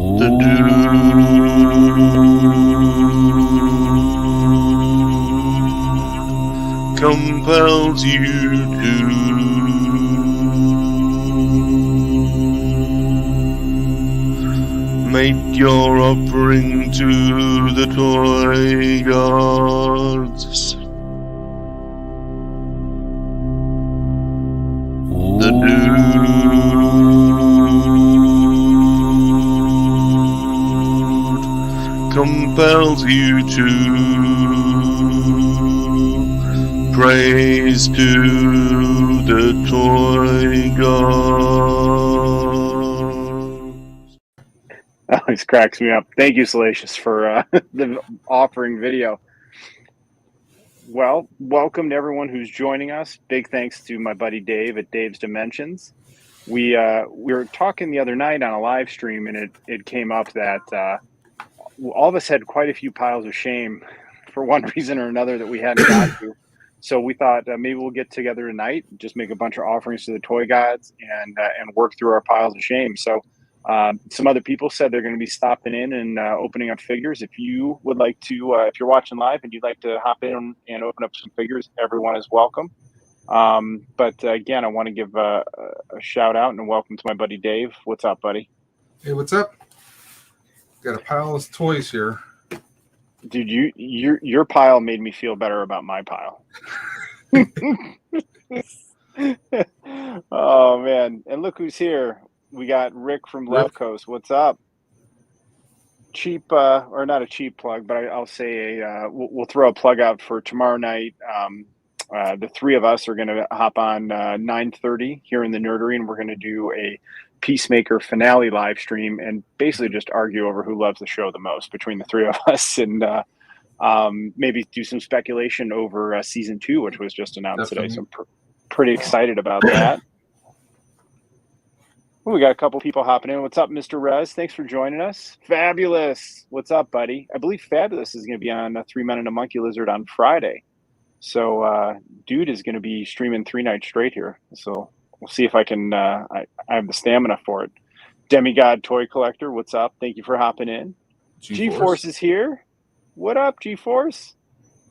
The dude compels you to make your offering to the toy gods. The dude compels you to praise to the toy gods. Always cracks me up. Thank you, Salacious, for the offering video. Well, welcome to everyone who's joining us. Big thanks to my buddy Dave at Dave's Dimensions. We were talking the other night on a live stream, and it came up that all of us had quite a few piles of shame for one reason or another that we hadn't got to. So we thought maybe we'll get together tonight, just make a bunch of offerings to the toy gods, and work through our piles of shame. So some other people said they're going to be stopping in and opening up figures. If you would like to, if you're watching live and you'd like to hop in and open up some figures, everyone is welcome. But again, I want to give a shout out and welcome to my buddy Dave. What's up, buddy? Hey, what's up? Got a pile of toys here. Dude, your pile made me feel better about my pile. Oh man! And look who's here. We got Rick from Left Coast. What's up? Cheap, or not a cheap plug, but I'll say we'll throw a plug out for tomorrow night. The three of us are going to hop on 9:30 here in the Nerdery, and we're going to do a Peacemaker finale live stream and basically just argue over who loves the show the most between the three of us, and maybe do some speculation over season 2, which was just announced today. So I'm pretty excited about that. Well, we got a couple people hopping in. What's up, Mr. Rez? Thanks for joining us. Fabulous. What's up, buddy? I believe Fabulous is going to be on Three Men and a Monkey Lizard on Friday. So dude is going to be streaming 3 nights straight here. So we'll see if I can, I have the stamina for it. Demigod Toy Collector, what's up? Thank you for hopping in. G-Force is here. What up, G-Force?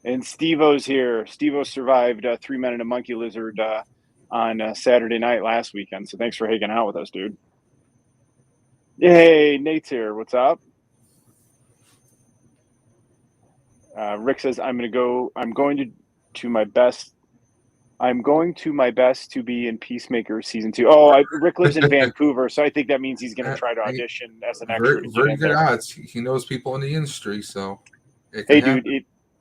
And Steve-O's here. Steve-O survived 3 Men and a Monkey Lizard on Saturday night last weekend. So thanks for hanging out with us, dude. Hey, Nate's here. What's up? Rick says, I'm going to my best to be in Peacemaker season 2. Oh, Rick lives in Vancouver, so I think that means he's going to try to audition as an extra. Very good odds. He knows people in the industry, so. Hey, dude,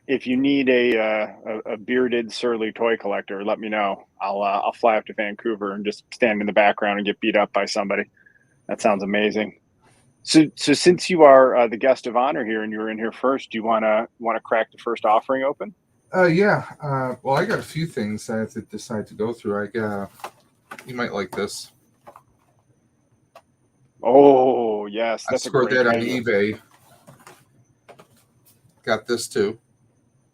if you need a bearded, surly toy collector, let me know. I'll fly up to Vancouver and just stand in the background and get beat up by somebody. That sounds amazing. So since you are the guest of honor here and you were in here first, do you want to crack the first offering open? Yeah. Well, I got a few things I have to decide to go through. You might like this. Oh yes, that's a great. I scored that on eBay. Got this too.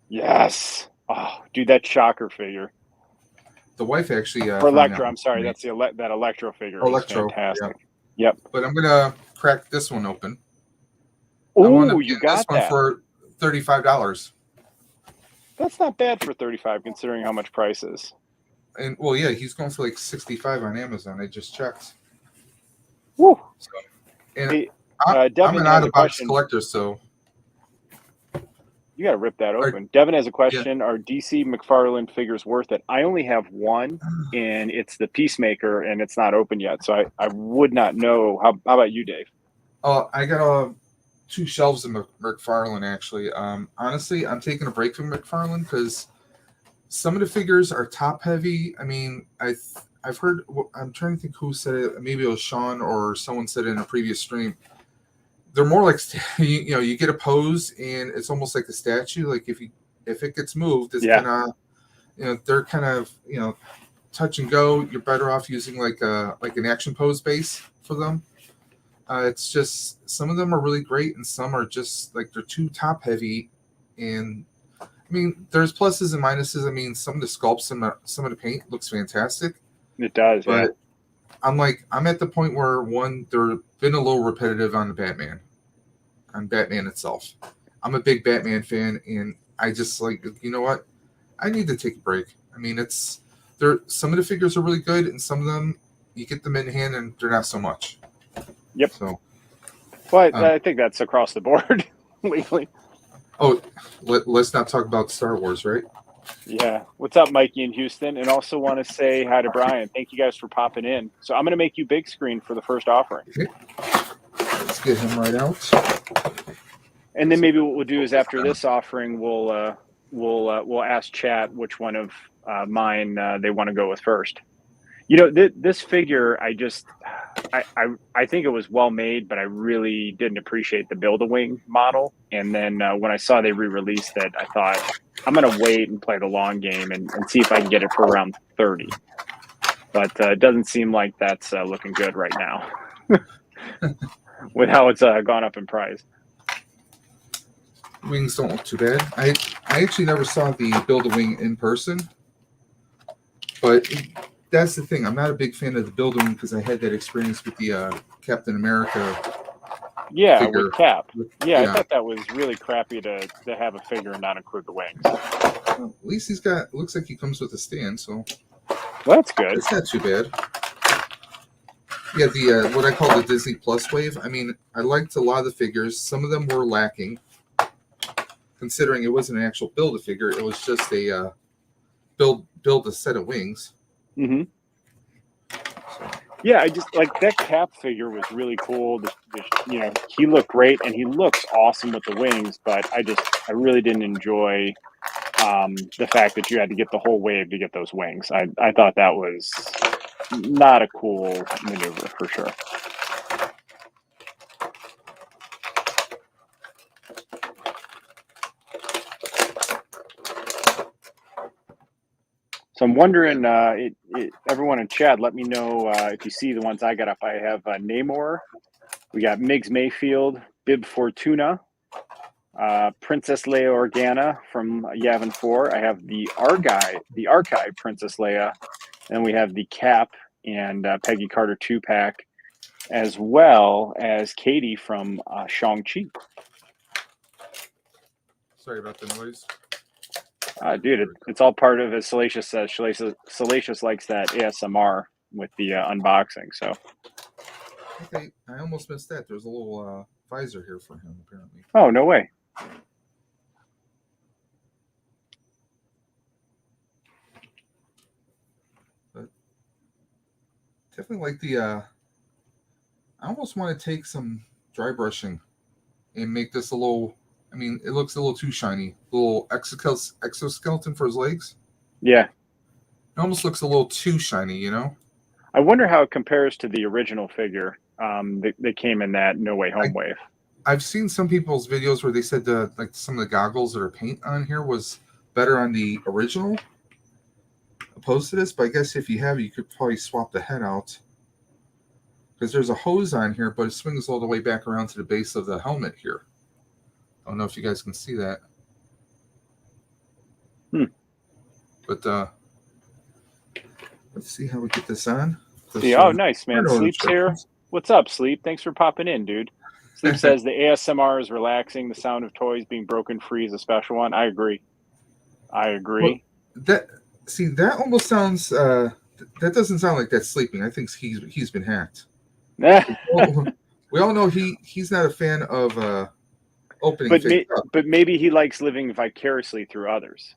Yes. Oh, dude, that Shocker figure. The wife actually. For Electro, I'm sorry, that's that Electro figure. Electro, fantastic. Yeah. Yep. But I'm gonna crack this one open. Oh, you got this one for $35. That's not bad for $35, considering how much price is. And well, yeah, he's going for like $65 on Amazon. I just checked. Woo! So, and hey, I'm an out-of-box collector, so you got to rip that open. Devin has a question: Are DC McFarlane figures worth it? I only have one, and it's the Peacemaker, and it's not open yet, so I would not know. How about you, Dave? Oh, I got 2 shelves of McFarlane, actually. Honestly, I'm taking a break from McFarlane because some of the figures are top heavy. I mean, I've heard, I'm trying to think who said it. Maybe it was Sean or someone said it in a previous stream. They're more like, you get a pose and it's almost like a statue. Like if it gets moved, it's gonna, they're kind of, touch and go. You're better off using like an action pose base for them. It's just some of them are really great, and some are just like they're too top heavy. And I mean, there's pluses and minuses. I mean, some of the sculpts and some of the paint looks fantastic. It does, but I'm at the point where they're been a little repetitive on Batman itself. I'm a big Batman fan, and I just you know what? I need to take a break. I mean, some of the figures are really good, and some of them you get them in hand and they're not so much. Yep. So, but I think that's across the board lately. Oh, let's not talk about Star Wars, right? Yeah. What's up, Mikey in Houston? And also want to say hi to Brian. Thank you guys for popping in. So I'm going to make you big screen for the first offering. Okay. Let's get him right out. And then maybe what we'll do is after this offering, we'll ask chat which one of mine they want to go with first. You know, this figure, I think it was well made, but I really didn't appreciate the Build-A-Wing model. And then when I saw they re-released it, I thought, I'm going to wait and play the long game and see if I can get it for around 30. But it doesn't seem like that's looking good right now with how it's gone up in price. Wings don't look too bad. I actually never saw the Build-A-Wing in person, but that's the thing. I'm not a big fan of the Build-A-Wing because I had that experience with the Captain America. Yeah, figure. with Cap. Yeah, Yeah. I thought that was really crappy to have a figure and not include the wings. Well, at least looks like he comes with a stand, so Well, that's good. it's not too bad. Yeah, the what I call the Disney Plus wave. I mean, I liked a lot of the figures. Some of them were lacking, considering it wasn't an actual Build-A-Figure. It was just a build a set of wings. Mm-hmm. Yeah, I just like that Cap figure was really cool. You know, he looked great and he looks awesome with the wings, but I really didn't enjoy the fact that you had to get the whole wave to get those wings. I thought that was not a cool maneuver for sure. So I'm wondering, everyone in chat, let me know if you see the ones I got up. I have Namor, we got Migs Mayfield, Bib Fortuna, Princess Leia Organa from Yavin 4. I have the Archive Princess Leia, and we have the Cap and Peggy Carter 2-pack, as well as Katie from Shang-Chi. Sorry about the noise. Dude, it's all part of, as Salacious says, Salacious likes that ASMR with the unboxing. So, Okay, I almost missed that. There's a little visor here for him, apparently. Oh, no way. But definitely like the. I almost want to take some dry brushing and make this a little. I mean, it looks a little too shiny. A little exoskeleton for his legs. Yeah. It almost looks a little too shiny, you know? I wonder how it compares to the original figure that came in that No Way Home wave. I've seen some people's videos where they said like some of the goggles that are paint on here was better on the original opposed to this. But I guess if you have it, you could probably swap the head out. Because there's a hose on here, but it swings all the way back around to the base of the helmet here. I don't know if you guys can see that. But let's see how we get this on. Oh, nice, man. Sleep's here. What's up, Sleep? Thanks for popping in, dude. Sleep says the ASMR is relaxing. The sound of toys being broken free is a special one. I agree. Well, that almost sounds. That doesn't sound like that's sleeping. I think he's been hacked. We all know he's not a fan of opening. But maybe he likes living vicariously through others.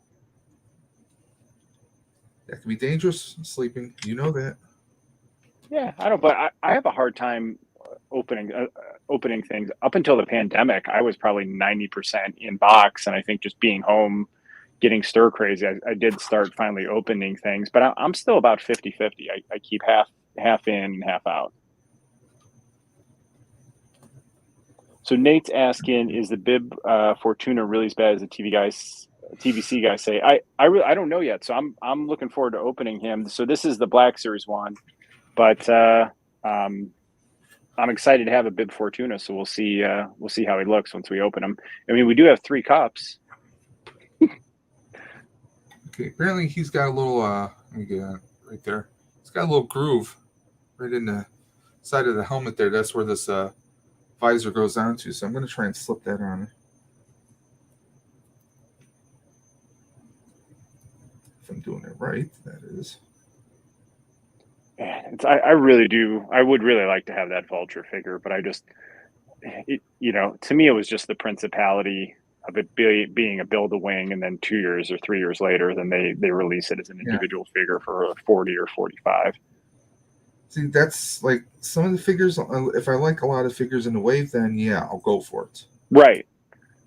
That can be dangerous. Sleeping, you know that. Yeah, I don't. But I have a hard time opening things. Up until the pandemic, I was probably 90% in box, and I think just being home, getting stir crazy, I did start finally opening things. But I'm still about 50-50. I keep half in and half out. So Nate's asking, is the Bib Fortuna really as bad as the TVC guys say? I don't know yet, so I'm looking forward to opening him. So this is the Black Series one, but I'm excited to have a Bib Fortuna. So we'll see how he looks once we open him. I mean, we do have 3 cups. Okay, apparently he's got a little. Let me get that right there. He's got a little groove right in the side of the helmet there. That's where this visor goes on to. So I'm going to try and slip that on. If I'm doing it right, that is. I really do. I would really like to have that Vulture figure, but to me, it was just the principality of it being a Build-A-Wing, and then 2 years or 3 years later, then they release it as an individual figure for 40 or 45. See, that's like some of the figures. If I like a lot of figures in the wave, then yeah, I'll go for it. Right.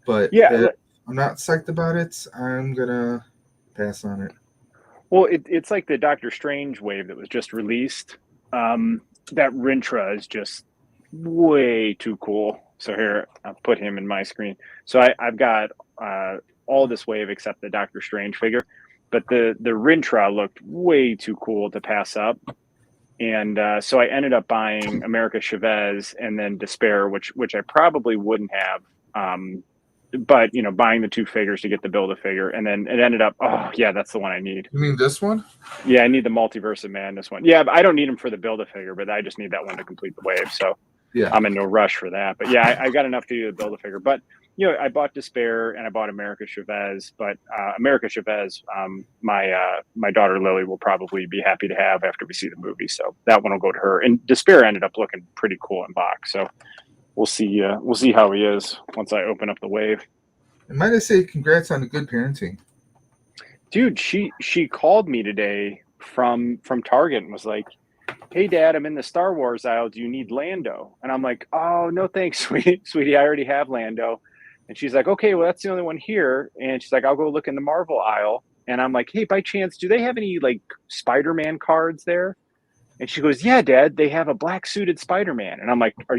But yeah, if I'm not psyched about it, I'm gonna pass on it. Well, it's like the Doctor Strange wave that was just released. That Rintra is just way too cool. So here, I'll put him in my screen. So I've got all this wave except the Doctor Strange figure, but the Rintra looked way too cool to pass up. And so I ended up buying America Chavez and then Despair, which I probably wouldn't have. But buying the two figures to get the Build-A-Figure, and then it ended up, oh yeah, that's the one I need. You mean this one? Yeah, I need the Multiverse of Madness one. Yeah, but I don't need them for the Build-A-Figure, but I just need that one to complete the wave. So yeah, I'm in no rush for that. But yeah, I got enough to do the Build-A-Figure. But I bought Despair and I bought America Chavez. But America Chavez, my daughter Lily will probably be happy to have after we see the movie. So that one will go to her. And Despair ended up looking pretty cool in box. So we'll see how he is once I open up the wave. And might I say, congrats on the good parenting. Dude, she called me today from Target and was like, "Hey, Dad, I'm in the Star Wars aisle. Do you need Lando?" And I'm like, "Oh, no, thanks, sweetie. I already have Lando." And she's like, "Okay, well, that's the only one here." And she's like, "I'll go look in the Marvel aisle." And I'm like, "Hey, by chance, do they have any like Spider-Man cards there?" And she goes, "Yeah, Dad, they have a black suited Spider-Man." And I'm like, "Are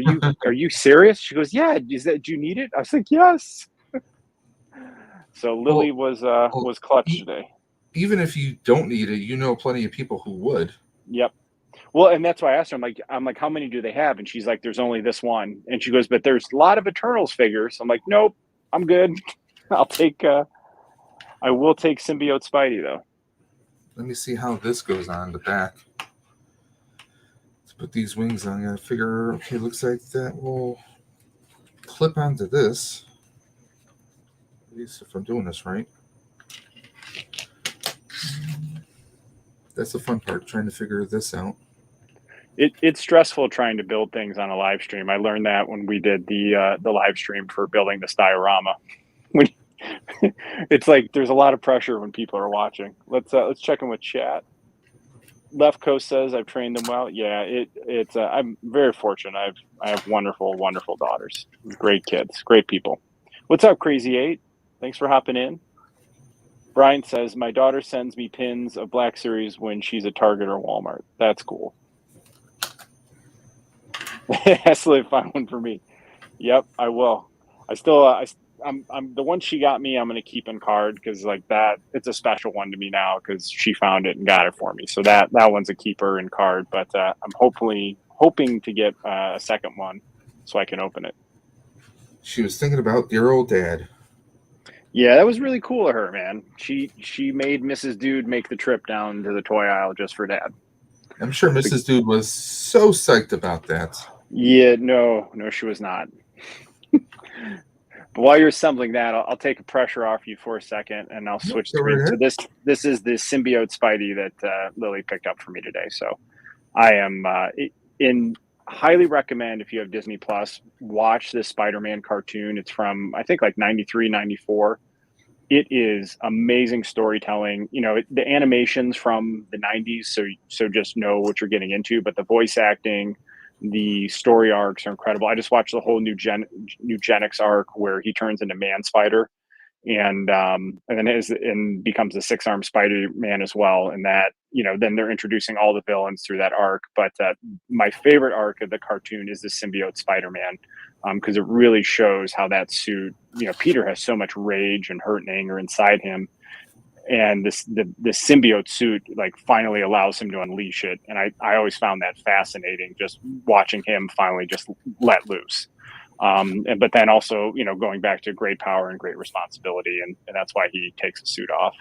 you serious?" She goes, "Yeah, do you need it?" I was like, "Yes." So Lily was clutch today. Even if you don't need it, you know plenty of people who would. Yep. Well, and that's why I asked her, I'm like, "How many do they have?" And she's like, "There's only this one." And she goes, "But there's a lot of Eternals figures." I'm like, "Nope, I'm good. I will take Symbiote Spidey though." Let me see how this goes on the back. Let's put these wings on. I gotta figure. Okay, looks like that will clip onto this. At least if I'm doing this right. That's the fun part, trying to figure this out. It's stressful trying to build things on a live stream. I learned that when we did the live stream for building the diorama. It's like there's a lot of pressure when people are watching. Let's check in with chat. Left Coast says I've trained them well. Yeah, it's I'm very fortunate. I have wonderful daughters, great kids, great people. What's up, Crazy 8? Thanks for hopping in. Brian says my daughter sends me pins of Black Series when she's at Target or Walmart. That's cool. Absolutely fine one for me. Yep, I will. I still I'm the one she got me. I'm going to keep in card because like that it's a special one to me now because she found it and got it for me. So that one's a keeper in card. But I'm hoping to get a second one so I can open it. She was thinking about dear old Dad. Yeah, that was really cool of her, man. She made Mrs. Dude make the trip down to the toy aisle just for Dad. I'm sure Mrs. Dude was so psyched about that. Yeah, no, she was not. But while you're assembling that, I'll take the pressure off you for a second, and I'll switch screens. So this is the Symbiote Spidey that Lily picked up for me today. So I am highly recommend if you have Disney Plus, watch this Spider-Man cartoon. It's from I think like 93, 94. It is amazing storytelling. The animations from the 90s, so just know what you're getting into. But the voice acting, the story arcs are incredible. I just watched the whole Eugenics arc where he turns into Man Spider, and then becomes a 6-armed Spider-Man as well. And that then they're introducing all the villains through that arc. But my favorite arc of the cartoon is the Symbiote Spider-Man, because it really shows how that suit. Peter has so much rage and hurt and anger inside him, and the symbiote suit like finally allows him to unleash it. And I always found that fascinating, just watching him finally just let loose. But then also, going back to great power and great responsibility, and that's why he takes the suit off.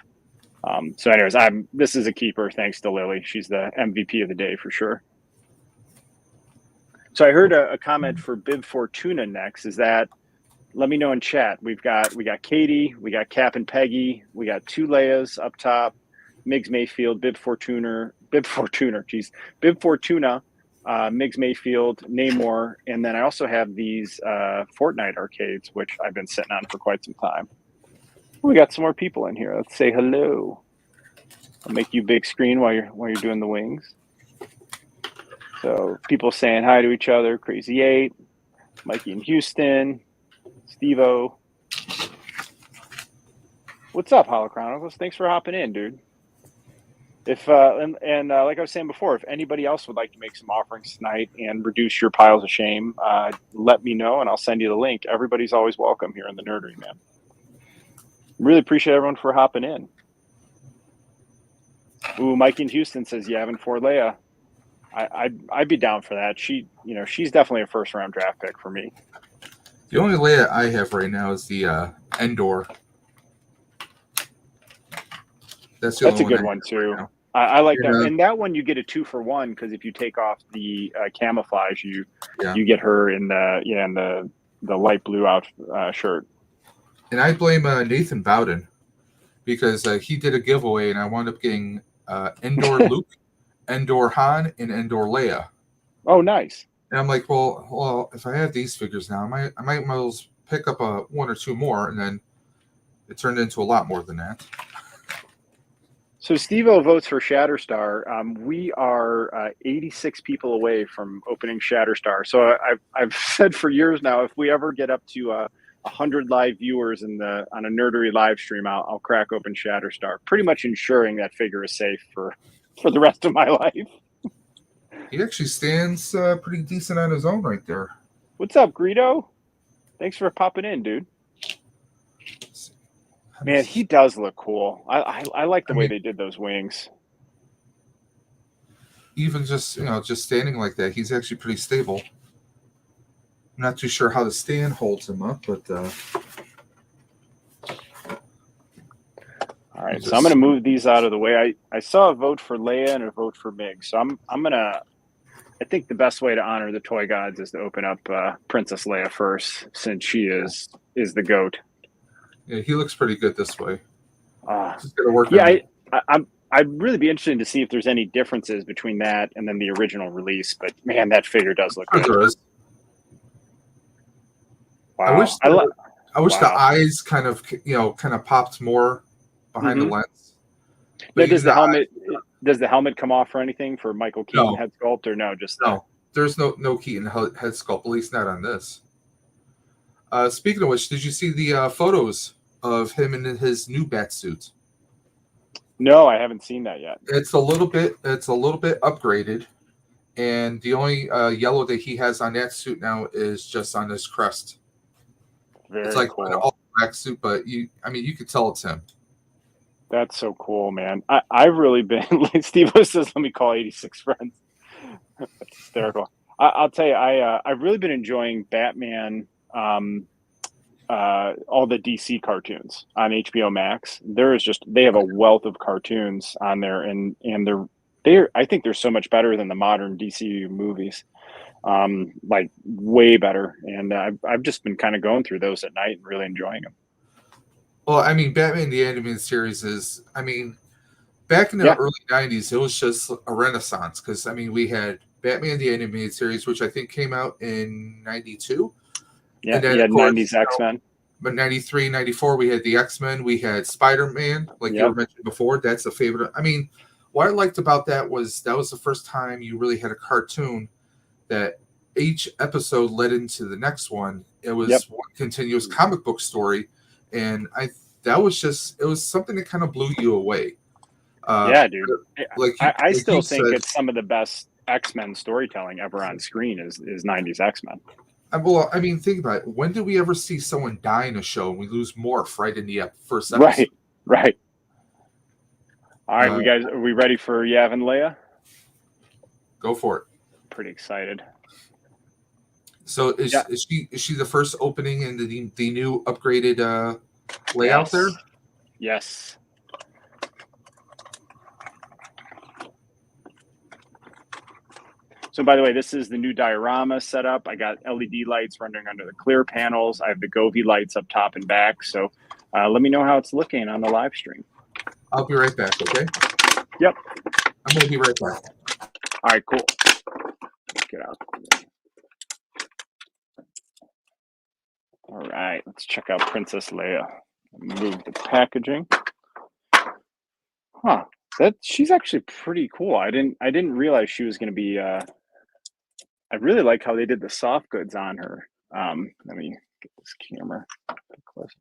So anyways, this is a keeper thanks to Lily. She's the MVP of the day for sure. So I heard a comment for Bib Fortuna next. Is that, let me know in chat. We got Katie, we got Cap and Peggy, we got 2 Leias up top, Migs Mayfield, Bib Fortuna, Bib Fortuna, Migs Mayfield, Namor, and then I also have these Fortnite arcades, which I've been sitting on for quite some time. We got some more people in here. Let's say hello. I'll make you big screen while you're doing the wings. So people saying hi to each other. Crazy 8, Mikey in Houston, Steve-O. What's up, Holochronicles? Thanks for hopping in, dude. If like I was saying before, if anybody else would like to make some offerings tonight and reduce your piles of shame, let me know and I'll send you the link. Everybody's always welcome here in the Nerdery, man. Really appreciate everyone for hopping in. Ooh, Mike in Houston says Yavin for Leia. I'd be down for that. She's definitely a first round draft pick for me. The only Leia I have right now is the Endor. That's a good one too. Right, I like that. And that one you get a 2-for-1 because if you take off the camouflage, you get her in the light blue shirt. And I blame Nathan Bowden because he did a giveaway and I wound up getting Endor Luke, Endor Han, and Endor Leia. Oh, nice. And I'm like, well, if I have these figures now, I might well pick up 1 or 2 more, and then it turned into a lot more than that. So Steve-O votes for Shatterstar. We are 86 people away from opening Shatterstar. So I've said for years now, if we ever get up to 100 live viewers on a Nerdery live stream, I'll crack open Shatterstar, pretty much ensuring that figure is safe for the rest of my life. He actually stands pretty decent on his own right there. What's up, Greedo? Thanks for popping in, dude. Man, he does look cool. I like the way they did those wings. Even just standing like that, he's actually pretty stable. I'm not too sure how the stand holds him up, but all right, so I'm gonna move these out of the way. I saw a vote for Leia and a vote for Mig, so I think the best way to honor the toy gods is to open up Princess Leia first, since she is the GOAT. Yeah, he looks pretty good this way. Just gotta work. Yeah, I'd really be interested to see if there's any differences between that and then the original release. But man, that figure does look good. There is. Wow. I wish the eyes kind of popped more behind the lens. But does the helmet come off or anything for Michael Keaton head sculpt, or no? Just no. There's no Keaton head sculpt, at least not on this. Speaking of which, did you see the photos of him in his new bat suit? No, I haven't seen that yet. It's a little bit upgraded, and the only yellow that he has on that suit now is just on his crest. It's like cool. An all black suit, but you could tell it's him. That's so cool, man. I've really been like Steve says, let me call 86 friends. That's hysterical. I'll tell you, I've really been enjoying Batman, all the DC cartoons on HBO Max. They have a wealth of cartoons on there, and I think they're so much better than the modern DC movies. Like way better. And I've just been kind of going through those at night and really enjoying them. Well, Batman the Animated Series is, back in the early 90s, it was just a renaissance because, we had Batman the Animated Series, which I think came out in 92. Yeah, and then, of course, 90s X-Men. But 93, 94, we had the X-Men, we had Spider-Man, like you were mentioning before. That's a favorite. What I liked about that was the first time you really had a cartoon that each episode led into the next one. It was one continuous comic book story. And it was something that kind of blew you away. Yeah, dude. I still think it's some of the best X-Men storytelling ever on screen is 90s X-Men. Well, think about it. When did we ever see someone die in a show and we lose Morph right in the first episode? Right. All right, we guys, are we ready for Yav and Leia? Go for it. Pretty excited. So is she the first opening in the new upgraded layout there? Yes. So by the way, this is the new diorama setup. I got LED lights running under the clear panels. I have the Govee lights up top and back. So let me know how it's looking on the live stream. I'll be right back, okay? Yep. I'm going to be right back. All right, cool. Get out. All right, let's check out Princess Leia. Move the packaging. Huh. She's actually pretty cool. I didn't realize she was going to be. I really like how they did the soft goods on her. Let me get this camera close.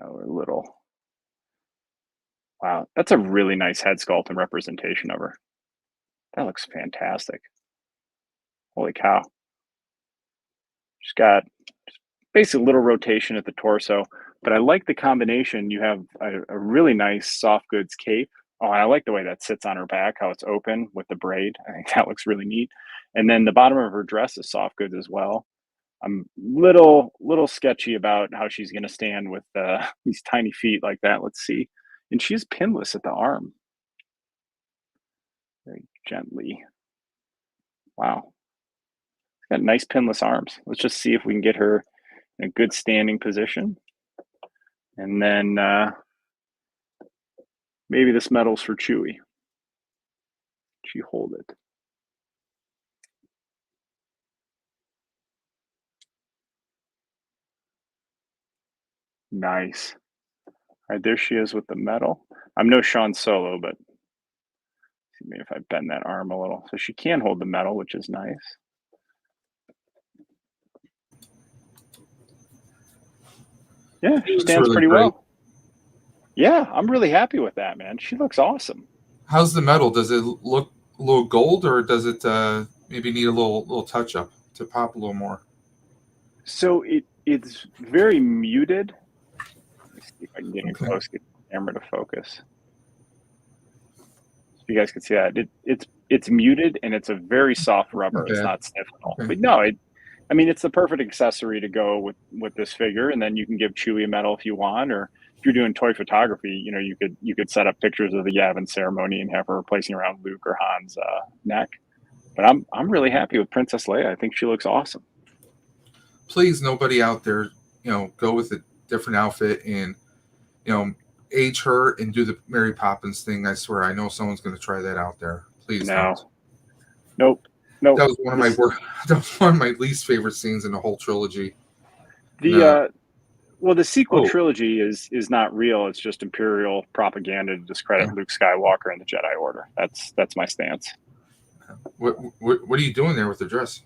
A little. Wow, that's a really nice head sculpt and representation of her. That looks fantastic. Holy cow. She's got basically a little rotation at the torso, but I like the combination. You have a really nice soft goods cape. Oh, I like the way that sits on her back, how it's open with the braid. I think that looks really neat. And then the bottom of her dress is soft goods as well. I'm little sketchy about how she's going to stand with these tiny feet like that. Let's see. And she's pinless at the arm. Very gently. Wow. Got nice pinless arms. Let's just see if we can get her in a good standing position. And then maybe this medal's for Chewie. She hold it. Nice. All right, there she is with the medal. I'm no Sean Solo, but see maybe if I bend that arm a little. So she can hold the medal, which is nice. Yeah, she stands really pretty well. Yeah, I'm really happy with that, man. She looks awesome. How's the medal? Does it look a little gold, or does it maybe need a little touch up to pop a little more? So it's very muted. Let me see if I can get in close, get the camera to focus. So you guys can see that it's muted and it's a very soft rubber. It's not stiff at all. But no, I mean, it's the perfect accessory to go with this figure, and then you can give Chewie a medal if you want, or if you're doing toy photography, you know, you could set up pictures of the Yavin ceremony and have her placing around Luke or Han's neck. But I'm really happy with Princess Leia. I think she looks awesome. Please, nobody out there, you know, go with a different outfit and, you know, age her and do the Mary Poppins thing. I swear, I know someone's going to try that out there. Please, don't. Nope. That was one of my that was one of my least favorite scenes in the whole trilogy. Well, the sequel trilogy is not real. It's just Imperial propaganda to discredit Luke Skywalker and the Jedi Order. That's my stance. What are you doing there with the dress?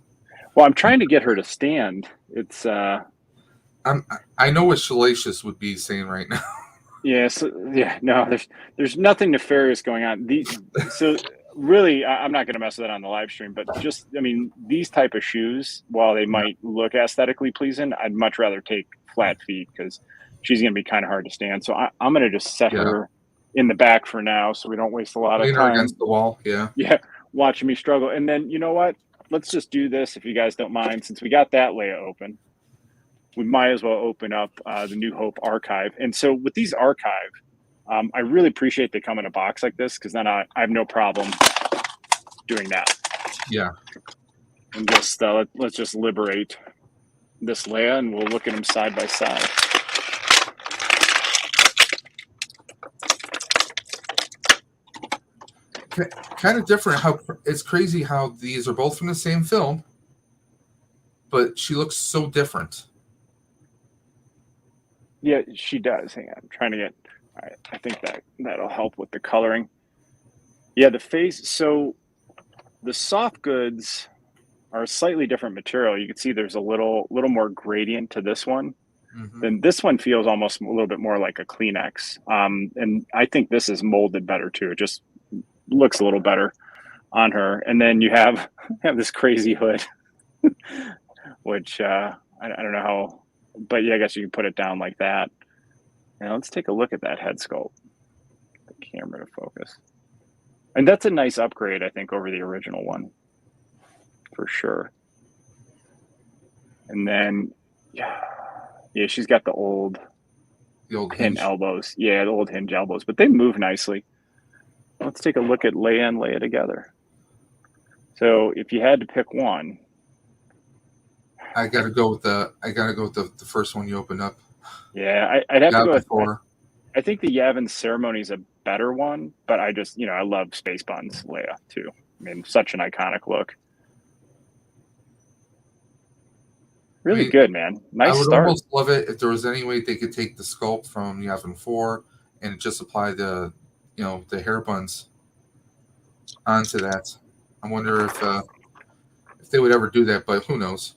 Well, I'm trying to get her to stand. It's I know what Salacious would be saying right now. No, there's nothing nefarious going on. So really, I'm not going to mess with that on the live stream, but just, I mean, these type of shoes, while they might look aesthetically pleasing, I'd much rather take flat feet because she's going to be kind of hard to stand. So I'm going to just set her in the back for now so we don't waste a lot of time. Against the wall, yeah, watching me struggle. And then, you know what? Let's just do this, if you guys don't mind. Since we got that Leia open, we might as well open up the New Hope archive. And so with these archive, I really appreciate they come in a box like this, because then I have no problem doing that. Yeah. And just let's just liberate this Leia, and we'll look at them side by side. Kind of different. How it's crazy how these are both from the same film, but she looks so different. Yeah, she does. Hang on, I'm trying to get. All right, I think that'll help with the coloring. Yeah, the face. So the soft goods are a slightly different material. You can see there's a little more gradient to this one. Mm-hmm. Then this one feels almost a little bit more like a Kleenex. And I think this is molded better too. It just looks a little better on her. And then you have this crazy hood, which I don't know how, but yeah, I guess you can put it down like that. Now let's take a look at that head sculpt. The camera to focus. And that's a nice upgrade, I think, over the original one, for sure. And then, yeah, she's got the old pin elbows. Yeah, the old hinge elbows, but they move nicely. Let's take a look at Leia and Leia together. So if you had to pick one, I gotta go with the first one you opened up. yeah, I'd have to go with. Before. I think the Yavin Ceremony is a better one, but I just, I love Space Buns Leia too. I mean, such an iconic look. Really good, man. Nice I would start. almost love it if there was any way they could take the sculpt from Yavin 4 and just apply the hair buns onto that. I wonder if they would ever do that, but who knows?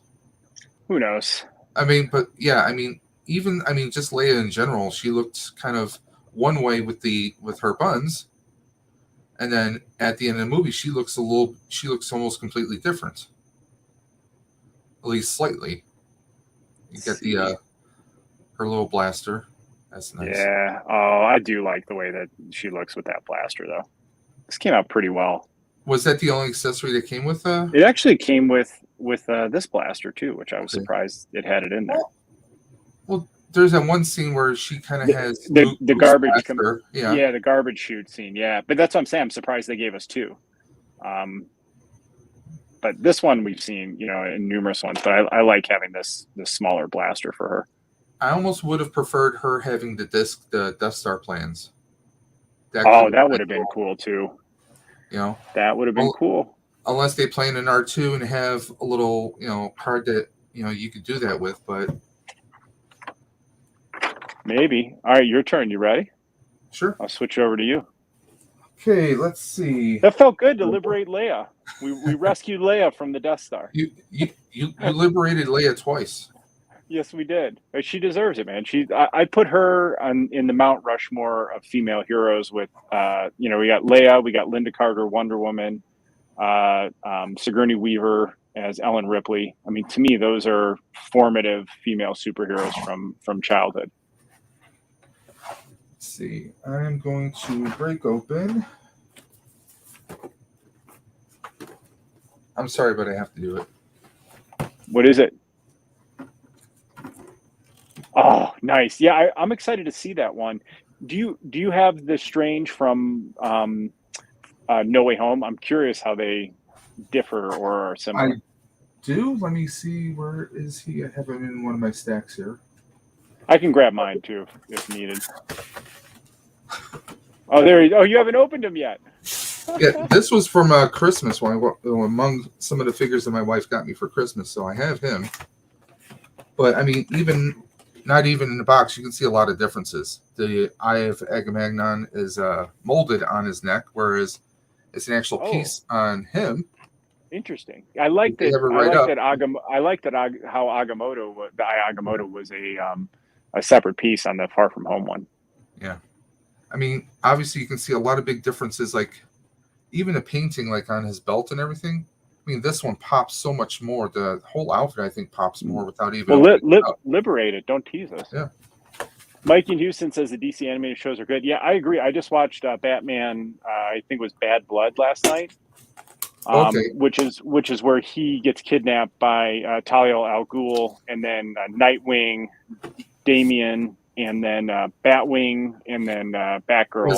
Who knows? I mean, but yeah, just Leia in general, she looked kind of one way with her buns, and then at the end of the movie, she looks almost completely different, at least slightly. You get her little blaster. That's nice. Yeah. Oh, I do like the way that she looks with that blaster, though. This came out pretty well. Was that the only accessory that came with? It actually came with this blaster too, which I was surprised it had it in there. Well, there's that one scene where she kind of has the garbage. Yeah, the garbage chute scene. Yeah, but that's what I'm saying. I'm surprised they gave us two. But this one we've seen, in numerous ones. But I like having this smaller blaster for her. I almost would have preferred her having the Death Star plans. That would have been cool too. That would have been cool. Unless they play in an R2 and have a little, card that you could do that with, but maybe. All right, your turn. You ready? Sure. I'll switch over to you. Okay, let's see. That felt good to liberate Leia. We rescued Leia from the Death Star. You liberated Leia twice. Yes, we did. She deserves it, man. I put her in the Mount Rushmore of female heroes with, we got Leia, we got Linda Carter, Wonder Woman, Sigourney Weaver as Ellen Ripley. I mean, to me, those are formative female superheroes from childhood. Let's see. I'm going to break open. I'm sorry, but I have to do it. What is it? Oh, nice. Yeah, I'm excited to see that one. Do you have the Strange from No Way Home? I'm curious how they differ or are similar. I do. Let me see. Where is he? I have him in one of my stacks here. I can grab mine too if needed. Oh, there you go. Oh, you haven't opened him yet. Yeah, this was from Christmas among some of the figures that my wife got me for Christmas. So I have him. But I mean, not even in the box, you can see a lot of differences. The Eye of Agamemnon is molded on his neck, whereas it's an actual piece on him. Interesting. I like that. I like that how Agamotto, the Eye Agamotto, was a separate piece on the Far From Home one. Yeah, I mean, obviously you can see a lot of big differences, like even the painting, like on his belt and everything. I mean, this one pops so much more. The whole outfit, I think, pops more without even. Well, liberate it. Don't tease us. Yeah. Mikey in Houston says the DC animated shows are good. Yeah, I agree. I just watched Batman. I think it was Bad Blood last night. Which is where he gets kidnapped by Talia al Ghul, and then Nightwing, Damian, and then Batwing, and then Batgirl.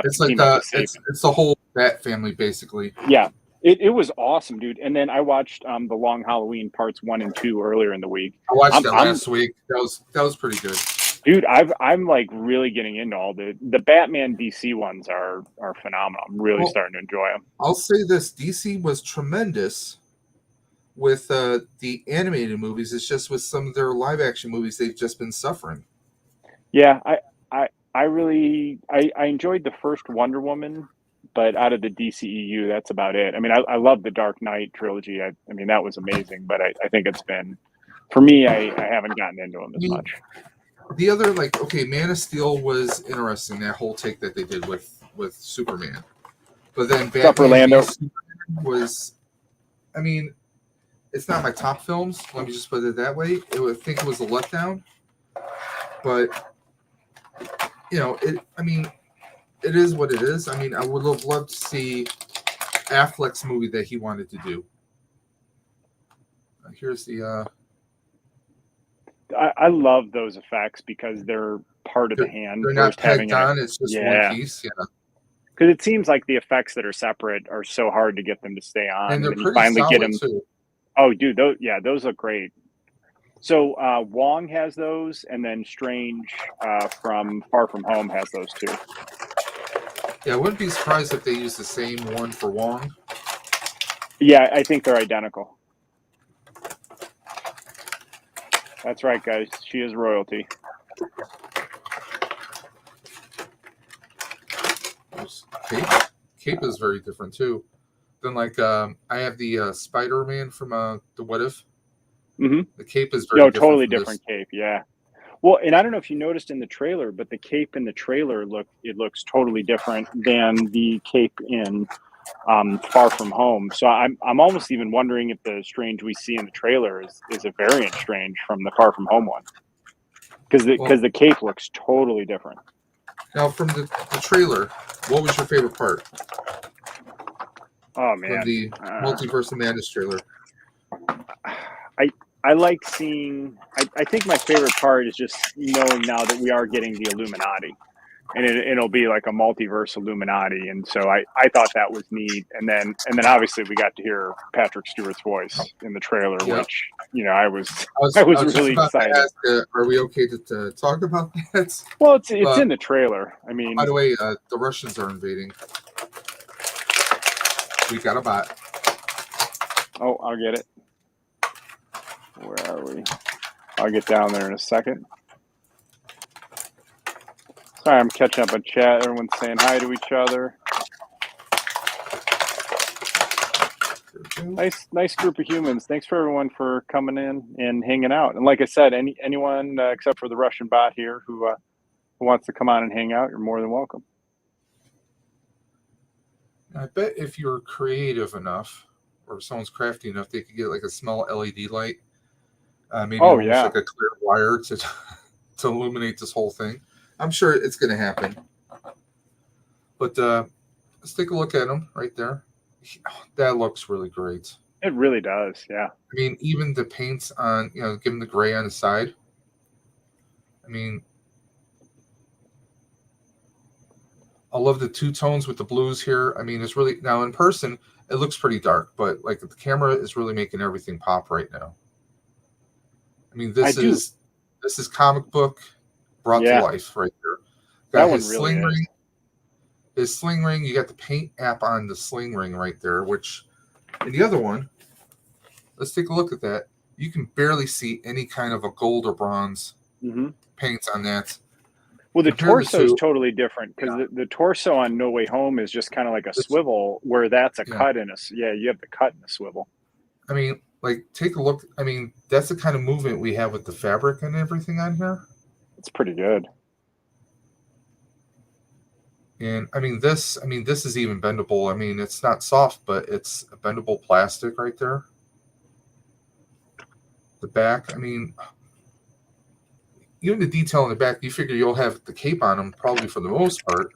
It's the whole Bat family, basically. Yeah. It was awesome, dude. And then I watched The Long Halloween parts 1 and 2 earlier in the week. I watched that last week. That was pretty good. Dude, I'm like really getting into all the Batman DC ones are phenomenal. I'm really starting to enjoy them. I'll say this: DC was tremendous with the animated movies. It's just with some of their live action movies, they've just been suffering. Yeah, I really enjoyed the first Wonder Woman. But out of the DCEU, that's about it. I mean, I love the Dark Knight trilogy. I mean, that was amazing. But I think it's been, for me, I haven't gotten into them as much. The other, Man of Steel was interesting, that whole take that they did with Superman. But then Batman was, I mean, it's not my top films. Let me just put it that way. I think it was a letdown. But, it is what it is. I mean, I would have loved to see Affleck's movie that he wanted to do. Here's the. I love those effects because they're part of the hand. They're not pegged on. It's just one piece. Yeah. Because it seems like the effects that are separate are so hard to get them to stay on, And they're then you pretty finally get solid them. too. Oh, dude, those look great. So Wong has those, and then Strange from Far From Home has those too. Yeah, I wouldn't be surprised if they use the same one for Wong. Yeah, I think they're identical. That's right, guys. She is royalty. Cape is very different too. Then like I have the Spider-Man from the What If. Mm-hmm. The cape is very different. Totally different cape. Yeah. Well, and I don't know if you noticed in the trailer, but the cape in the trailer looks totally different than the cape in Far From Home. So I'm almost even wondering if the Strange we see in the trailer is a variant Strange from the Far From Home one, because the cape looks totally different. Now, from the trailer, what was your favorite part? Oh man, from the Multiverse of Madness trailer. I like seeing. I think my favorite part is just knowing now that we are getting the Illuminati, and it'll be like a multiverse Illuminati, and so I thought that was neat. And then obviously we got to hear Patrick Stewart's voice in the trailer, which I was really excited. Ask, are we okay to talk about that? Well, it's in the trailer. I mean, by the way, the Russians are invading. We got a bot. Oh, I'll get it. Where are we? I'll get down there in a second. Sorry, I'm catching up on chat. Everyone's saying hi to each other. Nice group of humans. Thanks for everyone for coming in and hanging out. And like I said, anyone except for the Russian bot here who wants to come on and hang out, you're more than welcome. I bet if you're creative enough, or someone's crafty enough, they could get like a small LED light. Maybe almost like a clear wire to illuminate this whole thing. I'm sure it's going to happen. But let's take a look at him right there. That looks really great. It really does, yeah. I mean, even the paints on, give him the gray on the side. I mean, I love the two tones with the blues here. I mean, it's really, now in person, it looks pretty dark, but like the camera is really making everything pop right now. I mean, this is comic book brought to life right there. Got his sling ring. His sling ring. You got the paint app on the sling ring right there. Which, in the other one, let's take a look at that. You can barely see any kind of a gold or bronze paint on that. Well, the torso is totally different because the torso on No Way Home is just kind of like a swivel, where that's a cut in a. Yeah, you have the cut in the swivel. I mean, like, take a look. I mean, that's the kind of movement we have with the fabric and everything on here. It's pretty good. And I mean, this is even bendable. I mean, it's not soft, but it's a bendable plastic right there. The back, I mean, even the detail in the back, you figure you'll have the cape on them probably for the most part.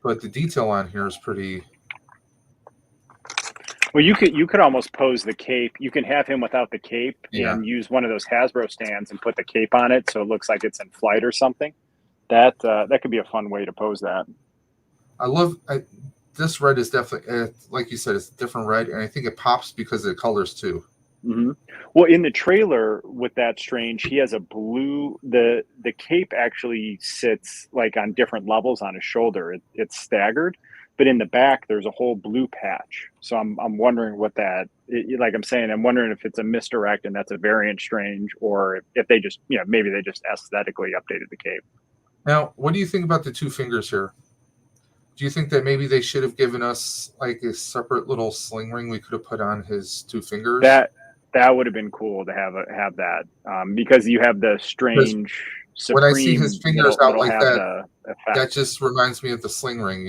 But the detail on here is pretty. Well, you could almost pose the cape. You can have him without the cape and use one of those Hasbro stands and put the cape on it so it looks like it's in flight or something. That could be a fun way to pose that. This red is definitely, like you said, it's a different red, and I think it pops because of the colors too. Mm-hmm. Well, in the trailer with that Strange, he has a blue. The cape actually sits like on different levels on his shoulder. It's staggered. But in the back, there's a whole blue patch. So I'm wondering what that, like I'm saying, I'm wondering if it's a misdirect and that's a variant Strange, or if they just, maybe they just aesthetically updated the cape. Now, what do you think about the two fingers here? Do you think that maybe they should have given us like a separate little sling ring we could have put on his two fingers? That would have been cool to have that because you have the Strange. Supreme, when I see his fingers out like that just reminds me of the sling ring,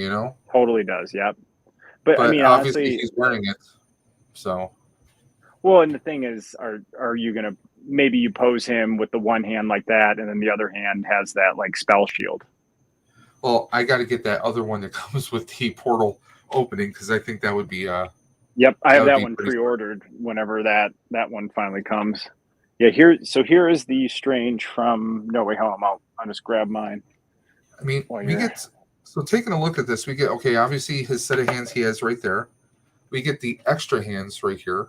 Totally does, yep. But I mean, obviously honestly, he's wearing it, so. Well, and the thing is, are you gonna maybe you pose him with the one hand like that, and then the other hand has that like spell shield? Well, I got to get that other one that comes with the portal opening because I think that would be. Yep, I have that one pre-ordered whenever that one finally comes. Yeah, here is the Strange from No Way Home. I'll just grab mine. I mean, we get So taking a look at this, we get, okay, obviously his set of hands he has right there. We get the extra hands right here,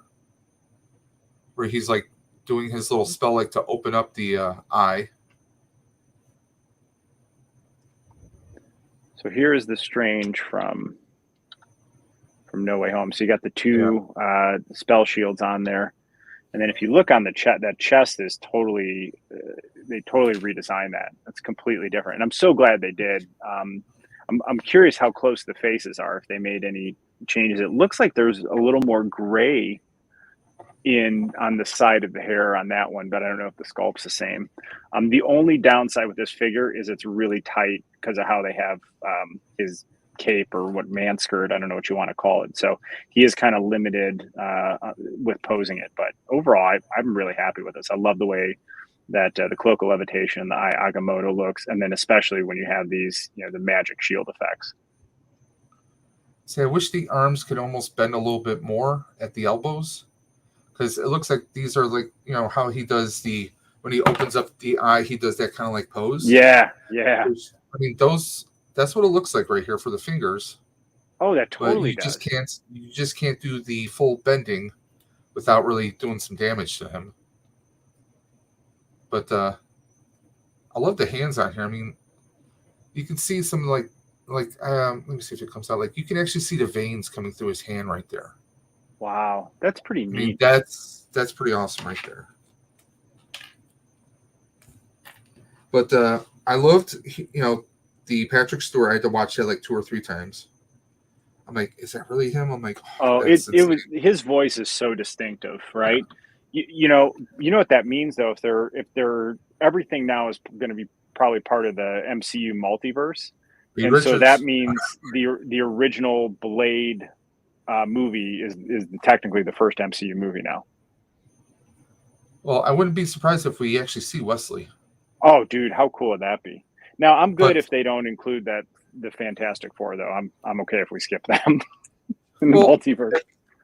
where he's like doing his little spell like to open up the eye. So here is the Strange from No Way Home. So you got the two spell shields on there. And then if you look on the chest, that chest is totally, they totally redesigned that. That's completely different. And I'm so glad they did. I'm curious how close the faces are, if they made any changes. It looks like there's a little more gray on the side of the hair on that one, but I don't know if the sculpt's the same. The only downside with this figure is it's really tight because of how they have his cape, or what, man skirt, I don't know what you want to call it. So he is kind of limited with posing it, but overall I'm really happy with this. I love the way that the cloak of levitation and the eye Agamotto looks, and then especially when you have these, the magic shield effects. See, I wish the arms could almost bend a little bit more at the elbows, because it looks like these are like, how he does when he opens up the eye, he does that kind of like pose. Yeah. I mean, that's what it looks like right here for the fingers. Oh, that totally does. You just can't do the full bending without really doing some damage to him. But I love the hands on here. I mean, you can see some like let me see if it comes out. Like, you can actually see the veins coming through his hand right there. Wow, that's pretty neat. I mean, that's pretty awesome right there. But I loved, the Patrick Stewart. I had to watch that like 2 or 3 times. I'm like, is that really him? I'm like, it was, his voice is so distinctive, right? Yeah. You know what that means though. If they're everything now is going to be probably part of the MCU multiverse, and so that means the original Blade movie is technically the first MCU movie now. Well, I wouldn't be surprised if we actually see Wesley. Oh, dude, how cool would that be? Now, I'm good if they don't include the Fantastic Four, though. I'm okay if we skip them in the multiverse.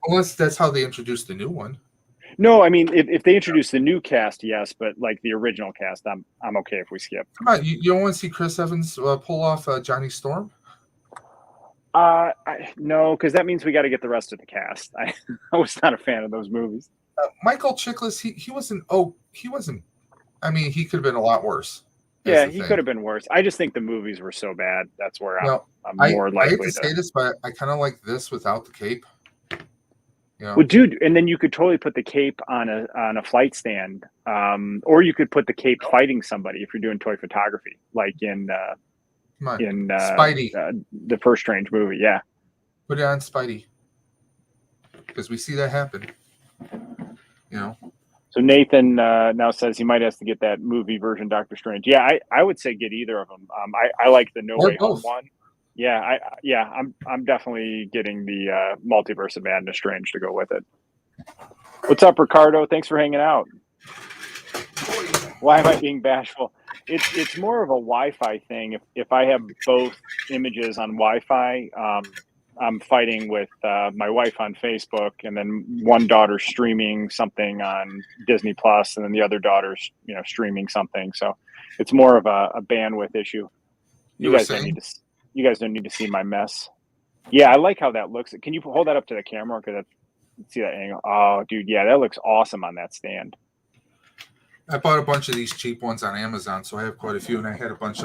Unless that's how they introduced the new one. No, I mean, if they introduce the new cast, yes, but like the original cast, I'm okay if we skip. Come on, you don't want to see Chris Evans pull off Johnny Storm? No, because that means we got to get the rest of the cast. I was not a fan of those movies. Michael Chiklis, he wasn't. I mean, he could have been a lot worse. Yeah, he could have been worse. I just think the movies were so bad. That's where I'm more likely I hate to say this, but I kind of like this without the cape. Well, dude, and then you could totally put the cape on a flight stand, or you could put the cape fighting somebody if you're doing toy photography, like in Spidey, the first Strange movie. Yeah, put it on Spidey, because we see that happen. So Nathan now says he might have to get that movie version Doctor Strange. Yeah, I would say get either of them. I like the No Way Home one. Yeah, I'm definitely getting the Multiverse of Madness Strange to go with it. What's up, Ricardo? Thanks for hanging out. Why am I being bashful? It's more of a Wi-Fi thing. If I have both images on Wi-Fi, I'm fighting with my wife on Facebook, and then one daughter streaming something on Disney Plus, and then the other daughter's streaming something. So it's more of a bandwidth issue. You guys don't need to see my mess. Yeah, I like how that looks. Can you hold that up to the camera? Because see that angle. Oh, dude, yeah, that looks awesome on that stand. I bought a bunch of these cheap ones on Amazon, so I have quite a few, and I had a bunch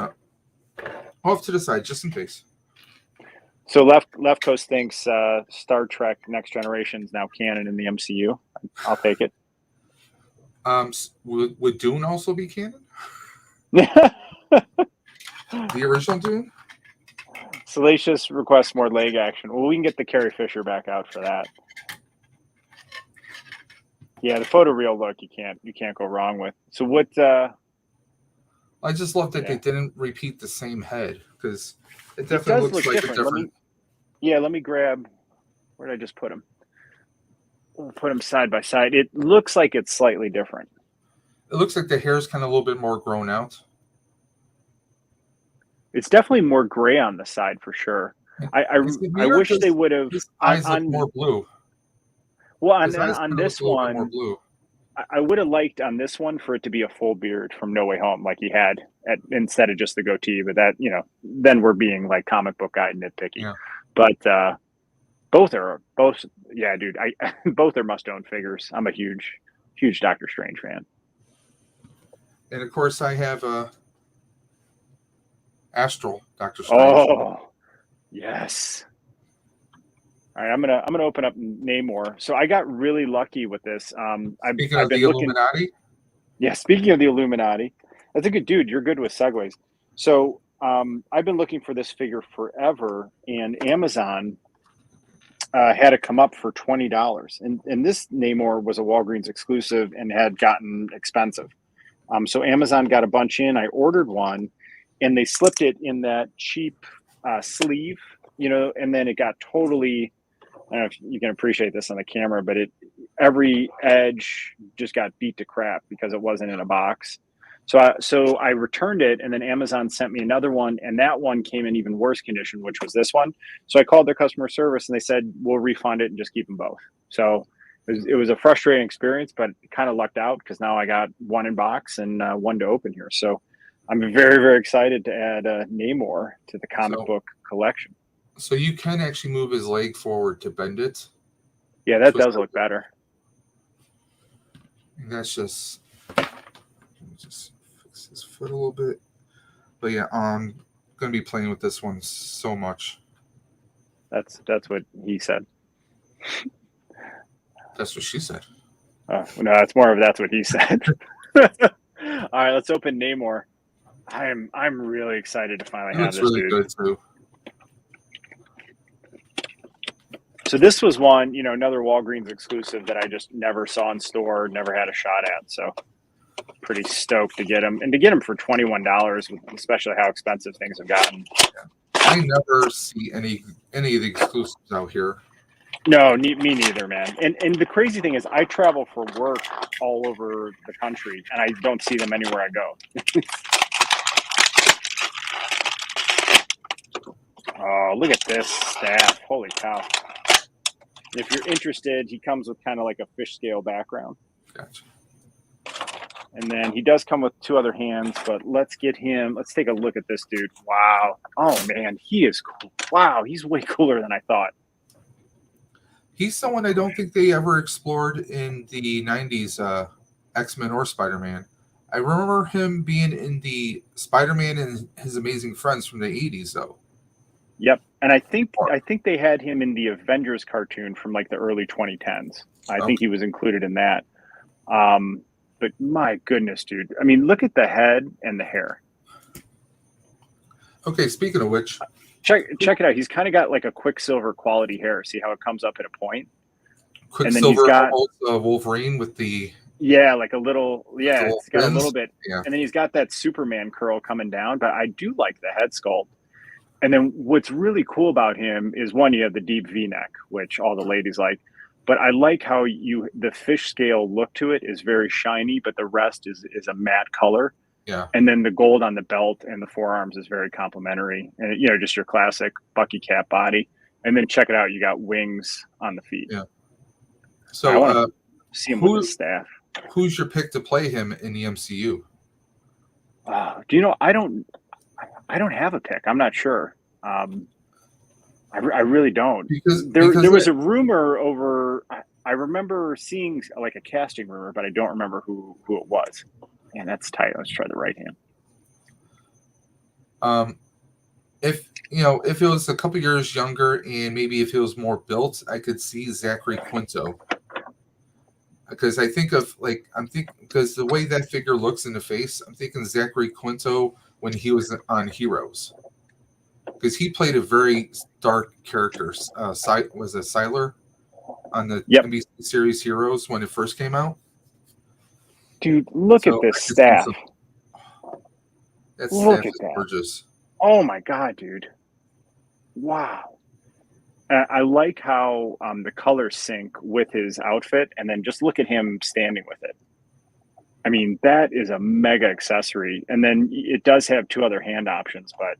off to the side just in case. So Left Coast thinks Star Trek Next Generation is now canon in the MCU. I'll take it. Would Dune also be canon? The original Dune? Salacious requests more leg action. Well, we can get the Carrie Fisher back out for that. Yeah, the photoreal look you can't go wrong with. So what? I just love that they didn't repeat the same head, because it definitely looks like a different. Let me grab. Where did I just put them? We'll put them side by side. It looks like it's slightly different. It looks like the hair is kind of a little bit more grown out. It's definitely more gray on the side for sure. I wish they would have. His eyes look more blue. Well, on this one, I would have liked on this one for it to be a full beard from No Way Home, like he had instead of just the goatee. But that, then we're being like comic book guy nitpicky. Yeah. But both, yeah, dude. Both are must-own figures. I'm a huge Doctor Strange fan. And of course, I have Astral Doctor Strange. Oh, yes. All right, I'm gonna open up Namor. So I got really lucky with this. Speaking of the Illuminati. Yeah, speaking of the Illuminati, that's a good dude. You're good with segues. So I've been looking for this figure forever, and Amazon had it come up for $20. And this Namor was a Walgreens exclusive and had gotten expensive. So Amazon got a bunch in. I ordered one, and they slipped it in that cheap sleeve, and then it got totally. I don't know if you can appreciate this on the camera, but every edge just got beat to crap because it wasn't in a box. So I returned it, and then Amazon sent me another one, and that one came in even worse condition, which was this one. So I called their customer service, and they said, we'll refund it and just keep them both. So it was a frustrating experience, but kind of lucked out because now I got one in box and one to open here. So I'm very, very excited to add Namor to the comic book collection. So you can actually move his leg forward to bend it. Yeah, that does look better. And that's just, let me just fix his foot a little bit. But yeah, I'm going to be playing with this one so much. That's what he said. That's what she said. No, it's more of that's what he said. All right, let's open Namor. I'm really excited to finally have this really dude. Good too. So this was one, another Walgreens exclusive that I just never saw in store, never had a shot at. So pretty stoked to get him, and to get him for $21, especially how expensive things have gotten. Yeah. I never see any of the exclusives out here. No, me neither, man. And the crazy thing is, I travel for work all over the country, and I don't see them anywhere I go. Oh, look at this staff! Holy cow! If you're interested, he comes with kind of like a fish scale background. Gotcha. And then he does come with two other hands, but let's take a look at this dude. Wow. Oh, man, he is cool. Wow, he's way cooler than I thought. He's someone I don't think they ever explored in the 90s X-Men or Spider-Man. I remember him being in the Spider-Man and His Amazing Friends from the 80s, though. Yep. And I think they had him in the Avengers cartoon from like the early 2010s. I think he was included in that. But my goodness, dude. I mean, look at the head and the hair. Okay, speaking of which. Check it out. He's kind of got like a Quicksilver quality hair. See how it comes up at a point? Quicksilver, almost Wolverine with the... Yeah, like a little... Yeah, it's got a little bit. Yeah. And then he's got that Superman curl coming down. But I do like the head sculpt. And then what's really cool about him is, one, you have the deep V-neck, which all the ladies like. But I like how the fish scale look to it is very shiny, but the rest is a matte color. Yeah. And then the gold on the belt and the forearms is very complimentary. And, just your classic Bucky cap body. And then check it out. You got wings on the feet. Yeah. So I want to see him with the staff. Who's your pick to play him in the MCU? Do you know, I don't have a pick. I'm not sure. I really don't. Because there was a rumor over. I remember seeing like a casting rumor, but I don't remember who it was. Man, that's tight. Let's try the right hand. If it was a couple years younger and maybe if it was more built, I could see Zachary Quinto. Because I think of because the way that figure looks in the face, I'm thinking Zachary Quinto when he was on Heroes. Because he played a very dark character. Was a Siler on the NBC series Heroes when it first came out. Dude, look at this staff. That staff is gorgeous. Oh my god, dude! Wow. I like how the colors sync with his outfit, and then just look at him standing with it. I mean, that is a mega accessory. And then it does have two other hand options, but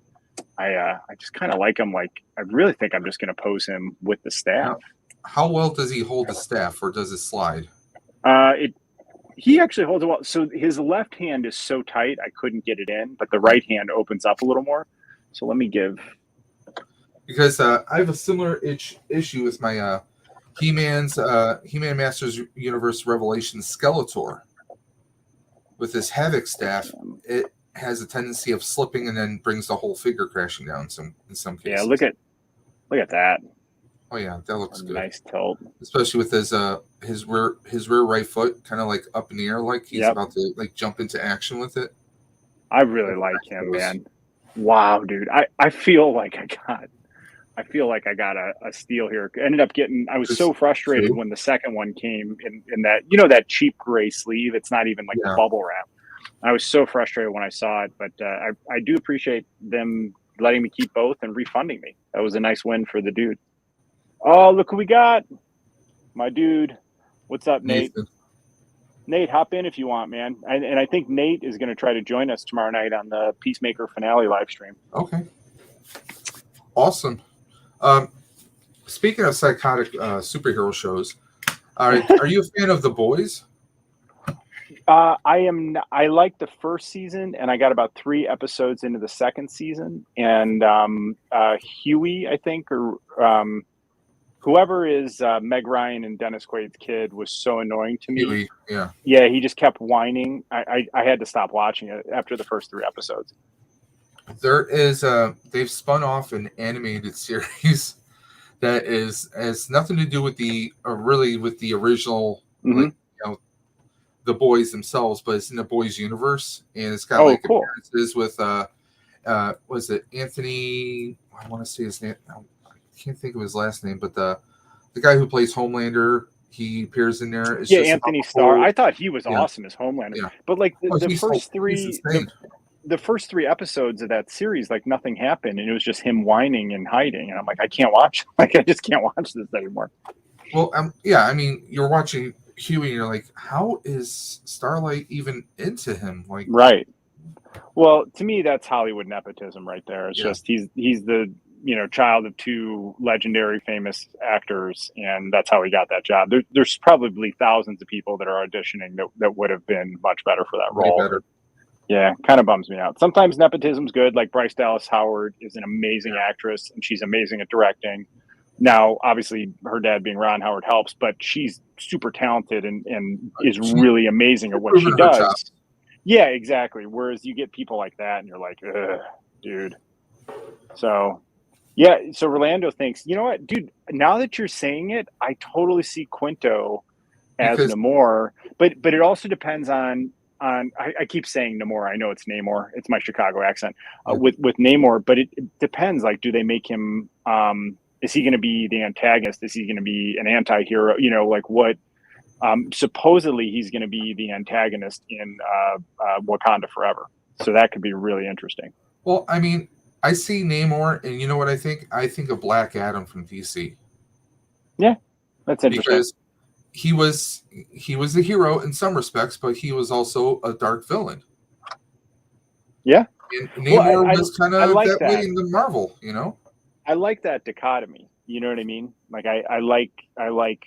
I just kind of like him. Like, I really think I'm just going to pose him with the staff. How well does he hold the staff, or does it slide? he actually holds it well. So his left hand is so tight I couldn't get it in, but the right hand opens up a little more. So let me give. Because I have a similar issue with my He-Man Masters Universe Revelation Skeletor. With his Havoc staff, it has a tendency of slipping and then brings the whole figure crashing down in some cases. Yeah, look at that. Oh yeah, that looks good. Nice tilt. Especially with his rear right foot kind of like up in the air, like he's about to like jump into action with it. I really like him, man. Wow, dude. I feel like I got a steal here. I was so frustrated when the second one came in that, that cheap gray sleeve. It's not even like the bubble wrap. I was so frustrated when I saw it, but I do appreciate them letting me keep both and refunding me. That was a nice win for the dude. Oh, look who we got. My dude. What's up, Nate? Nathan. Nate, hop in if you want, man. And I think Nate is going to try to join us tomorrow night on the Peacemaker finale live stream. Okay. Awesome. Speaking of psychotic superhero shows, are you a fan of The Boys? I am. I liked the first season, and I got about 3 episodes into the second season. And Huey, I think, or whoever is Meg Ryan and Dennis Quaid's kid, was so annoying to me. Huey, yeah. Yeah, he just kept whining. I had to stop watching it after the first 3 episodes. There is they've spun off an animated series that has nothing to do with the original, like, the Boys themselves, but it's in the Boys universe, and it's got appearances with was it Anthony? I want to say his name. I can't think of his last name, but the guy who plays Homelander, he appears in there. It's Anthony Starr. I thought he was awesome as Homelander, but like the first 3. The first 3 episodes of that series, like nothing happened, and it was just him whining and hiding. And I'm like, I can't watch. Like, I just can't watch this anymore. Well, yeah, I mean, you're watching Huey, and you're like, how is Starlight even into him? Like, right. Well, to me, that's Hollywood nepotism right there. It's just he's the child of 2 legendary, famous actors, and that's how he got that job. There's probably thousands of people that are auditioning that would have been much better for that role. Better. Yeah, kind of bums me out. Sometimes nepotism's good. Like Bryce Dallas Howard is an amazing actress, and she's amazing at directing. Now, obviously, her dad being Ron Howard helps, but she's super talented and is really amazing at what she does. Yeah, exactly. Whereas you get people like that, and you're like, ugh, dude. So, yeah. So Rolando thinks, you know what, dude? Now that you're saying it, I totally see Quinto as Namor, but it also depends on. I keep saying Namor. I know it's Namor. It's my Chicago accent with Namor, but it depends. Like, do they make him? Is he going to be the antagonist? Is he going to be an anti-hero? Like what? Supposedly he's going to be the antagonist in Wakanda Forever. So that could be really interesting. Well, I mean, I see Namor, and you know what I think? I think of Black Adam from DC. Yeah, that's interesting. Because he was a hero in some respects, but he was also a dark villain. Yeah, and Namor was kind of like that way in the Marvel, I like that dichotomy. You know what I mean? Like I like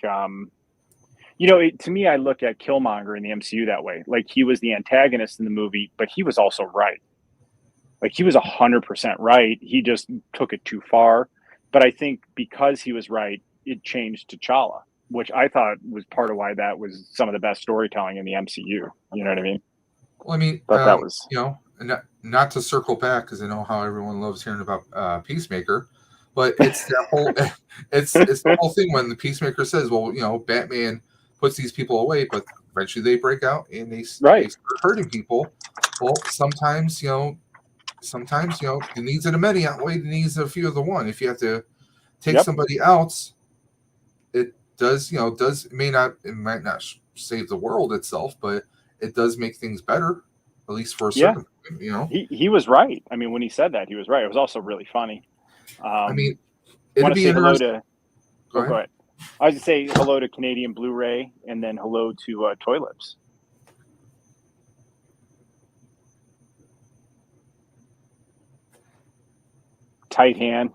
to me, I look at Killmonger in the MCU that way. Like he was the antagonist in the movie, but he was also right. Like he was 100% right. He just took it too far. But I think because he was right, it changed T'Challa, which I thought was part of why that was some of the best storytelling in the MCU. You know what I mean? Well, I mean, but that was, not to circle back, because I know how everyone loves hearing about Peacemaker, but it's that whole, it's the whole thing when the Peacemaker says, well, Batman puts these people away, but eventually they break out and they start hurting people. Well, sometimes the needs of the many outweigh the needs of a few of the one. If you have to take somebody else, it might not save the world itself, but it does make things better, at least for a certain point, He was right. I mean, when he said that, he was right. It was also really funny. I mean, it'd be interesting. Go ahead. ahead. I was to say hello to Canadian Blu-ray and then hello to Toy Lips. Tight hand.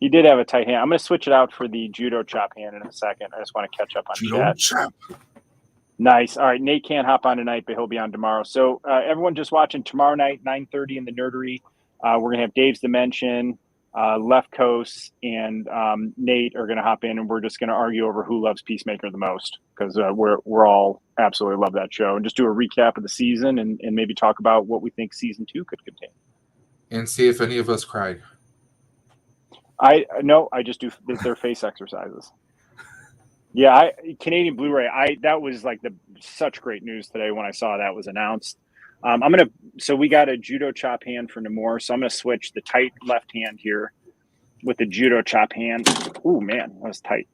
He did have a tight hand. I'm going to switch it out for the judo chop hand in a second. I just want to catch up on judo chop. Nice. All right, Nate can't hop on tonight, but he'll be on tomorrow. So everyone just watching tomorrow night, 9:30 in the Nerdery. We're gonna have Dave's Dimension, Left Coast, and Nate are gonna hop in, and we're just gonna argue over who loves Peacemaker the most because we're all absolutely love that show, and just do a recap of the season and maybe talk about what we think season 2 could contain. And see if any of us cried. I just do their face exercises. Yeah, Canadian Blu-ray. That was like such great news today when I saw that was announced. So we got a judo chop hand for Namor. So I'm gonna switch the tight left hand here with the judo chop hand. Ooh, man, that was tight.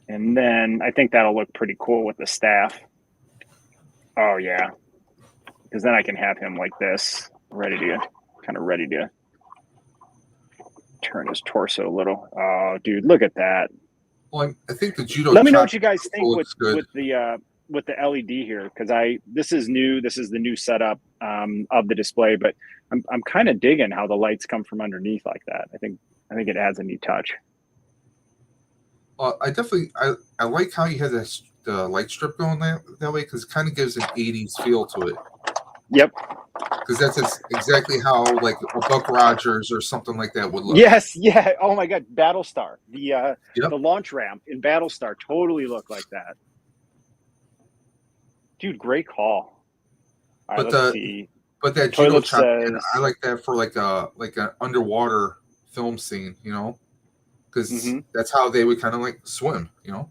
And then I think that'll look pretty cool with the staff. Oh yeah, because then I can have him like this, ready to turn his torso a little. Oh, dude, look at that. Well, I think the judo. Let me know what you guys think with good. with the LED here, because this is new. This is the new setup of the display, but I'm kind of digging how the lights come from underneath like that. I think it adds a neat touch. I like how you have the light strip going that way because it kind of gives an 80s feel to it. Yep. Because that's exactly how like a Buck Rogers or something like that would look. Yes, yeah. Oh my God, Battlestar. The launch ramp in Battlestar totally looked like that. Dude, great call. All right, let's see. But that judo chop, I like that for like an underwater film scene, you know, because that's how they would kind of like swim, you know.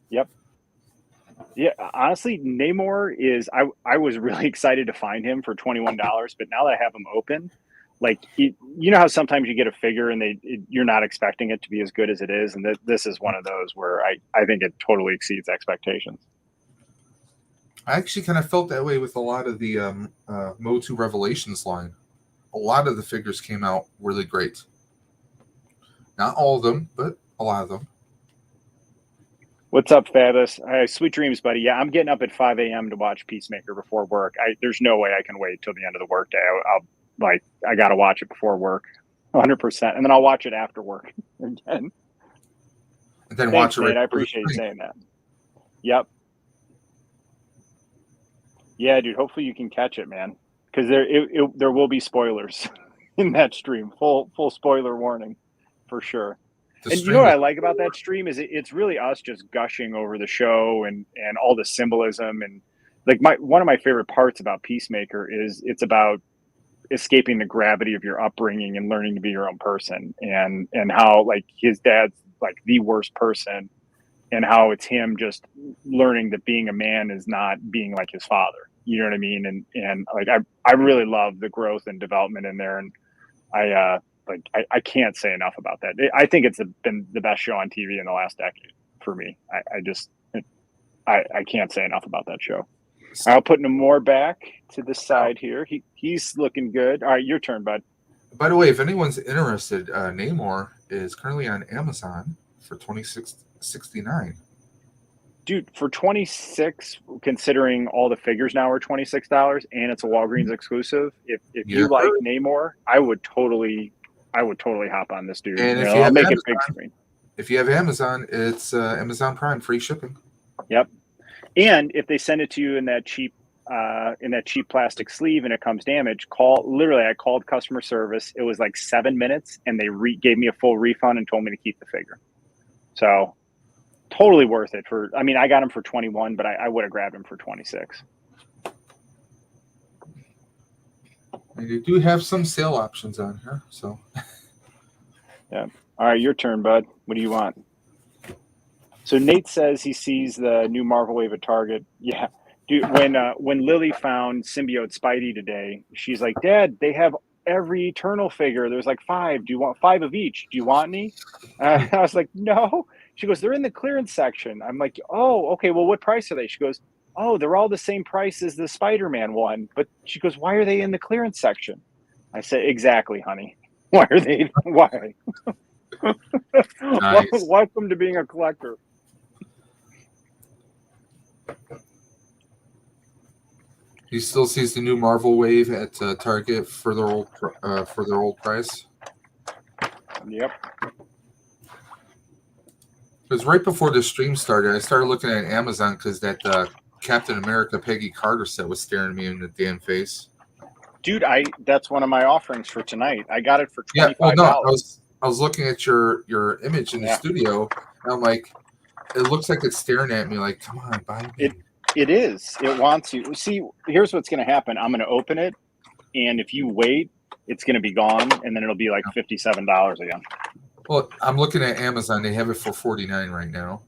Yep. Yeah, honestly, Namor is. I was really excited to find him for $21, but now that I have him open, like you know how sometimes you get a figure and you're not expecting it to be as good as it is, and this is one of those where I think it totally exceeds expectations. I actually kind of felt that way with a lot of the Motu Revelations line. A lot of the figures came out really great. Not all of them, but a lot of them. What's up, Fabus? Sweet dreams, buddy. Yeah, I'm getting up at 5 a.m. to watch Peacemaker before work. There's no way I can wait till the end of the workday. I got to watch it before work, 100%, and then I'll watch it after work again. And then Thanks, watch it. Nate. I appreciate you saying that. Yep. Yeah, dude. Hopefully you can catch it, man, because there will be spoilers in that stream. Full spoiler warning, for sure. And you know what I like about that stream is it's really us just gushing over the show and all the symbolism, and like one of my favorite parts about Peacemaker is it's about escaping the gravity of your upbringing and learning to be your own person, and how like his dad's like the worst person, and how it's him just learning that being a man is not being like his father. You know what I mean? And like I really love the growth and development in there, and I can't say enough about that. I think it's been the best show on TV in the last decade for me. I can't say enough about that show. I'll put Namor back to the side here. He's looking good. All right, your turn, bud. By the way, if anyone's interested, Namor is currently on Amazon for $26.69. Dude, for $26, considering all the figures now are $26, and it's a Walgreens exclusive. If you like Namor, I would totally hop on this dude. And I'll make it big screen. If you have Amazon, it's Amazon Prime, free shipping. Yep. And if they send it to you in that cheap plastic sleeve and it comes damaged, I called customer service. It was like 7 minutes, and they gave me a full refund and told me to keep the figure. So totally worth it. I got him for 21, but I would have grabbed him for 26. You do have some sale options on here, so. Yeah. All right, your turn, bud. What do you want? So Nate says he sees the new Marvel Wave at Target. Yeah, dude. When Lily found Symbiote Spidey today, she's like, "Dad, they have every Eternal figure. There's like 5. Do you want 5 of each? Do you want any?" I was like, "No." She goes, "They're in the clearance section." I'm like, "Oh, okay. Well, what price are they?" She goes, "Oh, they're all the same price as the Spider-Man one." But she goes, "Why are they in the clearance section?" I said, "Exactly, honey. Why are they? Why?" Nice. Welcome to being a collector. He still sees the new Marvel Wave at Target for their old price. Yep. Because right before the stream started, I started looking at Amazon because that Captain America Peggy Carter set was staring me in the damn face. Dude, that's one of my offerings for tonight. I got it for $25. Yeah, well, no, I was looking at your image in the studio, and I'm like, it looks like it's staring at me like, come on, buy me. It is. It wants you. See, here's what's going to happen. I'm going to open it, and if you wait, it's going to be gone, and then it'll be like $57 again. Well, I'm looking at Amazon. They have it for $49 right now.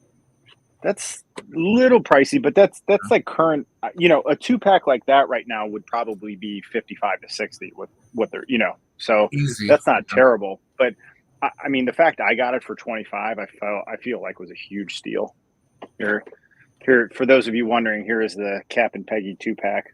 That's a little pricey, but that's like current. You know, a 2-pack like that right now would probably be 55 to 60 with what they're. You know, so easy. That's not terrible. But I mean, the fact I got it for 25, I feel like was a huge steal. Here, for those of you wondering, here is the Cap and Peggy 2-pack.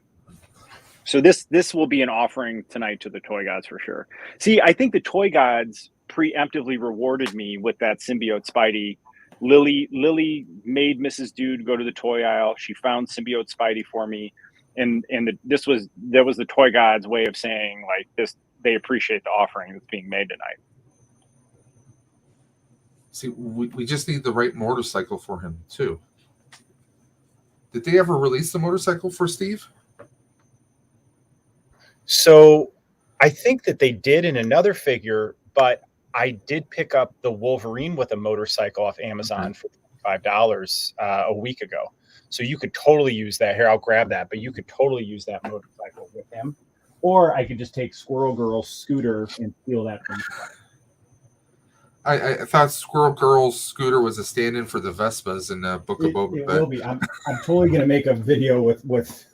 So this will be an offering tonight to the Toy Gods for sure. See, I think the Toy Gods preemptively rewarded me with that Symbiote Spidey. Lily made Mrs. Dude go to the toy aisle. She found Symbiote Spidey for me, and that was the Toy Gods' way of saying like this. They appreciate the offering that's being made tonight. See, we just need the right motorcycle for him too. Did they ever release the motorcycle for Steve? So I think that they did in another figure, but I did pick up the Wolverine with a motorcycle off Amazon for $5 a week ago. So you could totally use that. Here, I'll grab that, but you could totally use that motorcycle with him. Or I could just take Squirrel Girl's scooter and steal that from you. I thought Squirrel Girl's scooter was a stand-in for the Vespas in the Book of Boba Fett. It will be. I'm totally going to make a video with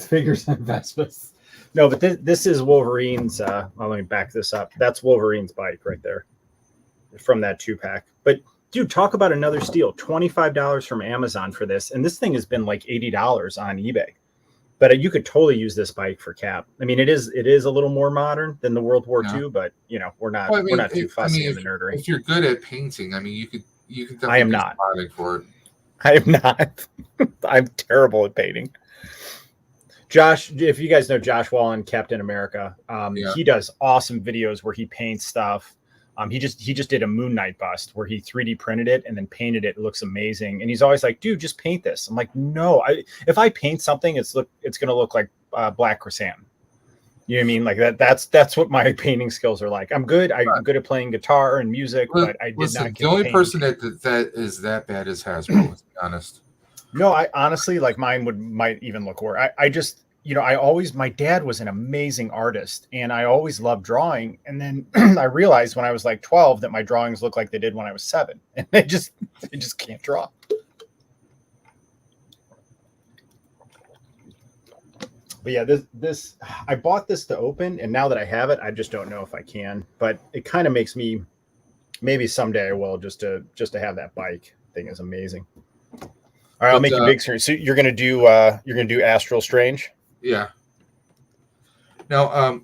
figures and Vespas. No, but this is Wolverine's. Well, let me back this up. That's Wolverine's bike right there from that 2-pack. But dude, talk about another steal. $25 from Amazon for this. And this thing has been like $80 on eBay. But you could totally use this bike for Cap. I mean, it is a little more modern than the World War II, but you know, we're not too fussy in the nerdery. If you're good at painting, I mean, you could definitely I am not for it. I am not. I'm terrible at painting. Josh, if you guys know Josh Wallen, Captain America, he does awesome videos where he paints stuff. He just did a Moon Knight bust where he 3D printed it and then painted it. It looks amazing. And he's always like, dude, just paint this. I'm like, no, if I paint something, it's going to look like Black Chrysanthemum. You know what I mean? Like that's what my painting skills are like. I'm good. I'm good at playing guitar and music, but I did not get the only paint. person that is that bad is Hasbro, let's be honest. No, I honestly like mine might even look worse. I just, you know, my dad was an amazing artist and I always loved drawing. And then I realized when I was like 12 that my drawings look like they did when I was 7 and they just can't draw. But yeah, this I bought this to open and now that I have it, I just don't know if I can, but it kind of makes me, maybe someday I will just to have that bike. Thing is amazing. All right, I'll make you big screen. So you're gonna do Astral Strange. Yeah. Now,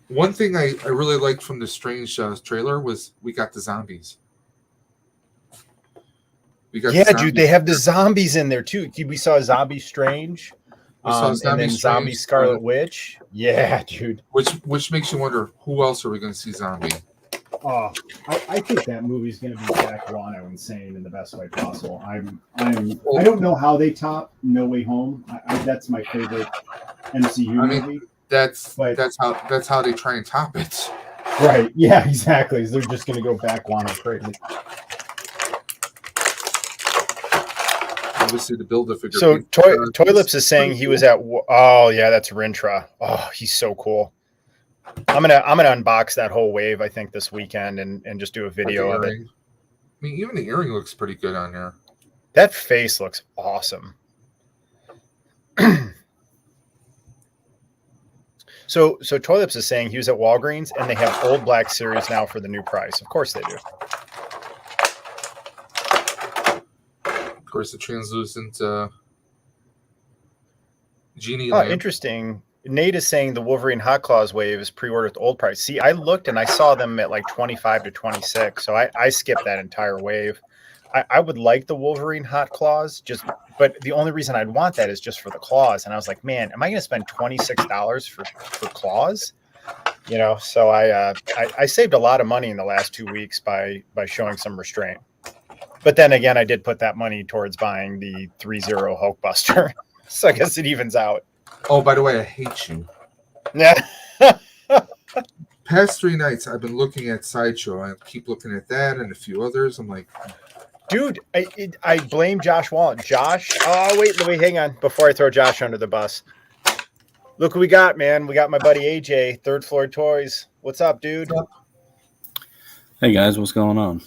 one thing I really liked from the Strange trailer was we got the zombies. Dude, they have the zombies in there too. We saw Zombie Strange, and then Zombie Scarlet Witch. Yeah, dude. Which makes you wonder who else are we going to see zombie? Oh, I think that movie's going to be Jack Wano insane in the best way possible. I don't know how they top No Way Home. That's my favorite MCU movie. That's how they try and top it. Right? Yeah, exactly. They're just going to go back Wano crazy. Obviously, the Build-A-Figure. So Toy Lips is saying he was at. Oh yeah, that's Rintra. Oh, he's so cool. I'm gonna unbox that whole wave, I think, this weekend and just do a video of it. I mean, even the earring looks pretty good on there. That face looks awesome. So Toy Lips is saying he was at Walgreens and they have Old Black series now for the new price. Of course they do. Of course, the translucent genie. Oh, interesting. Nate is saying the Wolverine Hot Claws wave is pre-ordered at old price. See, I looked and I saw them at like 25 to 26. So I skipped that entire wave. I would like the Wolverine Hot Claws, but the only reason I'd want that is just for the claws. And I was like, man, am I going to spend $26 for claws? You know, so I saved a lot of money in the last 2 weeks by showing some restraint. But then again, I did put that money towards buying the 3-0 Hulkbuster. So I guess it evens out. Oh, by the way, I hate you. Yeah. Past 3 nights, I've been looking at Sideshow. I keep looking at that and a few others. I'm like, dude, I blame Josh Wallen. Josh, oh wait, hang on before I throw Josh under the bus. Look what we got, man. We got my buddy AJ, Third Floor Toys. What's up, dude? What's up? Hey guys, what's going on?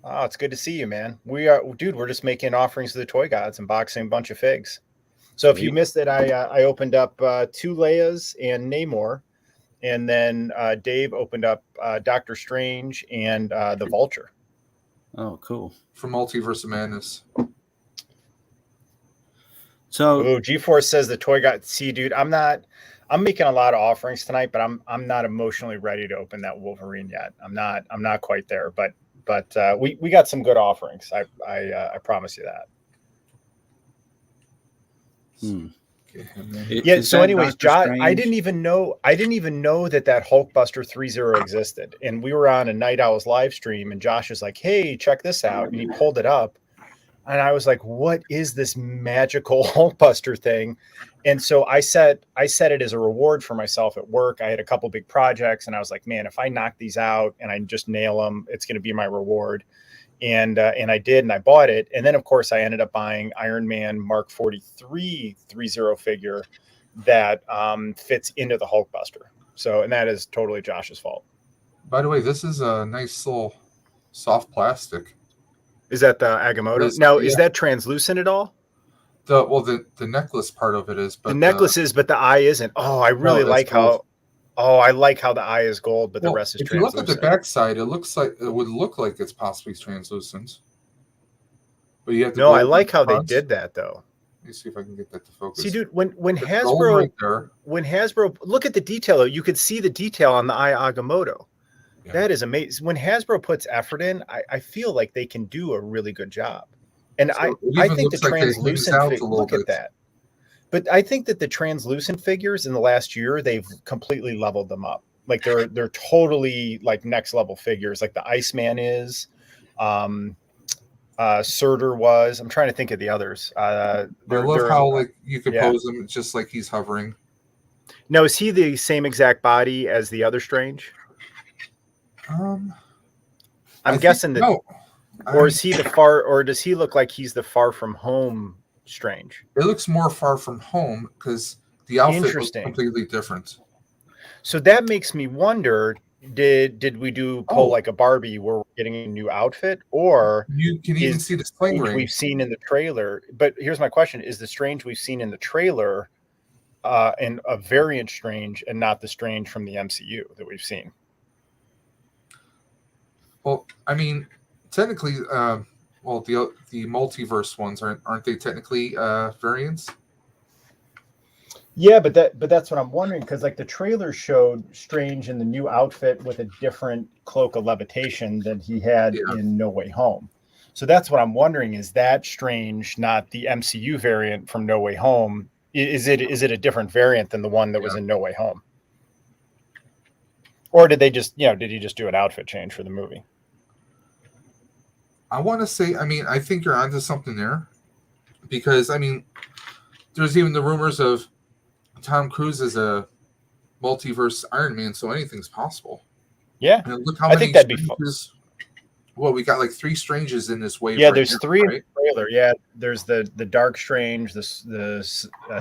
Oh, it's good to see you, man. We're just making offerings to the toy gods and boxing a bunch of figs. So if you missed it, I opened up 2 Leias and Namor, and then Dave opened up Doctor Strange and the Vulture. Oh, cool. From Multiverse of Madness. So G-Force says the toy god. See, dude, I'm making a lot of offerings tonight, but I'm not emotionally ready to open that Wolverine yet. I'm not quite there, but we got some good offerings. I promise you that. Yeah. So, anyways, Josh, I didn't even know that Hulkbuster 3-0 existed, and we were on a Night Owls live stream, and Josh is like, "Hey, check this out," and he pulled it up, and I was like, "What is this magical Hulkbuster thing?" And so I set it as a reward for myself at work. I had a couple big projects, and I was like, "Man, if I knock these out and I just nail them, it's going to be my reward." And I did, and I bought it. And then, of course, I ended up buying Iron Man Mark 43 3-0 figure that fits into the Hulkbuster. So, and that is totally Josh's fault. By the way, this is a nice little soft plastic. Is that the Agamotto? Now, is that translucent at all? The necklace part of it is, but the necklace is, but the eye isn't. Oh, I really like how. Oh, I like how the eye is gold, but the rest is translucent. If you look at the back side, it would look like it's possibly translucent. But you have to. No, I like how they did that though. Let me see if I can get that to focus. See, dude, when Hasbro, look at the detail though. You could see the detail on the eye Agamotto. Yeah. That is amazing. When Hasbro puts effort in, I feel like they can do a really good job. And so I think the translucent look at that. But I think that the translucent figures in the last year, they've completely leveled them up. Like they're totally like next level figures. Like the Iceman is, Surtur was. I'm trying to think of the others. I love how like you could pose him just like he's hovering. Now, is he the same exact body as the other Strange? I'm guessing that. No. Or is he the far? Or does he look like he's the Far From Home Strange? It looks more Far From Home because the outfit looks completely different. So that makes me wonder: Did we pull like a Barbie where we're getting a new outfit, or you can even see the sling ring we've seen in the trailer? But here's my question: is the Strange we've seen in the trailer and a variant Strange, and not the Strange from the MCU that we've seen? Well, I mean, technically, the multiverse ones aren't they technically variants? Yeah, but that's what I'm wondering, because like the trailer showed Strange in the new outfit with a different cloak of levitation than he had in No Way Home. So that's what I'm wondering: is that Strange not the MCU variant from No Way Home? Is it a different variant than the one that was in No Way Home? Or did they just did he just do an outfit change for the movie? I want to say, I think you're onto something there, because there's even the rumors of Tom Cruise as a multiverse Iron Man, so anything's possible. Yeah, and look how many that'd be fun. Well, we got like 3 Stranges in this wave. Yeah, there's 3 in the trailer. Yeah, there's the Dark Strange, the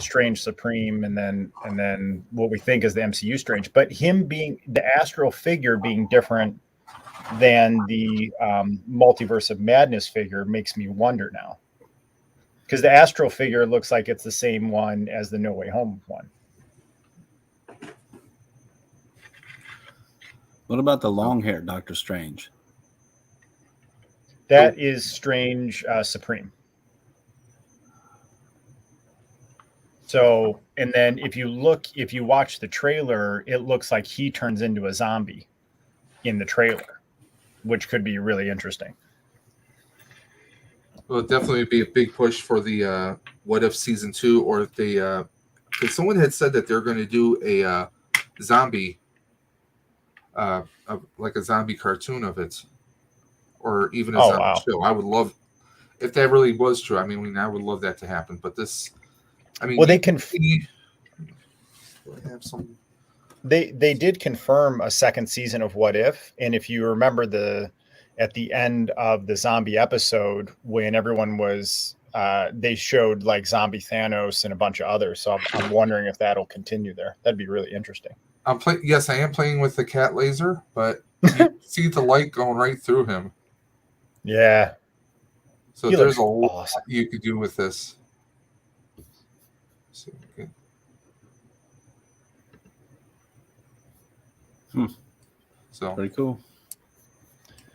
Strange Supreme, and then what we think is the MCU Strange. But him being the astral figure being different than the Multiverse of Madness figure makes me wonder now, because the astral figure looks like it's the same one as the No Way Home one. What about the long-haired Doctor Strange? That is Strange Supreme. So, and then if you watch the trailer, it looks like he turns into a zombie in the trailer, which could be really interesting. Well, it'd definitely be a big push for the What If Season 2, or if they because someone had said that they're going to do a zombie, like a zombie cartoon of it, or even a zombie show. I would love if that really was true, I mean, I would love that to happen. But this, I mean, Well, they have some. They did confirm a second season of What If, and if you remember at the end of the zombie episode when everyone was they showed like zombie Thanos and a bunch of others. So I'm wondering if that'll continue there. That'd be really interesting. Yes, I am playing with the cat laser, but you see the light going right through him. Yeah. So there's a lot you could do with this. Okay. So pretty cool.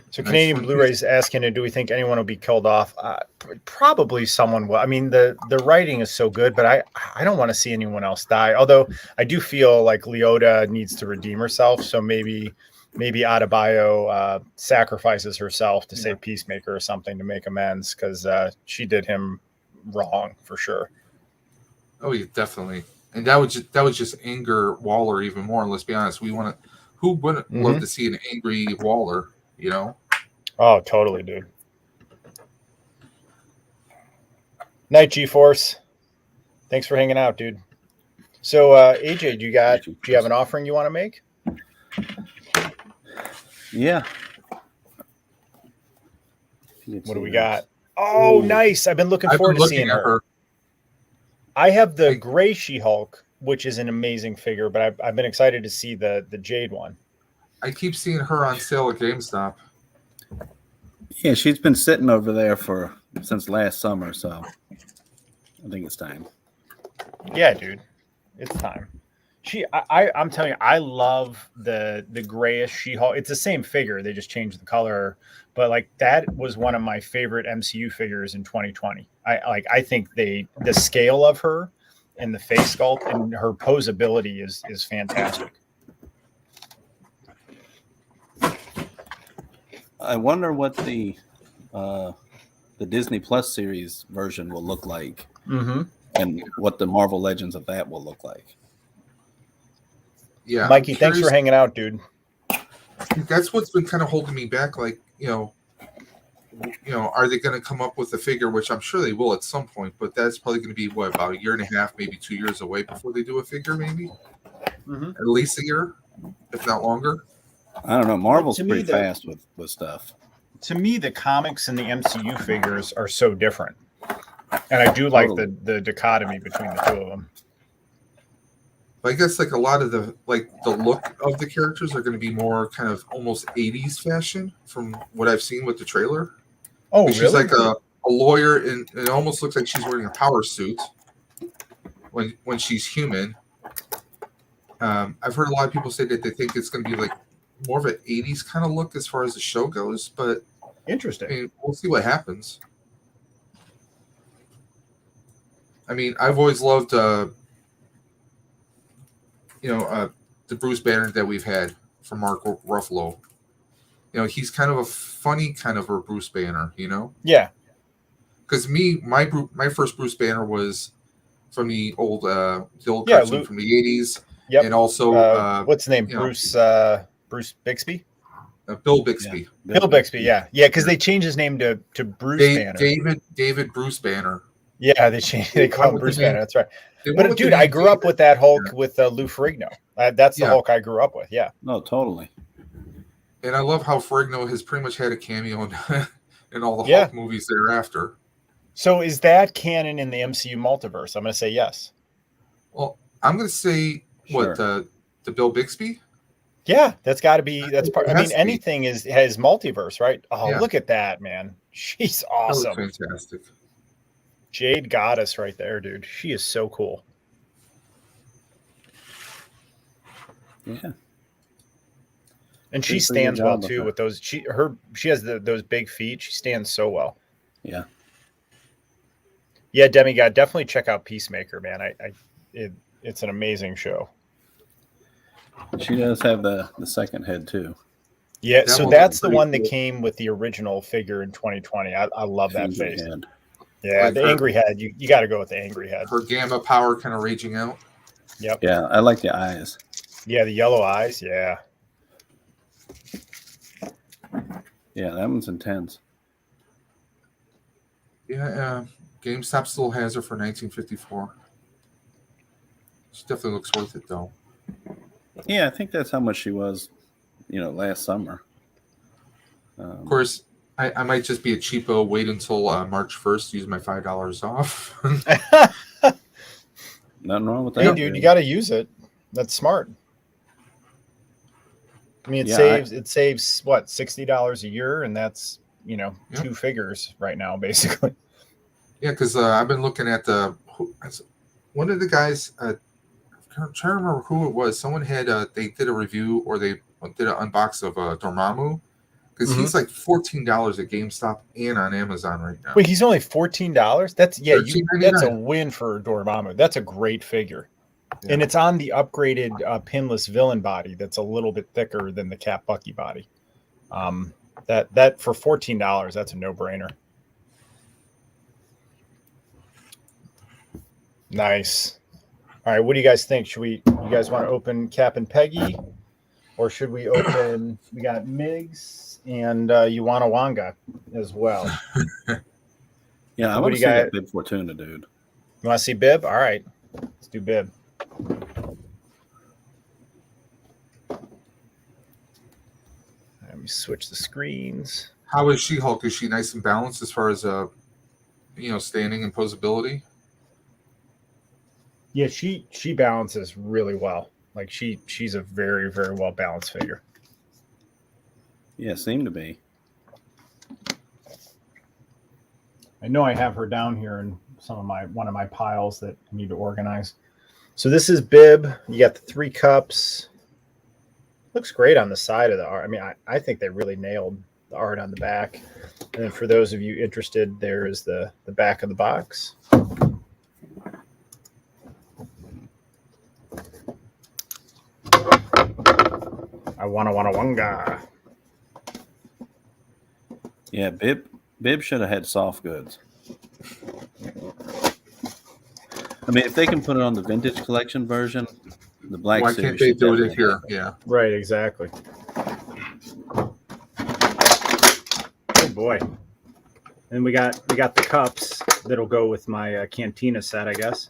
So Canadian Blu-rays asking, do we think anyone will be killed off? Probably someone will. I mean, the writing is so good, but I don't want to see anyone else die. Although I do feel like Leota needs to redeem herself. So maybe Adebayo sacrifices herself to save Peacemaker or something to make amends, because she did him wrong for sure. Oh yeah, definitely. And that would just anger Waller even more. And let's be honest, who wouldn't love to see an angry Waller? You know? Oh, totally, dude. Night, G-Force. Thanks for hanging out, dude. So, AJ, do you have an offering you want to make? Yeah. What do we got? Oh, nice. I've been looking forward to seeing her. I have the gray She-Hulk, which is an amazing figure, but I've been excited to see the Jade one. I keep seeing her on sale at GameStop. Yeah, she's been sitting over there since last summer, so I think it's time. Yeah, dude, it's time. I'm telling you, I love the grayish She-Hulk. It's the same figure, they just changed the color, but like that was one of my favorite MCU figures in 2020. I think the scale of her and the face sculpt and her posability is fantastic. I wonder what the Disney Plus series version will look like, and what the Marvel Legends of that will look like. Yeah, Mikey, thanks for hanging out, dude. That's what's been kind of holding me back. Like, are they going to come up with a figure, which I'm sure they will at some point, but that's probably going to be about a year and a half, maybe 2 years away before they do a figure, maybe at least a year, if not longer. I don't know. Marvel's pretty fast with stuff. To me, the comics and the MCU figures are so different, and I do like the dichotomy between the two of them. I guess like a lot of the look of the characters are going to be more kind of almost 80s fashion from what I've seen with the trailer. Oh, really? She's like a lawyer, and it almost looks like she's wearing a power suit when she's human. I've heard a lot of people say that they think it's going to be like more of an 80s kind of look as far as the show goes, but interesting. I mean, we'll see what happens. I mean, I've always loved the Bruce Banner that we've had from Mark Ruffalo. He's kind of a funny kind of a Bruce Banner, Yeah. Because my first Bruce Banner was from the old cartoon from the 80s. Yep. And also what's his name? Bruce Bixby? Bill Bixby. Yeah. Bill Bixby, yeah. Yeah, because they changed his name to Bruce Banner. David Bruce Banner. Yeah, they call him Bruce Banner. That's right. But dude, I grew up with that Hulk with Lou Ferrigno. That's the Hulk I grew up with. Yeah. No, totally. And I love how Ferrigno has pretty much had a cameo in all the Hulk movies thereafter. So is that canon in the MCU multiverse? I'm going to say yes. Well, I'm going to say the Bill Bixby. Yeah, that's got to be. That's part. I mean, anything has multiverse, right? Oh, look at that, man! She's awesome. That was fantastic. Jade Goddess, right there, dude. She is so cool. Yeah, and she stands well too with those. She has those big feet. She stands so well. Yeah. Yeah, Demigod, definitely check out Peacemaker, man. It's an amazing show. She does have the second head too. Yeah, so that's the one that came with the original figure in 2020. I love that face. Head. Yeah, like the angry head. You got to go with the angry head. Her gamma power kind of raging out. Yep. Yeah, I like the eyes. Yeah, the yellow eyes. Yeah. Yeah, that one's intense. Yeah, GameStop still has her for 1954. She definitely looks worth it, though. Yeah, I think that's how much she was, last summer. Of course, I might just be a cheapo. Wait until March 1st to use my $5 off. Nothing wrong with that. Hey, dude, you got to use it. That's smart. I mean, it saves what, $60 a year, and that's 2 figures right now, basically. Yeah, because I've been looking at one of the guys. I'm trying to remember who it was. Someone had they did a review or they did an unbox of Dormammu because he's like $14 at GameStop and on Amazon right now. Wait, he's only $14? That's that's a $13.99. win for Dormammu. That's a great figure. Yeah. And it's on the upgraded pinless villain body that's a little bit thicker than the Cap Bucky body. That for $14, that's a no-brainer. Nice. All right, what do you guys think? You guys want to open Cap and Peggy? Or should we open, we got Migs and Wanga as well. Yeah, I want to see that Bib Fortuna, dude. You want to see Bib? All right, let's do Bib. Let me switch the screens. How is She-Hulk? Is she nice and balanced as far as standing and posability? Yeah, she balances really well. Like she's a very, very well balanced figure. Yeah, seemed to be. I know I have her down here in one of my piles that I need to organize. So this is Bib. You got the 3 cups. Looks great on the side of the art. I mean, I think they really nailed the art on the back. And then for those of you interested, there is the back of the box. I wanna. Yeah, Bib should have had soft goods. I mean, if they can put it on the vintage collection version, the black. Why can't they do it here? Yeah. Right. Exactly. Oh boy. And we got the cups that'll go with my Cantina set, I guess.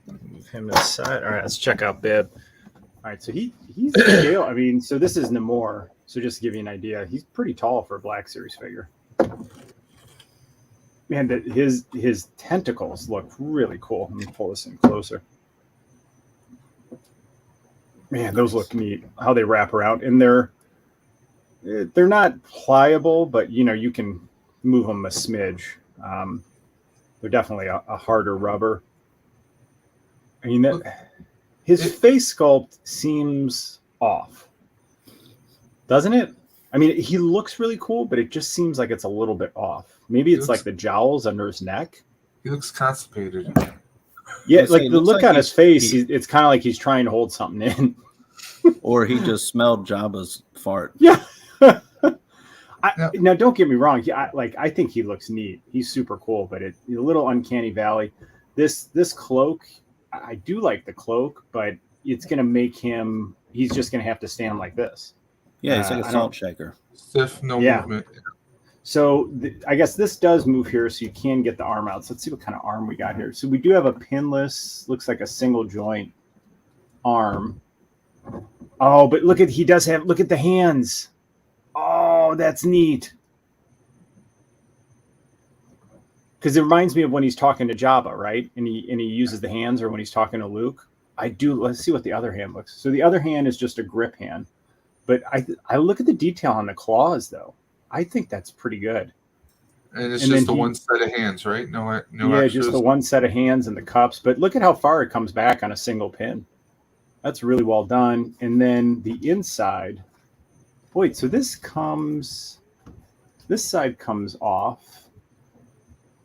Move him aside. All right, let's check out Bib. All right, so he's scale. I mean, so this is Namor. So just to give you an idea, he's pretty tall for a Black Series figure. Man, his tentacles look really cool. Let me pull this in closer. Man, those look neat. How they wrap around, and they're not pliable, but you can move them a smidge. They're definitely a harder rubber. I mean, his face sculpt seems off, doesn't it? I mean, he looks really cool, but it just seems like it's a little bit off. Maybe it's like the jowls under his neck. He looks constipated. Yeah, like the look on his face, it's kind of like he's trying to hold something in. Or he just smelled Jabba's fart. Yeah. Now, don't get me wrong. I think he looks neat. He's super cool, but it's a little uncanny valley. This cloak, I do like the cloak, but it's going to make him. He's just going to have to stand like this. Yeah, he's like a salt shaker. Stiff, no movement. So I guess this does move here, so you can get the arm out. So let's see what kind of arm we got here. So we do have a pinless, looks like a single joint arm. Oh, but look at the hands. Oh, that's neat. Because it reminds me of when he's talking to Jabba, right? And he uses the hands, or when he's talking to Luke. Let's see what the other hand looks. So the other hand is just a grip hand. But I look at the detail on the claws, though. I think that's pretty good. And it's just the one set of hands, right? No extras. Just the one set of hands and the cups. But look at how far it comes back on a single pin. That's really well done. And then the inside. Wait, so this side comes off.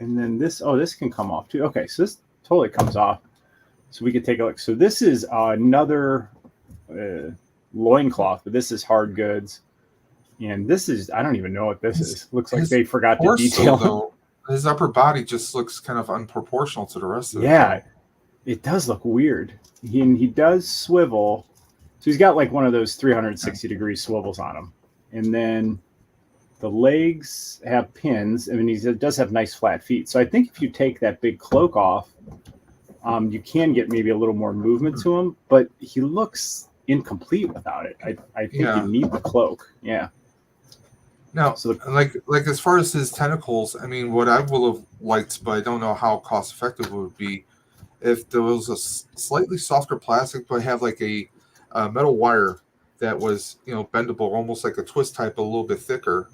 And then this can come off too. Okay, so this totally comes off. So we could take a look. So this is another loincloth, but this is hard goods. And this is, I don't even know what this is. Looks like they forgot to detail. Though, his upper body just looks kind of unproportional to the rest of it. Yeah, it does look weird. He does swivel. So he's got like one of those 360 degree swivels on him. and then the legs have pins. I mean, he does have nice flat feet. So I think if you take that big cloak off, you can get maybe a little more movement to him, but he looks incomplete without it. I think you need the cloak. Yeah. Now, so like as far as his tentacles, I mean, what I will have liked, but I don't know how cost effective it would be, if there was a slightly softer plastic, but have like a metal wire that was, bendable, almost like a twist type, a little bit thicker,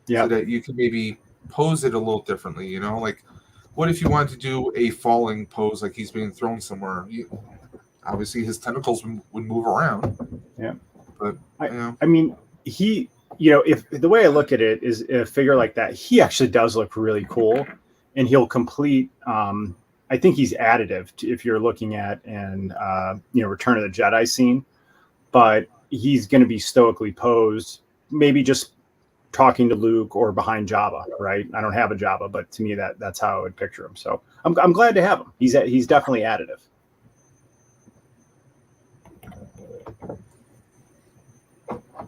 so that you can maybe pose it a little differently. Like, what if you wanted to do a falling pose, like he's being thrown somewhere? Obviously, his tentacles would move around. Yeah, but I mean, he. If the way I look at it is a figure like that, he actually does look really cool, and he'll complete. I think he's additive if you're looking at Return of the Jedi scene, but he's going to be stoically posed, maybe just talking to Luke or behind Jabba, right? I don't have a Jabba, but to me that's how I would picture him. So I'm glad to have him. He's definitely additive.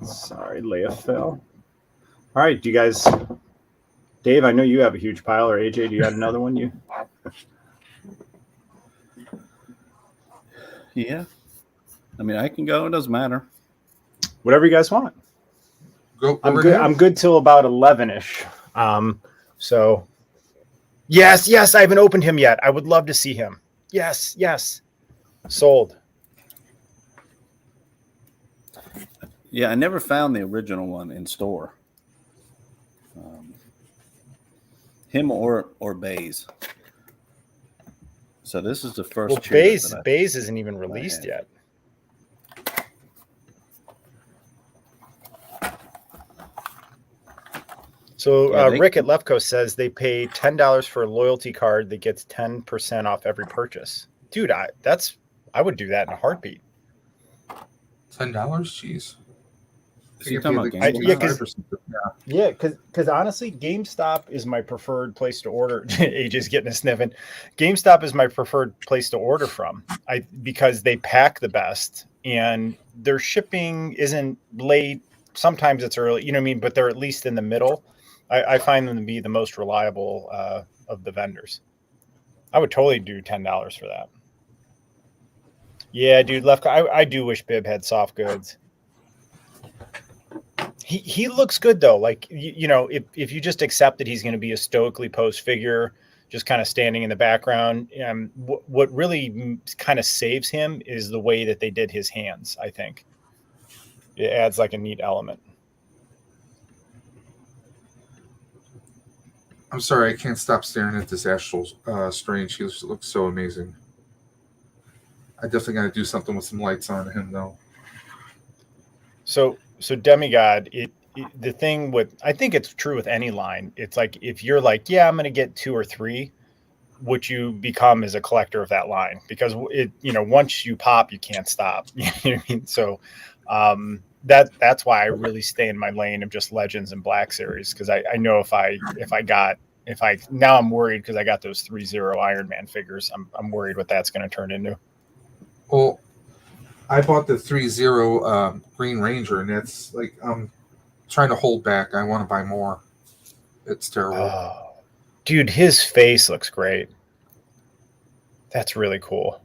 Sorry, Leia fell. All right, do you guys, Dave, I know you have a huge pile, or AJ, do you have another one? Yeah. I mean, I can go. It doesn't matter. Whatever you guys want. Go. I'm good till about 11-ish. So, yes, I haven't opened him yet. I would love to see him. Yes. Sold. Yeah, I never found the original one in store. Him or Baze. So this is the first. Well, Baze isn't even released yet. So Rick at Lefko says they pay $10 for a loyalty card that gets 10% off every purchase. Dude, I would do that in a heartbeat. $10? Jeez. Because honestly, GameStop is my preferred place to order. AJ's getting a sniffing. GameStop is my preferred place to order from. Because they pack the best and their shipping isn't late. Sometimes it's early, you know what I mean? But they're at least in the middle. I find them to be the most reliable of the vendors. I would totally do $10 for that. Yeah, dude, I do wish Bib had soft goods. He looks good though. Like, if you just accept that he's going to be a stoically posed figure, just kind of standing in the background. What really kind of saves him is the way that they did his hands. I think it adds like a neat element. I'm sorry, I can't stop staring at this Astral Strange. He looks so amazing. I definitely got to do something with some lights on him though. So Demigod, the thing with, I think it's true with any line. It's like, if you're like, yeah, I'm going to get 2 or 3, what you become is a collector of that line, because once you pop, you can't stop. You know what I mean? So that's why I really stay in my lane of just Legends and Black Series. Cause I know now I'm worried because I got those 3-0 Iron Man figures. I'm worried what that's going to turn into. Well, I bought the 3-0 Green Ranger, and that's like, I'm trying to hold back. I want to buy more. It's terrible. Oh, dude, his face looks great. That's really cool.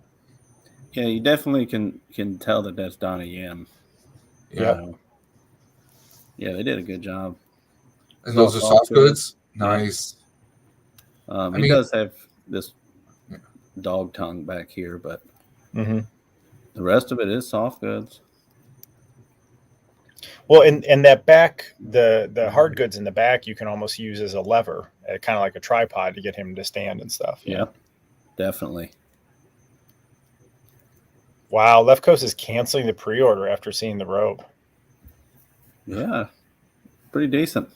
Yeah, you definitely can tell that that's Donnie Yen. Yeah. Yeah, they did a good job. And those are soft goods? Nice. He does have this dog tongue back here, but the rest of it is soft goods. Well, and that back, the hard goods in the back, you can almost use as a lever, kind of like a tripod to get him to stand and stuff. Yeah, definitely. Wow, Left Coast is canceling the pre-order after seeing the robe. Yeah, pretty decent.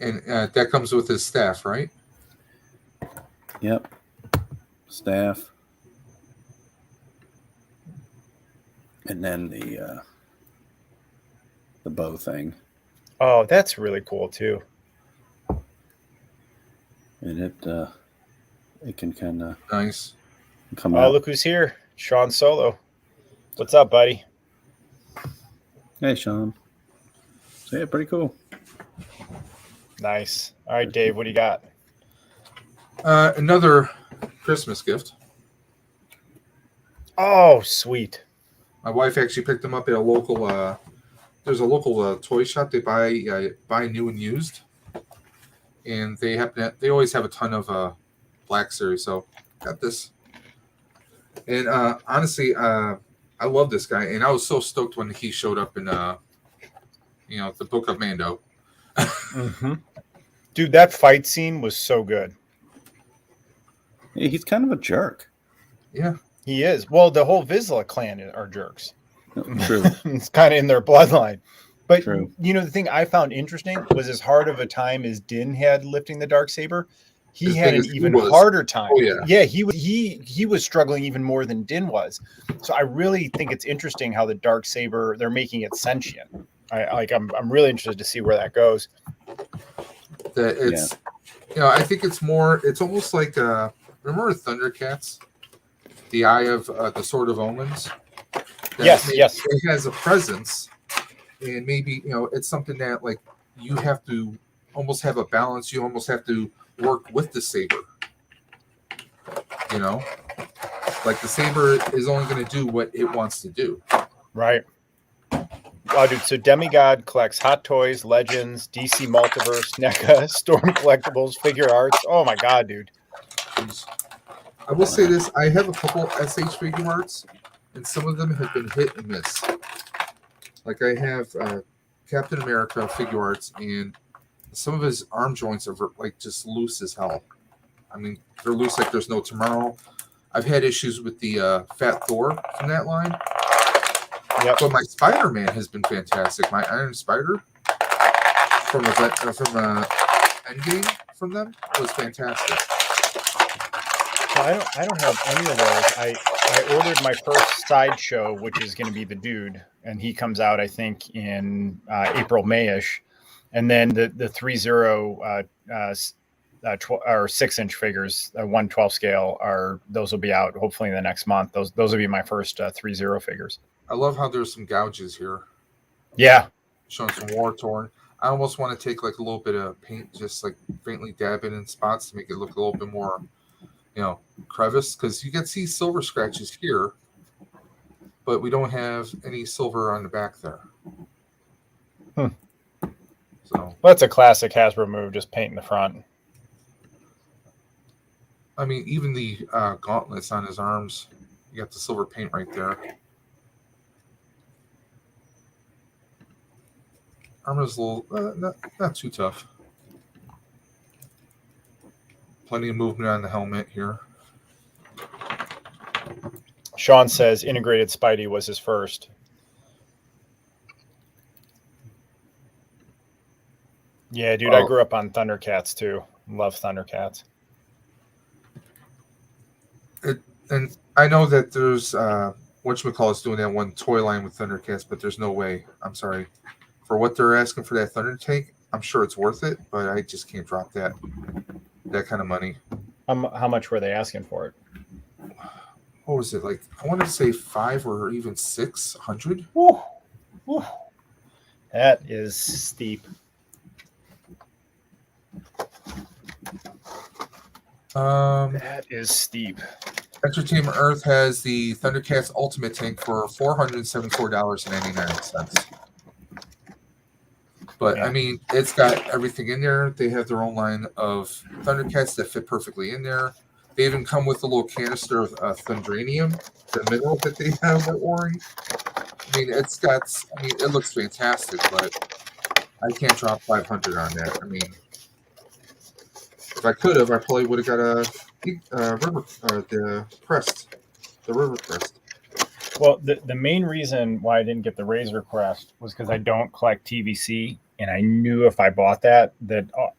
And that comes with his staff, right? Yep. Staff. And then the bow thing. Oh, that's really cool too. And it can kind of nice come out. Oh, look who's here. Sean Solo. What's up, buddy? Hey, Sean. So yeah, pretty cool. Nice. All right, Dave, what do you got? Another Christmas gift. Oh, sweet. My wife actually picked them up at a local. There's a local toy shop. They buy new and used, and they always have a ton of Black Series. So got this, and honestly, I love this guy, and I was so stoked when he showed up in the Book of Mando. Mm-hmm. Dude, that fight scene was so good. Yeah, he's kind of a jerk. Yeah, he is. Well, the whole Vizsla clan are jerks. True. It's kind of in their bloodline. But True. The thing I found interesting was as hard of a time as Din had lifting the Darksaber, he had an even harder time. Oh yeah. He was struggling even more than Din was. So I really think it's interesting how the Darksaber, they're making it sentient. I'm really interested to see where that goes. I think it's almost like remember Thundercats, the Eye of the Sword of Omens. Yes. It has a presence, and maybe it's something that like you have to almost have a balance. You almost have to work with the saber. Like the saber is only going to do what it wants to do. Right. Oh, dude. So Demigod collects Hot Toys, Legends, DC Multiverse, NECA, Storm Collectibles, Figure Arts. Oh my God, dude. I will say this: I have a couple SH Figure Arts, and some of them have been hit and miss. Like I have Captain America Figure Arts, and some of his arm joints are like just loose as hell. I mean, they're loose like there's no tomorrow. I've had issues with the Fat Thor from that line. Yep. But my Spider-Man has been fantastic. My Iron Spider from Endgame from them was fantastic. So I don't have any of those. I ordered my first sideshow, which is going to be the Dude, and he comes out I think in April, Mayish, and then the 3-0 or 6-inch figures, 1/12 scale those will be out hopefully in the next month. Those will be my first 3-0 figures. I love how there's some gouges here. Yeah. Showing some war torn. I almost want to take like a little bit of paint, just like faintly dab it in spots to make it look a little bit more, crevice. Because you can see silver scratches here, but we don't have any silver on the back there. So well, that's a classic Hasbro move, just painting the front. I mean, even the gauntlets on his arms, you got the silver paint right there. Armor's a little not too tough. Plenty of movement on the helmet here. Sean says integrated Spidey was his first. Yeah, dude, I grew up on Thundercats too. Love Thundercats. And I know that there's whatchamacallit's doing that one toy line with Thundercats, but there's no way. I'm sorry. For what they're asking for that Thunder tank, I'm sure it's worth it, but I just can't drop that kind of money. How much were they asking for it? What was it like? I wanted to say 500 or even 600. Woo. That is steep. That is steep. Entertainment Earth has the Thundercats Ultimate Tank for $474.99. But I mean, it's got everything in there. They have their own line of Thundercats that fit perfectly in there. They even come with a little canister of Thundranium, the mineral that they have at Ori. I mean, it looks fantastic, but I can't drop 500 on that. I mean, if I could have, I probably would have got the River Crest. Well, the main reason why I didn't get the Razor Crest was because I don't collect TVC, and I knew if I bought that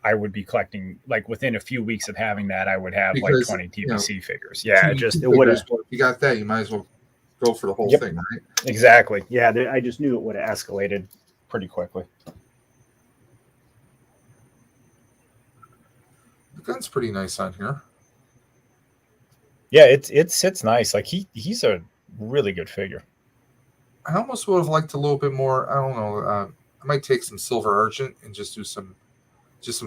I would be collecting, like within a few weeks of having that, I would have like 20 TVC figures. Yeah, it would have. If you got that, you might as well go for the whole thing, right? Exactly. Yeah, I just knew it would have escalated pretty quickly. The gun's pretty nice on here. Yeah, it sits nice. Like he's a really good figure. I almost would have liked a little bit more. I don't know. I might take some silver argent and just do some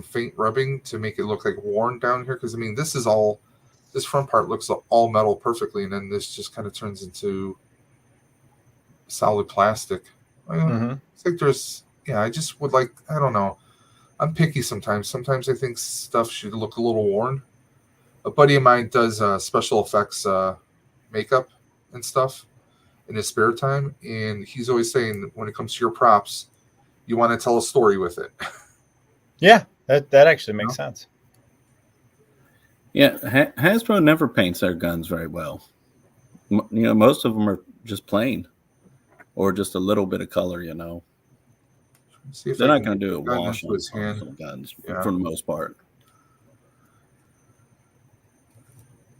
faint rubbing to make it look like worn down here. Because I mean, this front part looks all metal perfectly, and then this just kind of turns into solid plastic. It's like I just would like. I don't know. I'm picky sometimes. Sometimes I think stuff should look a little worn. A buddy of mine does special effects makeup and stuff in his spare time, and he's always saying that when it comes to your props, you want to tell a story with it. Yeah, that actually makes sense. Yeah, Hasbro never paints their guns very well. Most of them are just plain or just a little bit of color, They're not going to do a wash on some guns for the most part.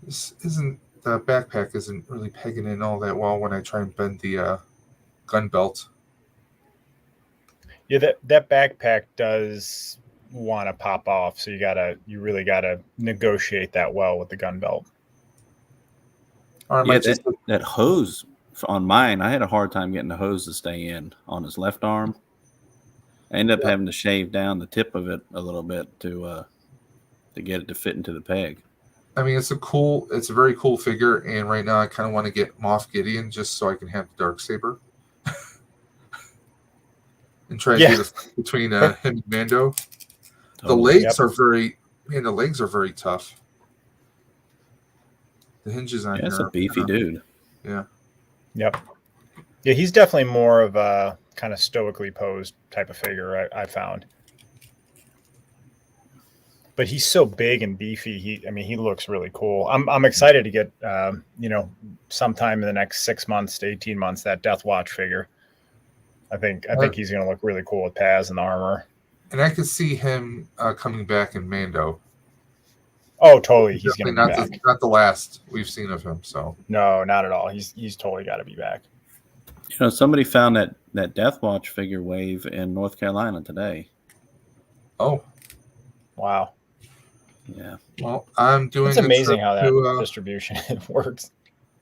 The backpack isn't really pegging in all that well when I try and bend the gun belt. Yeah, that backpack does want to pop off, so you really gotta negotiate that well with the gun belt. That hose on mine, I had a hard time getting the hose to stay in on his left arm. I ended up having to shave down the tip of it a little bit to get it to fit into the peg. I mean, it's a very cool figure, and right now I kind of want to get Moff Gideon just so I can have the Darksaber. And try to do the fight between him and Mando. The legs are very tough. The hinges on here. That's a beefy dude. Yeah. Yep. Yeah, he's definitely more of a kind of stoically posed type of figure, I found. But he's so big and beefy. He looks really cool. I'm excited to get sometime in the next 6 months to 18 months that Death Watch figure. I think he's going to look really cool with Paz and the armor. And I could see him coming back in Mando. Oh, totally. He's going to be back. Not the last we've seen of him. So no, not at all. He's totally got to be back. Somebody found that Death Watch figure wave in North Carolina today. Oh, wow. Yeah. Well, I'm doing. It's amazing how that distribution works.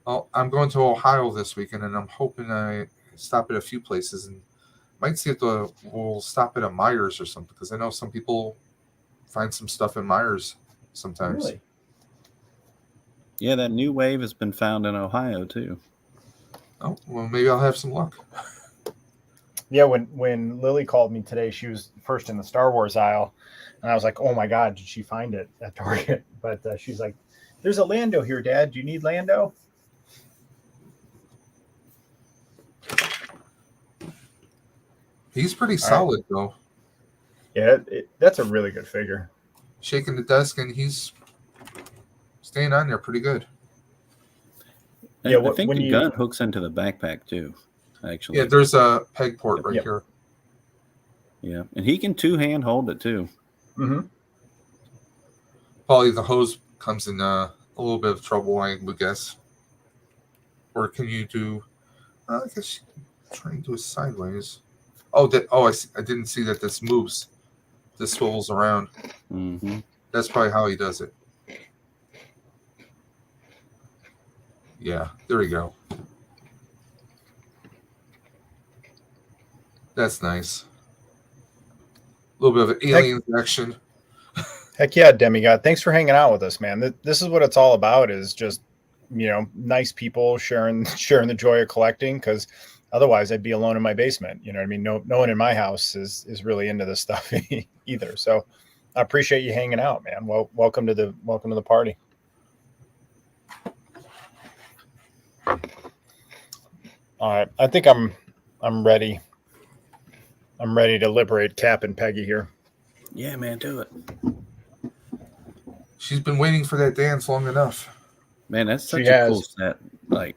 Well, I'm going to Ohio this weekend, and I'm hoping I stop at a few places and might see if we'll stop at a Myers or something, because I know some people find some stuff in Myers sometimes. Really? Yeah, that new wave has been found in Ohio too. Oh, well, maybe I'll have some luck. Yeah, when Lily called me today, she was first in the Star Wars aisle, and I was like, "Oh my God, did she find it at Target?" But she's like, "There's a Lando here, Dad. Do you need Lando?" He's pretty solid, though. Yeah, that's a really good figure. Shaking the desk, and he's staying on there pretty good. Yeah, I think the gun hooks into the backpack, too, actually. Yeah, there's a peg port right here. Yeah, and he can two-hand hold it, too. Mm-hmm. Probably the hose comes in a little bit of trouble, I would guess. Or can you do... I guess you can try and do it sideways. I didn't see that this moves. This swivels around. Mm-hmm. That's probably how he does it. Yeah, there we go. That's nice. A little bit of alien action. Heck yeah, Demigod. Thanks for hanging out with us, man. This is what it's all about, is just, nice people sharing the joy of collecting, because otherwise I'd be alone in my basement. You know what I mean? No one in my house is really into this stuff either. So I appreciate you hanging out, man. Well, welcome to the party. All right. I think I'm ready. I'm ready to liberate Cap and Peggy here. Yeah, man, do it. She's been waiting for that dance long enough. Man, that's such a cool set. Like,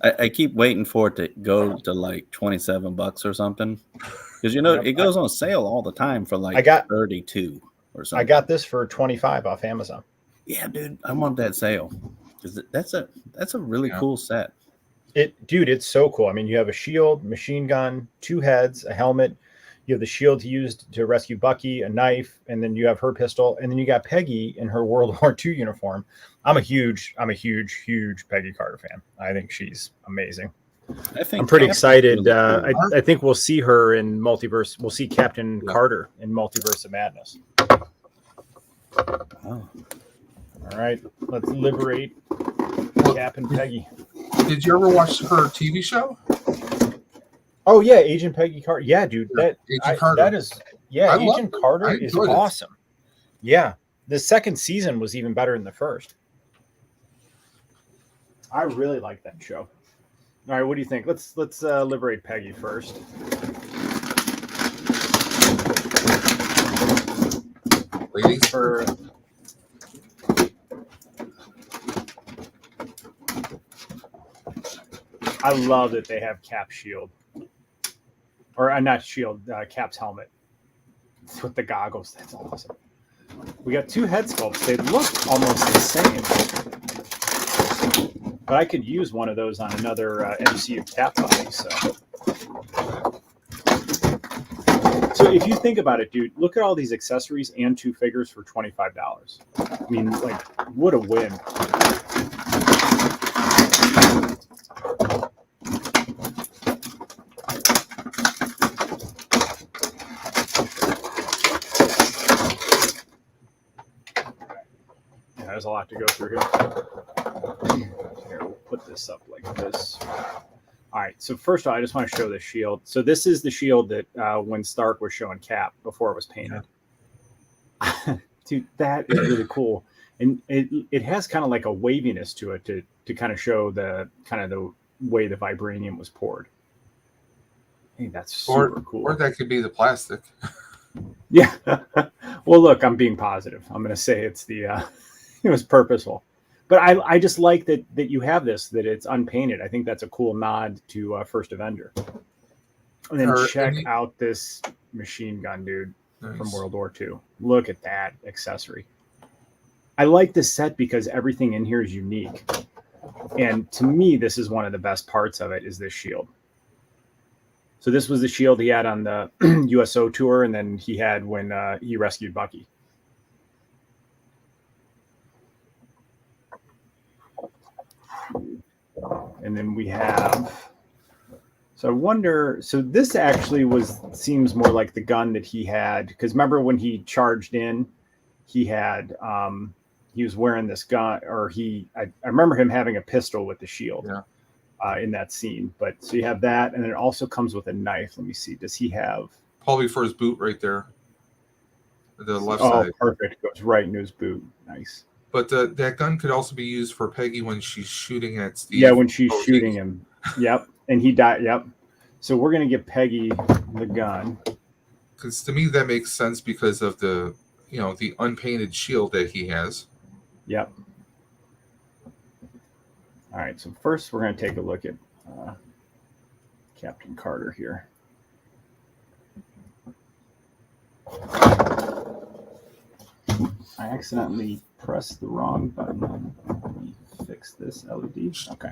I keep waiting for it to go to like $27 or something, because it goes on sale all the time for like 32 or something. I got this for 25 off Amazon. Yeah, dude, I want that sale, because that's a really cool set. Dude, it's so cool. I mean, you have a shield, machine gun, 2 heads, a helmet. You have the shield he used to rescue Bucky, a knife, and then you have her pistol, and then you got Peggy in her World War II uniform. I'm a huge Peggy Carter fan. I think she's amazing. I'm pretty excited. I think we'll see her in Multiverse. We'll see Captain Carter in Multiverse of Madness. Oh. All right, let's liberate Cap and Peggy. Did you ever watch her TV show? Oh yeah, Agent Peggy Carter. Yeah, dude, Carter. That is Agent Carter is awesome. Yeah, the second season was even better than the first. I really like that show. All right, what do you think? Let's liberate Peggy first. Waiting for. I love that they have Cap's shield, or not shield, Cap's helmet with the goggles. That's awesome. We got two head sculpts. They look almost the same, but I could use one of those on another MCU Cap body. So if you think about it, dude, look at all these accessories and two figures for $25. I mean, like, what a win! There's a lot to go through here. Here, we'll put this up like this. All right, so first of all, I just want to show the shield. So this is the shield that when Stark was showing Cap before it was painted. Dude, that is really cool. And it has kind of like a waviness to it to kind of show the way the vibranium was poured. Hey, that's super cool. Or that could be the plastic. Yeah. Well, look, I'm being positive. I'm going to say it's the... it was purposeful, but I just like that you have this, that it's unpainted. I think that's a cool nod to First Avenger. And then check out this machine gun, dude, from World War II. Look at that accessory. I like this set because everything in here is unique, and to me, this is one of the best parts of it is this shield. So this was the shield he had on the USO tour, and then he had when he rescued Bucky. And then we have, so I wonder, so this actually seems more like the gun that he had, because remember when he charged in, he had, he was wearing this gun, or I remember him having a pistol with the shield in that scene. But so you have that, and it also comes with a knife. Let me see, does he have? Probably for his boot right there. The left side. Oh, perfect. Goes right into his boot. Nice. But that gun could also be used for Peggy when she's shooting at Steve. Yeah, when she's shooting him. Yep. And he died. Yep. So we're going to give Peggy the gun. Because to me, that makes sense because of the unpainted shield that he has. Yep. All right. So first, we're going to take a look at Captain Carter here. I accidentally pressed the wrong button. Let me fix this LED. Okay.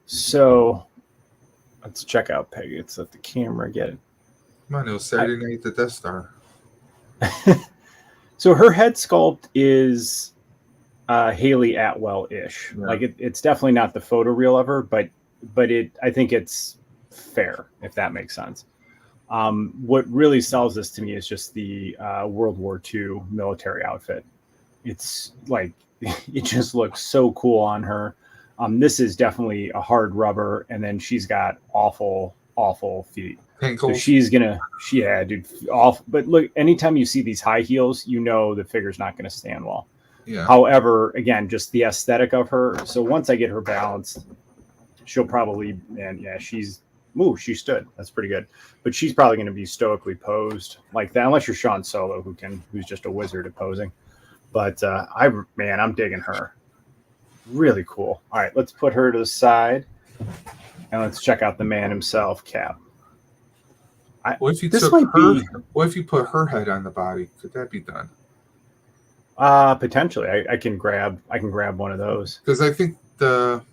So let's check out Peggy. Let's let the camera get it. Come on, it was Saturday night at the Death Star. So her head sculpt is Haley Atwell-ish. Yeah. Like it's definitely not the photoreal of her, but I think it's fair, if that makes sense. What really sells this to me is just the World War II military outfit. It's like, it just looks so cool on her. This is definitely a hard rubber, and then she's got awful, awful feet. Ankles. So she's dude, awful. But look, anytime you see these high heels, you know the figure's not going to stand well. Yeah. However, again, just the aesthetic of her. So once I get her balanced, she'll probably, she stood. That's pretty good. But she's probably going to be stoically posed like that, unless you're Sean Solo, who's just a wizard at posing. But I'm digging her. Really cool. All right, let's put her to the side, and let's check out the man himself, Cap. What if you put her head on the body? Could that be done? Potentially. I can grab one of those. Because I think the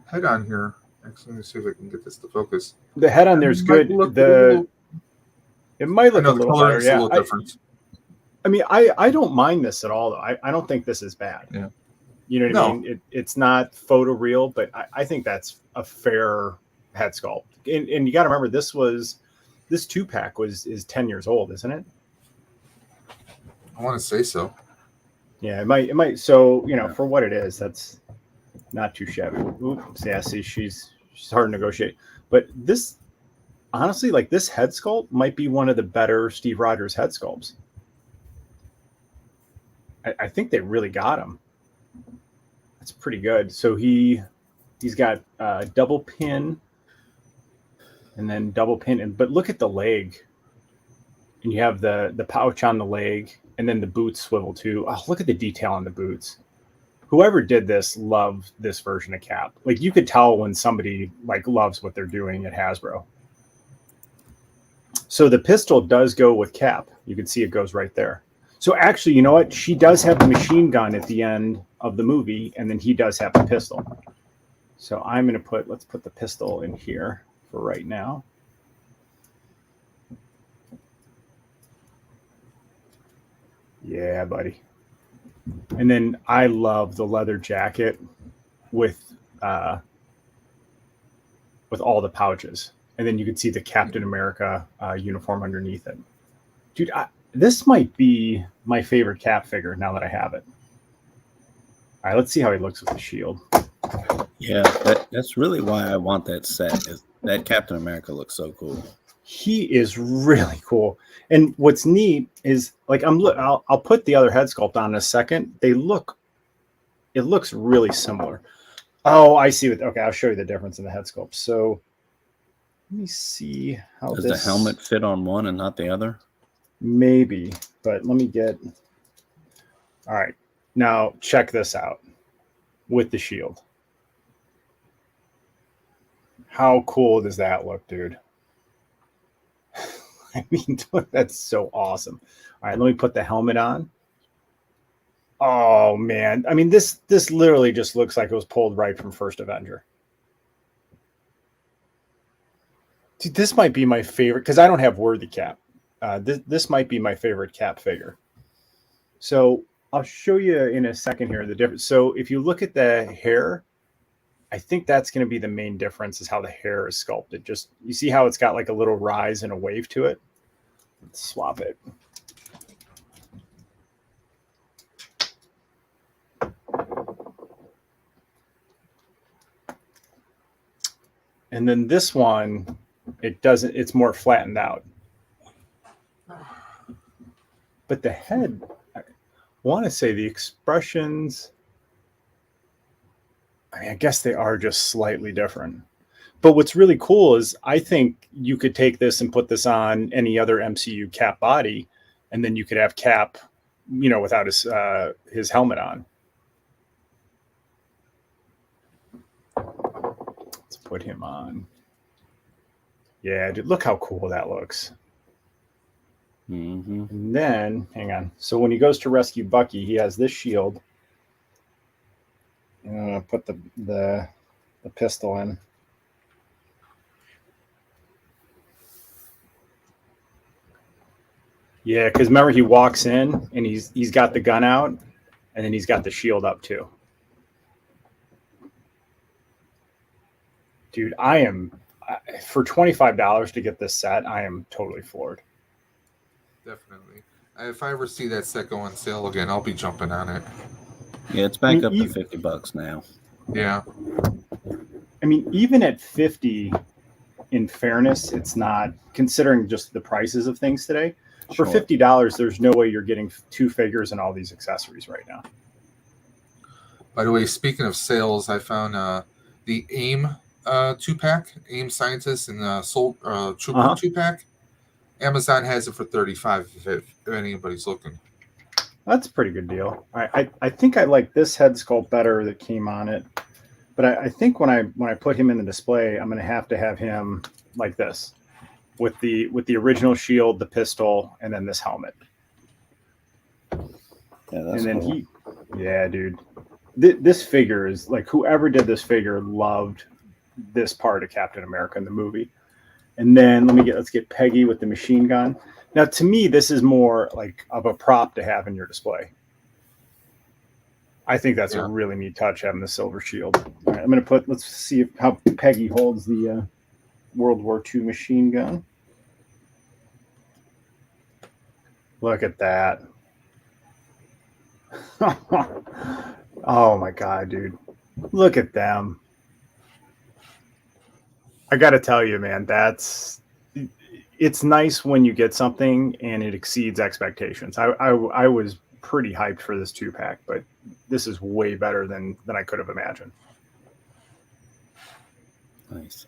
head on here. Actually, let me see if I can get this to focus. The head on there is good. It might look a little better. Yeah. A little different. I mean, I don't mind this at all, though. I don't think this is bad. Yeah. You know what I mean? It's not photoreal, but I think that's a fair head sculpt. And you got to remember, this 2-pack is 10 years old, isn't it? I want to say so. Yeah, it might. So, for what it is, that's not too shabby. Oops, yeah, see, she's hard to negotiate. But this, honestly, like this head sculpt might be one of the better Steve Rogers head sculpts. I think they really got him. That's pretty good. So he's got double pin and then double pin. But look at the leg. And you have the pouch on the leg. And then the boots swivel too. Oh, look at the detail on the boots. Whoever did this loved this version of Cap. Like you could tell when somebody like loves what they're doing at Hasbro. So the pistol does go with Cap. You can see it goes right there. So actually, you know what? She does have the machine gun at the end of the movie, and then he does have the pistol. So I'm going to let's put the pistol in here for right now. Yeah, buddy. And then I love the leather jacket with all the pouches. And then you can see the Captain America uniform underneath it. Dude, this might be my favorite Cap figure now that I have it. All right, let's see how he looks with the shield. Yeah, that's really why I want that set. Is that Captain America looks so cool. He is really cool. And what's neat is like I'll put the other head sculpt on in a second. It looks really similar. Oh, I see. Okay, I'll show you the difference in the head sculpt. So let me see how does the helmet fit on one and not the other? Maybe, but let me get. All right, now check this out with the shield. How cool does that look, dude? I mean, that's so awesome. All right, let me put the helmet on. Oh, man. I mean, this literally just looks like it was pulled right from First Avenger. Dude, this might be my favorite, because I don't have Worthy Cap. This might be my favorite Cap figure. So I'll show you in a second here the difference. So if you look at the hair, I think that's going to be the main difference is how the hair is sculpted. Just you see how it's got like a little rise and a wave to it. Let's swap it. And then this one, it's more flattened out. But the head, I want to say the expressions, I guess they are just slightly different. But what's really cool is I think you could take this and put this on any other MCU Cap body, and then you could have Cap, without his helmet on. Let's put him on. Yeah, dude, look how cool that looks. Mm-hmm. And then, hang on. So when he goes to rescue Bucky, he has this shield. I'm gonna put the pistol in. Yeah, because remember he walks in and he's got the gun out, and then he's got the shield up too. Dude, I am for $25 to get this set. I am totally floored. Definitely. If I ever see that set go on sale again, I'll be jumping on it. Yeah, it's back up to $50 now. Yeah. I mean, even at 50, in fairness, it's not, considering just the prices of things today. For $50, there's no way you're getting 2 figures and all these accessories right now. By the way, speaking of sales, I found the AIM 2-pack, AIM Scientist and Soul Trooper 2-pack. Amazon has it for $35 if anybody's looking. That's a pretty good deal. I think I like this head sculpt better that came on it, but I think when I put him in the display, I'm going to have him like this, with the original shield, the pistol, and then this helmet. Yeah, that's cool. Yeah, dude, this figure is like, whoever did this figure loved this part of Captain America in the movie. And then let's get Peggy with the machine gun. Now, to me, this is more like of a prop to have in your display. I think that's a really neat touch, having the silver shield. All right, I'm going to let's see how Peggy holds the World War II machine gun. Look at that. Oh my God, dude. Look at them. I got to tell you, man, it's nice when you get something and it exceeds expectations. I was pretty hyped for this 2-pack, but this is way better than I could have imagined. Nice.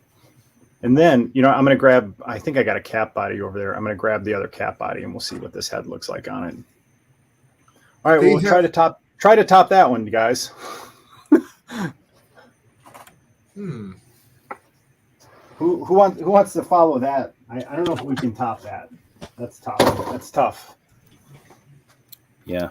And then, you know, I'm going to grab, I think I got a cap body over there. I'm going to grab the other cap body and we'll see what this head looks like on it. All right, we'll try to top that one, guys. Who wants to follow that? I don't know if we can top that. That's tough. That's tough. Yeah.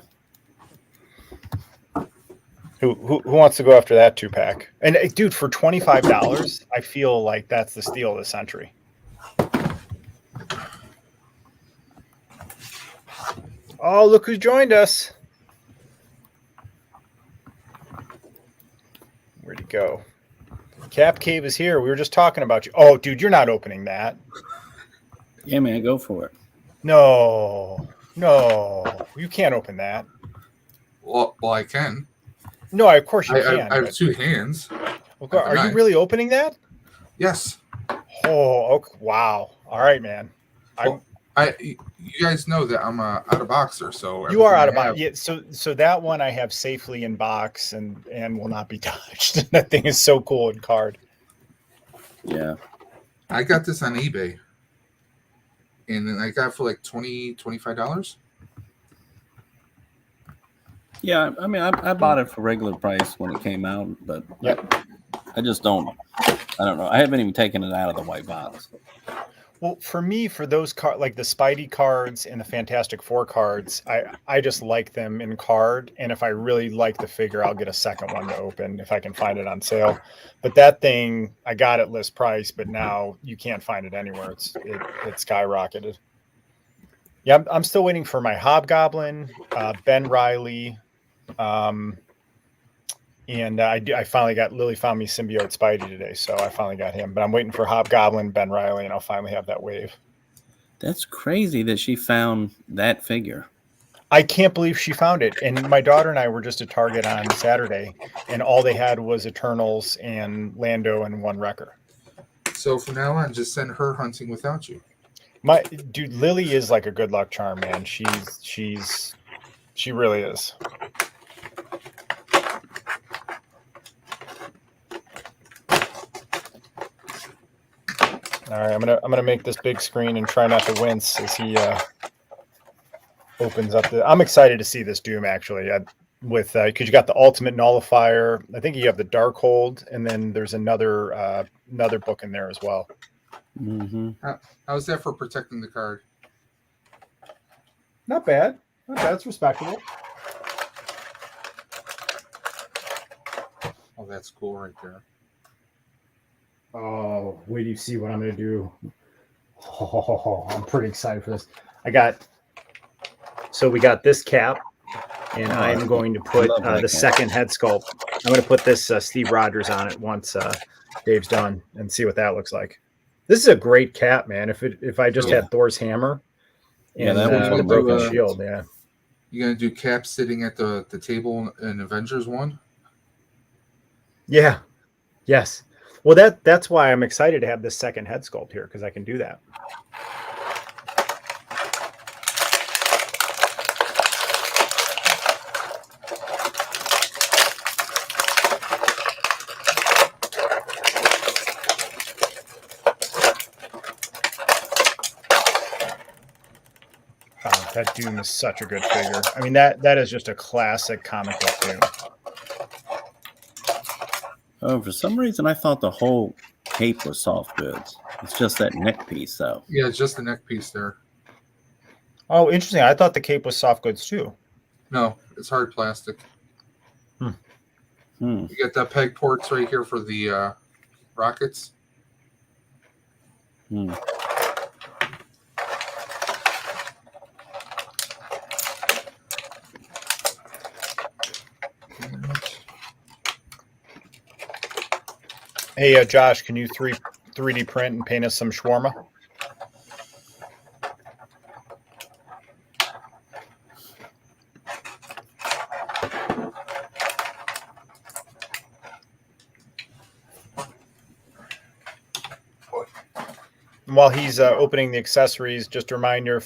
Who wants to go after that 2-pack? And dude, for $25, I feel like that's the steal of the century. Oh, look who joined us. Where'd he go? Cap Cave is here. We were just talking about you. Oh, dude, you're not opening that. Yeah, man, go for it. No, you can't open that. Well, I can. No, of course you can. I have 2 hands. Okay, are you really opening that? Yes. Oh, okay. Wow. All right, man. You guys know that I'm out of boxer, so you are out of box. Yeah, so that one I have safely in box and will not be touched. That thing is so cool in card. Yeah. I got this on eBay. And then I got it for like $25. Yeah, I mean, I bought it for regular price when it came out, but yep. I don't know. I haven't even taken it out of the white box. Well, for me, for those cards, like the Spidey cards and the Fantastic Four cards, I just like them in card. And if I really like the figure, I'll get a second one to open if I can find it on sale. But that thing, I got at list price, but now you can't find it anywhere. It skyrocketed. Yeah, I'm still waiting for my Hobgoblin, Ben Reilly, and I finally got Lily found me Symbiote Spidey today, so I finally got him. But I'm waiting for Hobgoblin, Ben Reilly, and I'll finally have that wave. That's crazy that she found that figure. I can't believe she found it. And my daughter and I were just at Target on Saturday, and all they had was Eternals and Lando and one Wrecker. So from now on, just send her hunting without you. Dude, Lily is like a good luck charm, man. She really is. All right, I'm gonna make this big screen and try not to wince as he opens up I'm excited to see this Doom actually. With because you got the Ultimate Nullifier. I think you have the Darkhold, and then there's another book in there as well. Mm-hmm. How's that for protecting the card? Not bad. It's respectable. Oh, that's cool right there. Oh, wait till you see what I'm going to do. Oh, I'm pretty excited for this. So we got this cap, and I'm going to put the second head sculpt. I'm going to put this Steve Rogers on it once Dave's done and see what that looks like. This is a great cap, man. If I just had Thor's hammer and the broken shield, yeah. You going to do Cap sitting at the table in Avengers 1? Yeah. Yes. Well, that's why I'm excited to have this second head sculpt here, because I can do that. That Doom is such a good figure. I mean, that is just a classic comic book Doom. Oh, for some reason, I thought the whole cape was soft goods. It's just that neck piece, though. Yeah, it's just the neck piece there. Oh, interesting. I thought the cape was soft goods, too. No, it's hard plastic. You got the peg ports right here for the rockets. Hey, Josh, can you 3D print and paint us some shawarma? While he's opening the accessories, just a reminder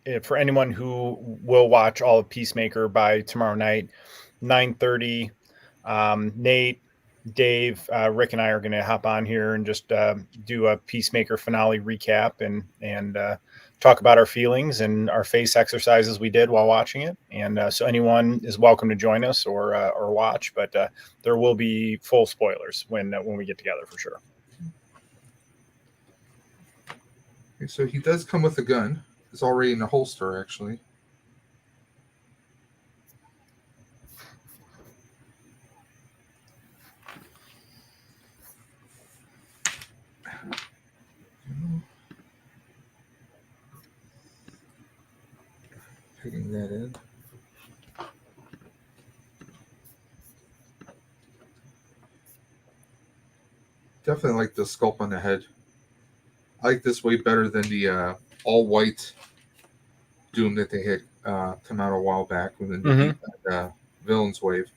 if for anyone who will watch all of Peacemaker by tomorrow night, 9:30, Nate, Dave, Rick, and I are going to hop on here and just do a Peacemaker finale recap and talk about our feelings and our face exercises we did while watching it. And so anyone is welcome to join us or watch, but there will be full spoilers when we get together for sure. Okay, so he does come with a gun. It's already in the holster, actually. Putting that in. Definitely like the sculpt on the head. I like this way better than the all-white Doom that they had come out a while back with the Villains Wave.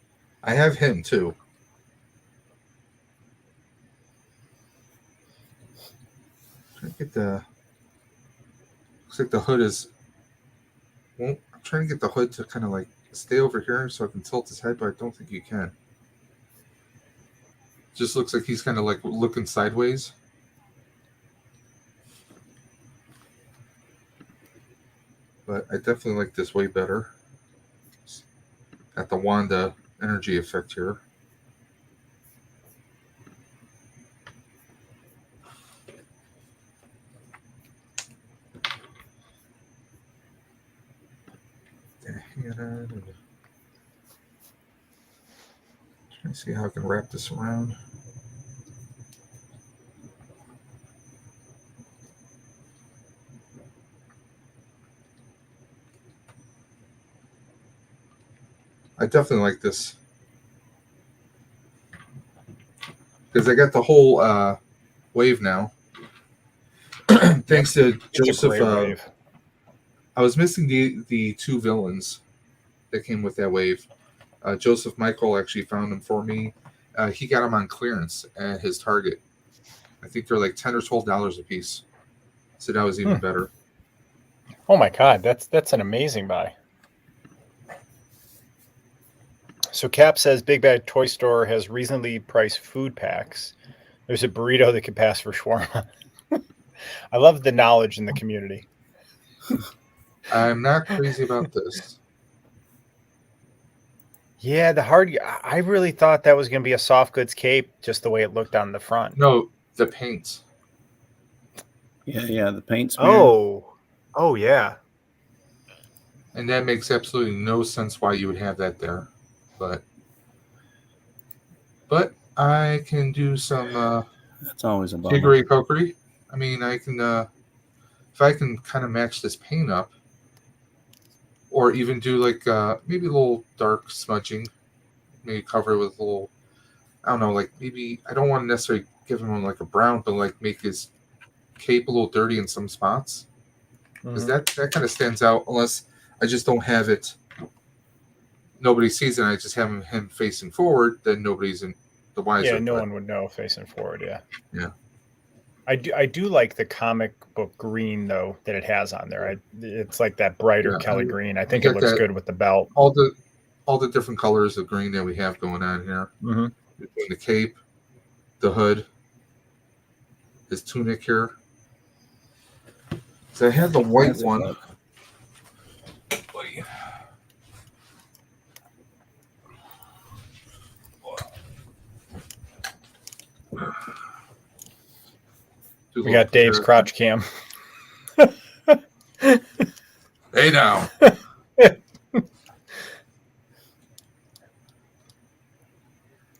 I have him, too. Trying to get the... Looks like the hood is... Well, I'm trying to get the hood to kind of like stay over here so I can tilt his head, but I don't think you can. Just looks like he's kind of like looking sideways. But I definitely like this way better. Got the Wanda energy effect here. Trying to see how I can wrap this around. I definitely like this because I got the whole wave now. Thanks to Joseph. I was missing the two villains that came with that wave. Joseph Michael actually found them for me. He got them on clearance at his Target. I think they're like $10 or $12 a piece. So that was even better. Oh my God, that's an amazing buy. So Cap says Big Bad Toy Store has reasonably priced food packs. There's a burrito that could pass for shawarma. I love the knowledge in the community. I'm not crazy about this. Yeah, I really thought that was going to be a soft goods cape, just the way it looked on the front. No, the paint. Yeah, the paint smear. Oh, yeah. And that makes absolutely no sense why you would have that there. But I can do some that's always a bummer. jiggery pokery. I mean, I can if I can kind of match this paint up, or even do like maybe a little dark smudging, maybe cover it with a little, I don't know, like maybe I don't want to necessarily give him like a brown, but like make his cape a little dirty in some spots, because that kind of stands out. Unless I just don't have it. Nobody sees it. And I just have him facing forward. Then nobody's in the wiser. Yeah, no one would know facing forward. Yeah. Yeah. I do like the comic book green though that it has on there. It's like that brighter Kelly green. I think it looks good with the belt. All the different colors of green that we have going on here. Between the cape, the hood, his tunic here. So I had the white one. We got Dave's crotch cam. Hey now.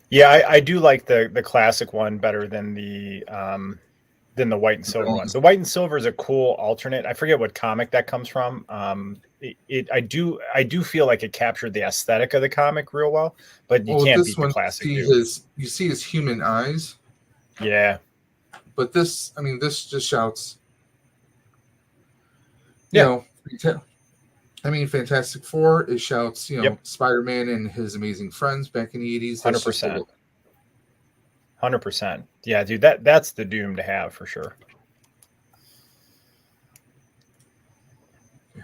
Yeah, I do like the classic one better than the white and silver one. The white and silver is a cool alternate. I forget what comic that comes from. I do feel like it captured the aesthetic of the comic real well, but you can't beat the classic. You see his human eyes. Yeah. But this, I mean, this just shouts. Yeah. I mean, Fantastic Four. It shouts, Spider-Man and his amazing friends back in the 80s. 100%. 100%. Yeah, dude, that's the Doom to have for sure.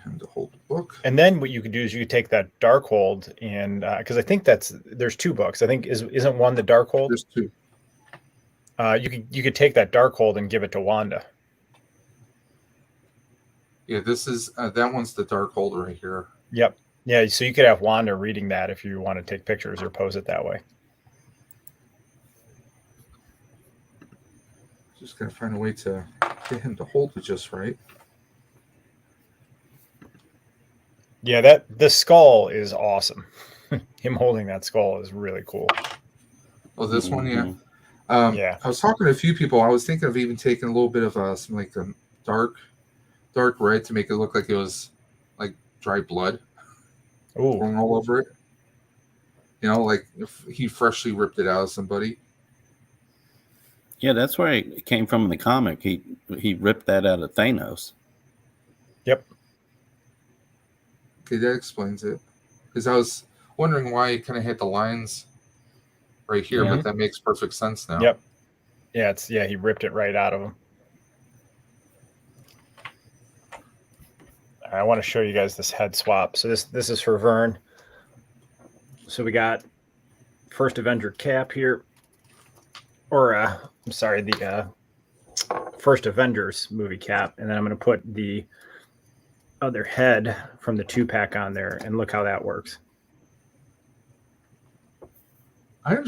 And to hold the book. And then what you could do is you could take that Darkhold and because I think there's 2 books. I think isn't one the Darkhold? There's 2. You could take that Darkhold and give it to Wanda. Yeah, this is that one's the Darkhold right here. Yep. Yeah, so you could have Wanda reading that if you want to take pictures or pose it that way. Just gotta find a way to get him to hold it just right. Yeah, the skull is awesome. Him holding that skull is really cool. Oh, this one, yeah. Yeah. I was talking to a few people. I was thinking of even taking a little bit of some like a dark red to make it look like it was like dry blood going all over it. Like if he freshly ripped it out of somebody. Yeah, that's where it came from in the comic. He ripped that out of Thanos. Yep. Okay, that explains it. Because I was wondering why it kind of had the lines right here, but that makes perfect sense now. Yep. Yeah, he ripped it right out of him. I want to show you guys this head swap. So this is for Vern. So we got First Avenger Cap here. Or, I'm sorry, the First Avengers movie cap. And then I'm going to put the other head from the 2-pack on there. And look how that works.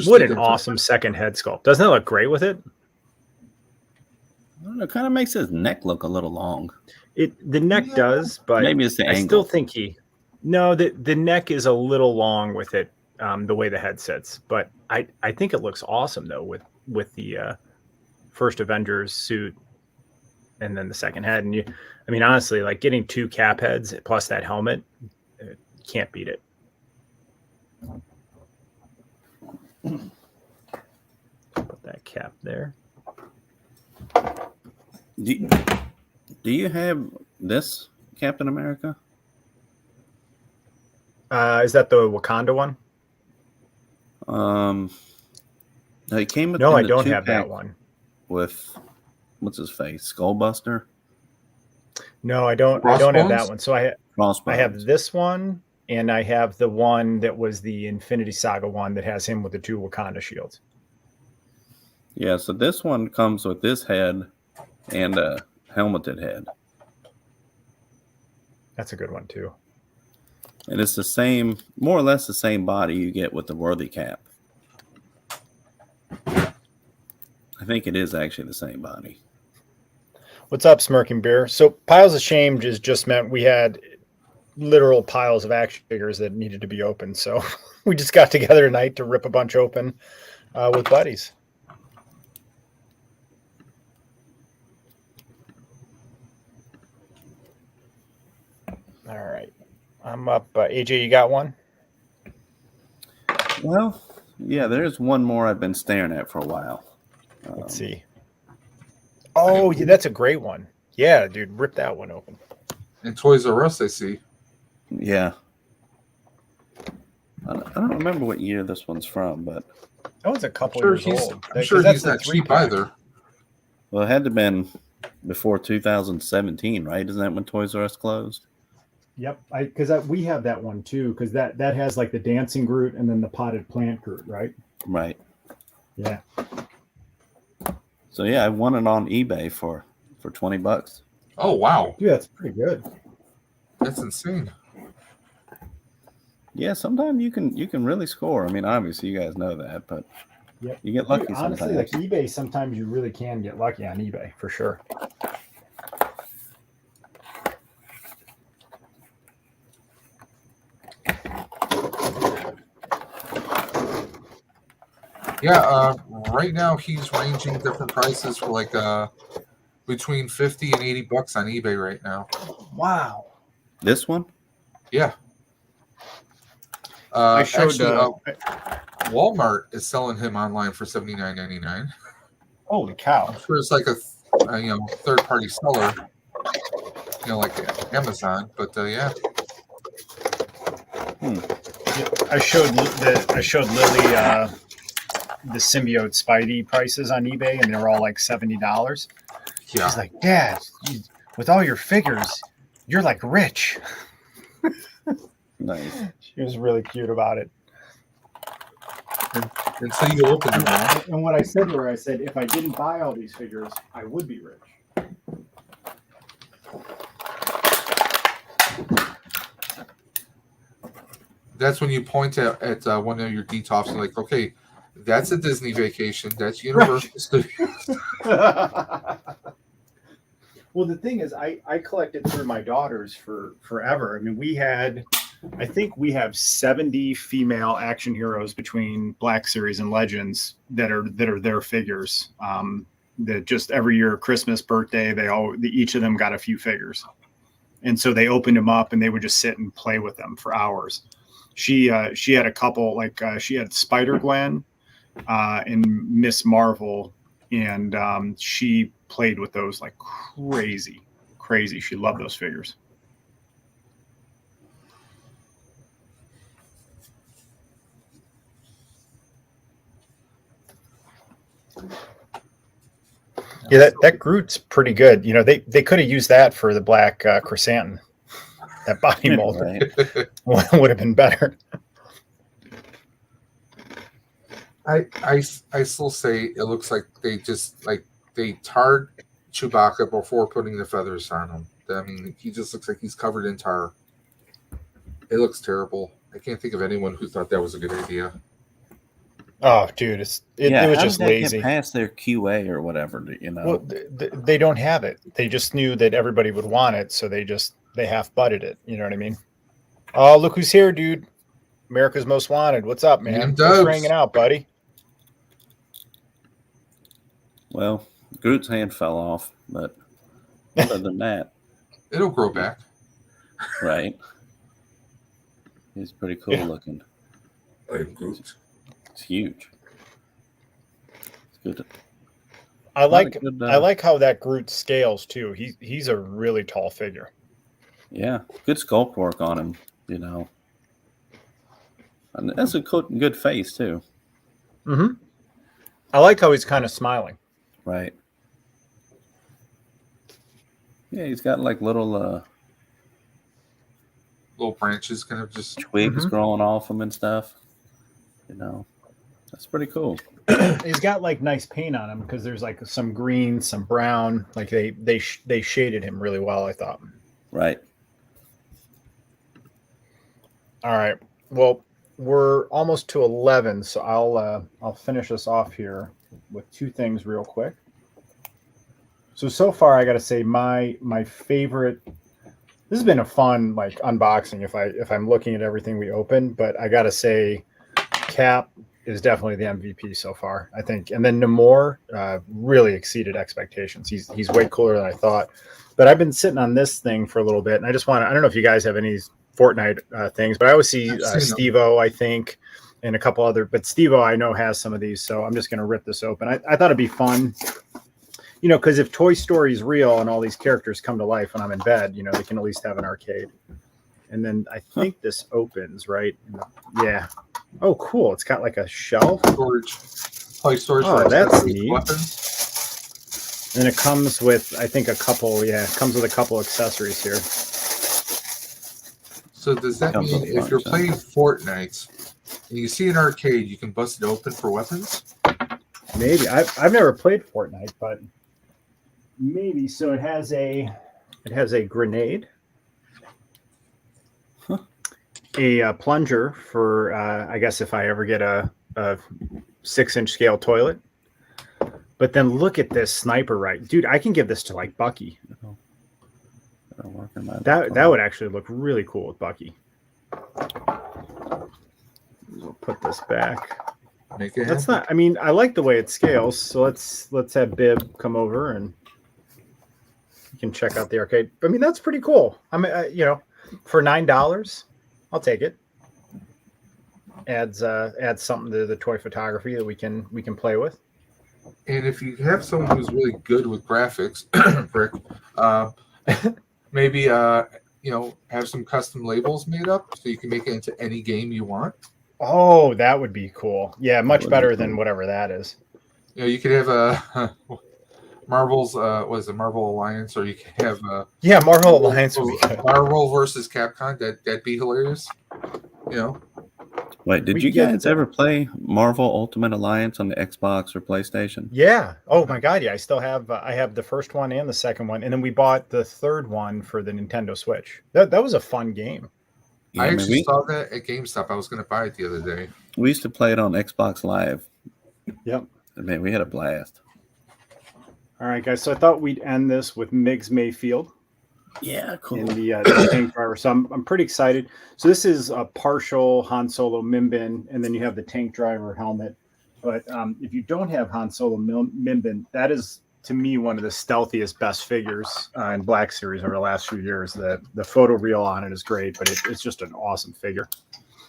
What an awesome second head sculpt. Doesn't it look great with it? I don't know, it kind of makes his neck look a little long. The neck does, but maybe it's the angle. Still think the neck is a little long with it, the way the head sits. But I think it looks awesome though with the First Avengers suit and then the second head. And honestly, like getting 2 cap heads plus that helmet, can't beat it. Put that cap there. Do you have this Captain America? Is that the Wakanda one? It came with no, I don't have that one. With what's his face, Skullbuster? No, I don't. I don't have that one. So I have this one, and I have the one that was the Infinity Saga one that has him with the 2 Wakanda shields. Yeah, so this one comes with this head and a helmeted head. That's a good one too. And it's the same, more or less the same body you get with the Worthy cap. I think it is actually the same body. What's up, Smirking Beer? So piles of shame just meant we had literal piles of action figures that needed to be opened. So we just got together tonight to rip a bunch open with buddies. All right. I'm up. AJ, you got one? Well, yeah, there's one more I've been staring at for a while. Let's see. Oh, yeah, that's a great one. Yeah, dude, rip that one open. And Toys R Us, I see. Yeah. I don't remember what year this one's from, but that was a couple years old. I'm sure he's not cheap either. Well, it had to have been before 2017, right? Isn't that when Toys R Us closed? Yep, because we have that one too, because that has like the dancing Groot and then the potted plant Groot, right? Right. Yeah. So yeah, I won it on eBay for $20. Oh wow, dude, that's pretty good. That's insane. Yeah, sometimes you can really score. I mean, obviously you guys know that, but yep. You get lucky. Dude, honestly, sometimes. Like eBay, sometimes you really can get lucky on eBay for sure. Yeah, right now he's ranging different prices for like between $50 and $80 on eBay right now. Wow. This one? Yeah. I showed actually, Walmart is selling him online for $79.99. Holy cow! I'm sure it's like a third party seller, like Amazon. But yeah. I showed Lily the Symbiote Spidey prices on eBay, and they were all like $70. Yeah. She's like, Dad, with all your figures, you're like rich. Nice. She was really cute about it. And so you open them all. And what I said to her, I said, if I didn't buy all these figures, I would be rich. That's when you point at one of your detops and like, okay, that's a Disney vacation. That's Universal Studios. Well, the thing is, I collected through my daughters for forever. I mean, I think we have 70 female action heroes between Black Series and Legends that are their figures. That just every year, Christmas, birthday, each of them got a few figures, and so they opened them up and they would just sit and play with them for hours. She had a couple, like she had Spider-Gwen and Miss Marvel, and she played with those like crazy. She loved those figures. Yeah, that Groot's pretty good. You know, they could have used that for the black chrysanthemum. That body mold would have been better. I still say it looks like they tarred Chewbacca before putting the feathers on him. I mean, he just looks like he's covered in tar. It looks terrible. I can't think of anyone who thought that was a good idea. Oh, dude, it was just lazy. Get past their QA or whatever, Well, they don't have it. They just knew that everybody would want it, so they half-butted it. You know what I mean? Oh, look who's here, dude! America's Most Wanted. What's up, man? Thanks for hanging out, buddy. Well, Groot's hand fell off, but other than that, it'll grow back. Right? He's pretty cool looking. I'm Groot. It's huge. It's good. I like how that Groot scales too. He's a really tall figure. Yeah, good sculpt work on him. And that's a good face too. Mm-hmm. I like how he's kind of smiling. Right. Yeah, he's got like little branches, kind of just twigs growing off him and stuff. That's pretty cool. He's got like nice paint on him because there's like some green, some brown. Like they shaded him really well, I thought. Right. All right. Well, we're almost to 11, so I'll finish us off here with two things real quick. So far, I got to say my favorite. This has been a fun like unboxing if I'm looking at everything we opened, but I got to say, Cap is definitely the MVP so far, I think. And then Namor really exceeded expectations. He's way cooler than I thought. But I've been sitting on this thing for a little bit, and I don't know if you guys have any Fortnite things, but I always see Steve-O, I think, and a couple other. But Steve-O, I know, has some of these, so I'm just going to rip this open. I thought it'd be fun, because if Toy Story is real and all these characters come to life when I'm in bed, they can at least have an arcade. And then I think this opens, right? Yeah. Oh, cool. It's got like a shelf. Toy storage. Oh, that's neat. Weapons. And it comes with, I think, it comes with a couple accessories here. So does that mean if you're playing Fortnite and you see an arcade, you can bust it open for weapons? Maybe. I've never played Fortnite, but maybe. So it has a grenade. A plunger for, I guess, if I ever get a 6-inch scale toilet. But then look at this sniper rifle. Dude, I can give this to like Bucky. That would actually look really cool with Bucky. We'll put this back. That's not, I mean, I like the way it scales. So let's have Bib come over and you can check out the arcade. I mean, that's pretty cool. I mean, for $9, I'll take it. Adds something to the toy photography that we can play with. And if you have someone who's really good with graphics, Brick, maybe have some custom labels made up so you can make it into any game you want. Oh, that would be cool. Yeah, much better than whatever that is. You could have a Marvel's Marvel Alliance, or you could have Marvel Alliance would be good. Marvel versus Capcom. That'd be hilarious. Wait, did you guys ever play Marvel Ultimate Alliance on the Xbox or PlayStation? Yeah. Oh my God. Yeah, I still have. I have the first one and the second one, and then we bought the third one for the Nintendo Switch. That was a fun game. Yeah, I actually saw that at GameStop. I was going to buy it the other day. We used to play it on Xbox Live. Yep. Man, we had a blast. All right, guys. So I thought we'd end this with Miggs Mayfield. Yeah, cool. In the tank driver. So I'm pretty excited. So this is a partial Han Solo Mimbin, and then you have the tank driver helmet. But if you don't have Han Solo Mimbin, that is, to me, one of the stealthiest, best figures in Black Series over the last few years. The photo reel on it is great, but it's just an awesome figure.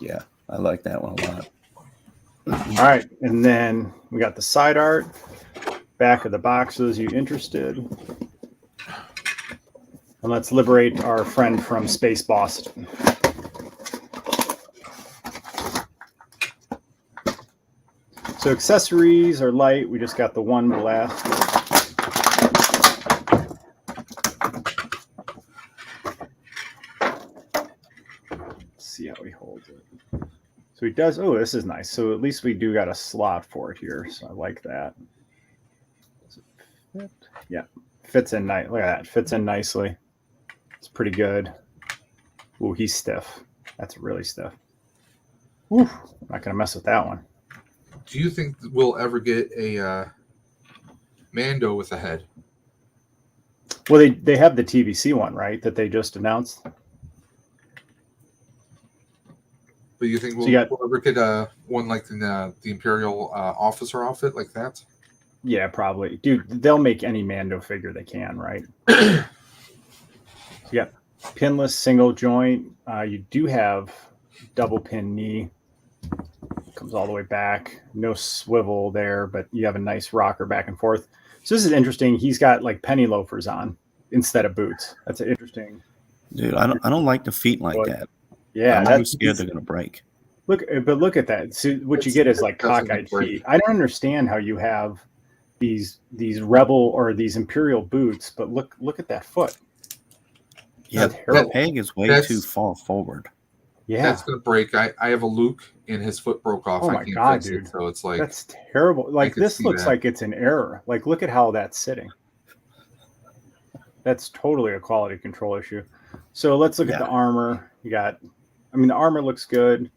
Yeah, I like that one a lot. All right, and then we got the side art, back of the box, those of you interested. And let's liberate our friend from Space Boston. So accessories are light. We just got the one blast. Let's see how he holds it. So he does. Oh, this is nice. So at least we do got a slot for it here. So I like that. Does it fit? Yeah, fits in nice. Look at that. Fits in nicely. It's pretty good. Ooh, he's stiff. That's really stiff. Ooh, not gonna mess with that one. Do you think we'll ever get a Mando with a head? Well, they have the TVC one, right? That they just announced. But you think we'll ever get one like the Imperial officer outfit like that? Yeah, probably. Dude, they'll make any Mando figure they can, right? You got pinless single joint. You do have double pin knee. Comes all the way back. No swivel there, but you have a nice rocker back and forth. So this is interesting. He's got like penny loafers on instead of boots. That's interesting. Dude, I don't like the feet like that. Yeah, I'm scared they're gonna break. Look at that. So what you get is like cockeyed feet. I don't understand how you have these Rebel or these Imperial boots, but look at that foot. Yeah, that peg is way too far forward. Yeah, that's gonna break. I have a Luke and his foot broke off. Oh my God, dude! So it's like that's terrible. Like this looks like it's an error. Like look at how that's sitting. That's totally a quality control issue. So let's look at the armor. You got, I mean, the armor looks good.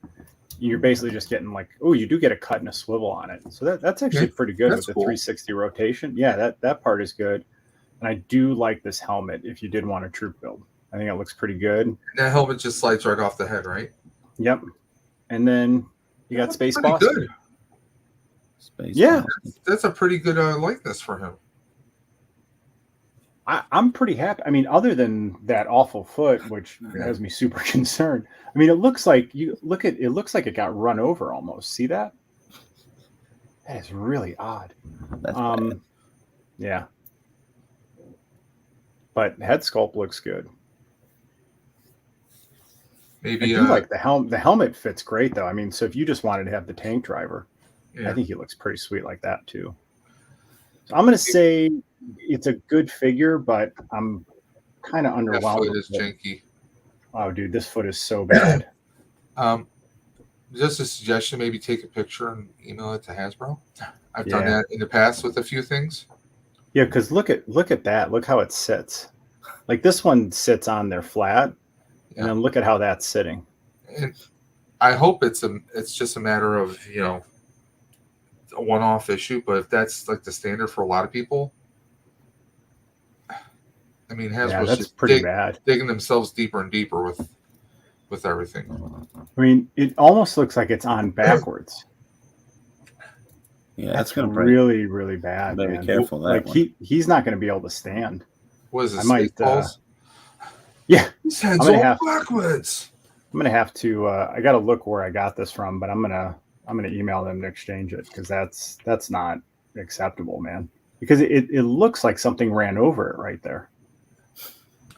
You're basically just getting like, oh, you do get a cut and a swivel on it. So that's actually pretty good with the 360 rotation. Yeah, that part is good. And I do like this helmet if you did want a troop build. I think it looks pretty good. That helmet just slides right off the head, right? Yep. And then you got Space Boston. Good. Space Boston. That's a pretty good likeness for him. I'm pretty happy. I mean, other than that awful foot, which has me super concerned. I mean, it looks like it looks like it got run over almost. See that? That is really odd. That's bad. Yeah. But head sculpt looks good. Maybe I do like the helmet. The helmet fits great though. I mean, so if you just wanted to have the tank driver, I think he looks pretty sweet like that too. So I'm gonna say it's a good figure, but I'm kind of underwhelmed. That foot is janky. Oh, dude, this foot is so bad. Just a suggestion: maybe take a picture and email it to Hasbro. I've done that in the past with a few things. Yeah, because look at that. Look how it sits. Like this one sits on there flat, and then look at how that's sitting. And I hope it's just a matter of a one-off issue, but if that's like the standard for a lot of people, I mean, Hasbro's just pretty bad, digging themselves deeper and deeper with everything. I mean, it almost looks like it's on backwards. Yeah, that's gonna really, really bad. Better be careful. Like he's not going to be able to stand. What is this? I might. Yeah, his head's all backwards. I'm gonna have to. I got to look where I got this from, but I'm gonna email them to exchange it because that's not acceptable, man, because it looks like something ran over it right there.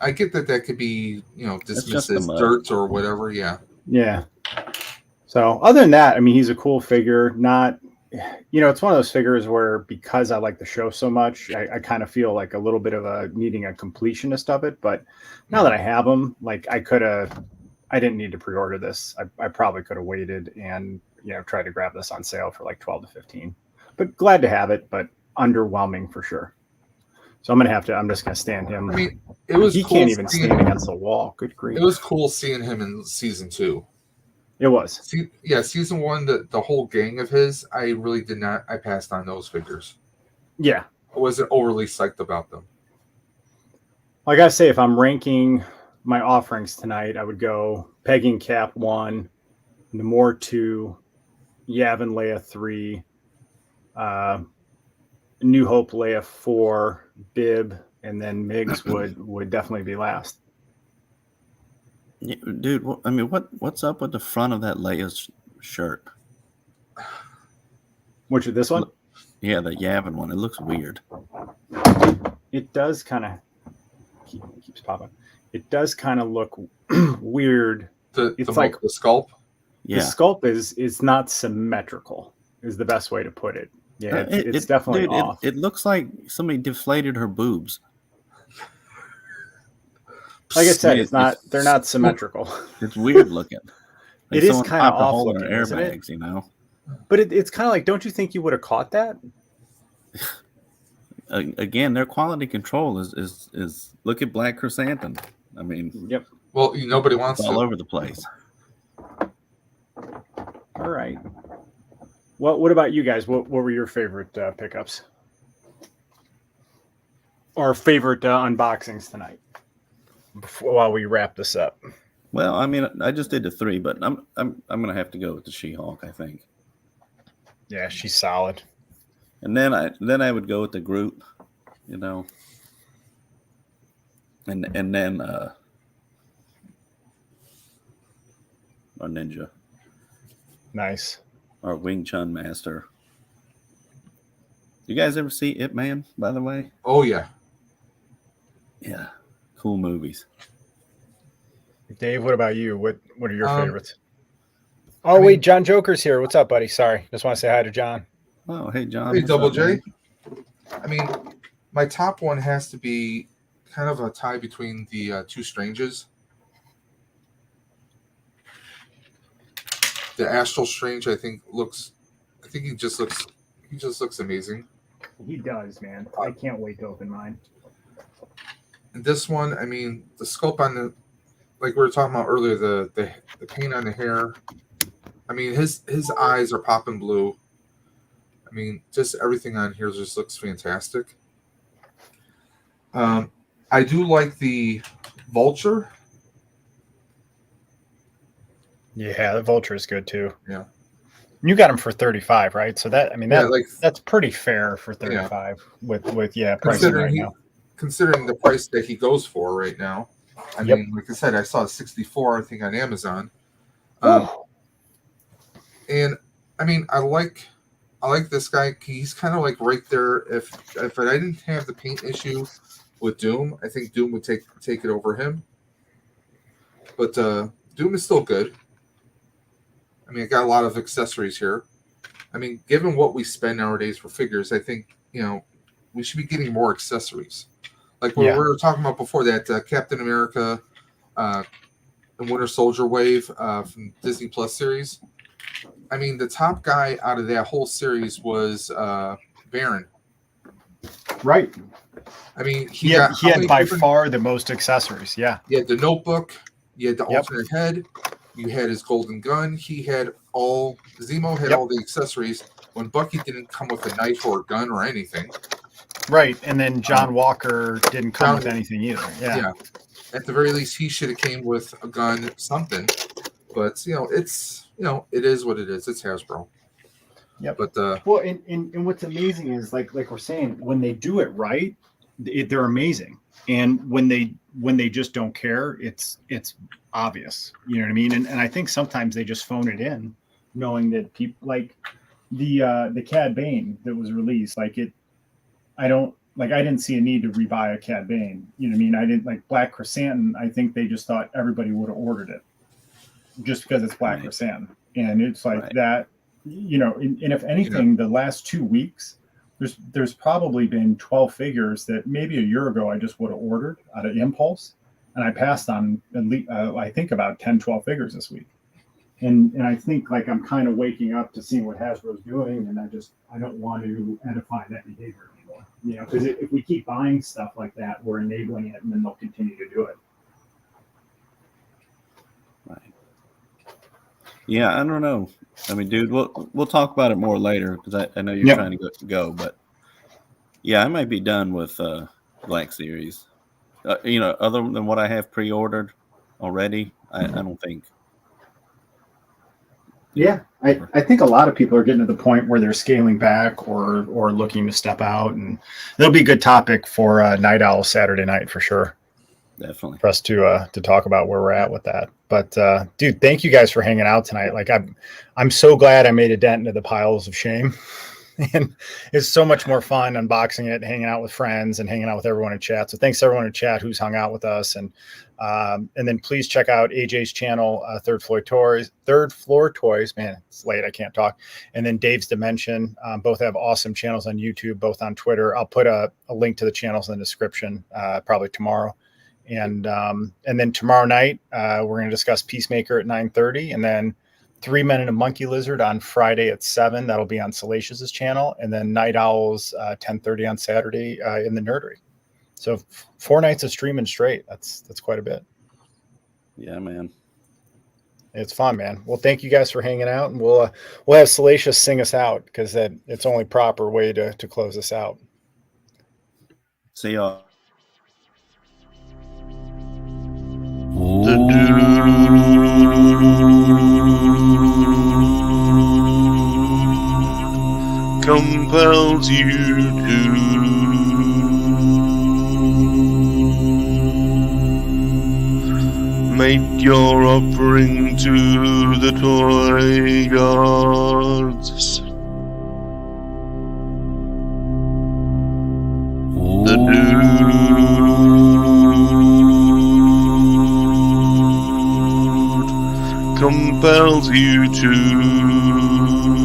I get that could be, dismissed just as dirt or whatever. Yeah. Yeah. So other than that, I mean, he's a cool figure. Not, it's one of those figures where because I like the show so much, I kind of feel like a little bit of needing a completionist of it. But now that I have him, like I didn't need to pre-order this. I probably could have waited and, tried to grab this on sale for like 12 to 15. But glad to have it, but underwhelming for sure. So I'm just gonna stand him. I mean, he cool can't even stand against the wall. Good grief. It was cool seeing him in season 2. It was. Season 1, the whole gang of his, I really did not. I passed on those figures. Yeah, I wasn't overly psyched about them. I gotta say, if I'm ranking my offerings tonight, I would go Pegging Cap 1, Namor 2, Yavin Leia 3, New Hope Leia 4, Bib, and then Miggs would definitely be last. Yeah, dude, what's up with the front of that Leia's shirt? Which is this one? Yeah, the Yavin one. It looks weird. It does kind of keeps popping. It does kind of look weird. It's like the sculpt. Yeah, the sculpt is not symmetrical. Is the best way to put it. Yeah, it's definitely off. It looks like somebody deflated her boobs. Like I said, they're not symmetrical. It's weird looking. Like it is kind of off looking, airbags, But it's kind of like, don't you think you would have caught that? Again, their quality control is look at Black Chrysanthemum. I mean, yep. Well, nobody wants all over the place. All right. What about you guys? What were your favorite pickups or favorite unboxings tonight? While we wrap this up. Well, I mean, I just did the 3, but I'm gonna have to go with the She-Hulk, I think. Yeah, she's solid. And then I would go with the Groot, and then our Ninja. Nice. Our Wing Chun Master. You guys ever see Ip Man, by the way? Oh yeah. Yeah. Cool movies. Dave, what about you? What are your favorites? Oh, wait, John Joker's here. What's up, buddy? Sorry. Just want to say hi to John. Oh, hey, John. Hey, Double J. I mean, my top one has to be kind of a tie between the two Stranges. The Astral Strange, I think he just looks amazing. He does, man. I can't wait to open mine. And this one, I mean, the sculpt on the, like we were talking about earlier, the paint on the hair. I mean, his eyes are popping blue. I mean, just everything on here just looks fantastic. I do like the Vulture. Yeah, the Vulture is good too. Yeah. You got him for 35, right? So that's pretty fair for 35 with pricing right now. Considering the price that he goes for right now. I mean, like I said, I saw 64, I think, on Amazon. And I mean, I like this guy. He's kind of like right there. If I didn't have the paint issue with Doom, I think Doom would take it over him. But Doom is still good. I mean, I got a lot of accessories here. I mean, given what we spend nowadays for figures, I think, we should be getting more accessories. Like what we were talking about before, that Captain America and Winter Soldier wave from Disney Plus series. I mean, the top guy out of that whole series was Baron. Right. I mean, he had by far the most accessories. Yeah. You had the notebook. You had the alternate head. You had his golden gun. He had all. Zemo had all the accessories. When Bucky didn't come with a knife or a gun or anything. Right, and then John Walker didn't come with anything either. Yeah. At the very least, he should have came with a gun, something. But it's it is what it is. It's Hasbro. Yeah. But well, and what's amazing is like we're saying, when they do it right, they're amazing. And when they just don't care, it's obvious. You know what I mean? And I think sometimes they just phone it in, knowing that people like the Cad Bane that was released, like I didn't see a need to rebuy a Cad Bane. You know what I mean? I didn't like Black Chrysanthemum. I think they just thought everybody would have ordered it just because it's Black Chrysanthemum. And it's like that, you know, and if anything, the last 2 weeks, there's probably been 12 figures that maybe a year ago I just would have ordered out of impulse. And I passed on at least, I think about 10, 12 figures this week. And I think like I'm kind of waking up to seeing what Hasbro's doing, and I don't want to edify that behavior anymore. You know, because if we keep buying stuff like that, we're enabling it, and then they'll continue to do it. Right. Yeah, I don't know. I mean, dude, we'll talk about it more later because I know you're trying to go, but yeah, I might be done with Black Series. You know, other than what I have pre-ordered already, I don't think. Yeah, I think a lot of people are getting to the point where they're scaling back or looking to step out, and it'll be a good topic for Night Owl Saturday night for sure. Definitely for us to talk about where we're at with that. But dude, thank you guys for hanging out tonight. Like I'm so glad I made a dent into the piles of shame. And it's so much more fun unboxing it, hanging out with friends, and hanging out with everyone in chat. So thanks to everyone in chat who's hung out with us, and then please check out AJ's channel, Third Floor Toys. Man, it's late, I can't talk. And then Dave's Dimension. Both have awesome channels on YouTube, both on Twitter. I'll put a link to the channels in the description probably tomorrow. And then tomorrow night we're going to discuss Peacemaker at 9:30, and then 3 Men and a Monkey Lizard on Friday at 7. That'll be on Salacious's channel. And then Night Owls 10:30 on Saturday in the Nerdery. So 4 nights of streaming straight. That's quite a bit. Yeah, man. It's fun, man. Well, thank you guys for hanging out, and we'll have Salacious sing us out because it's only proper way to close this out. See y'all. The dude compels you to make your offering to the toy gods. The dude compels you to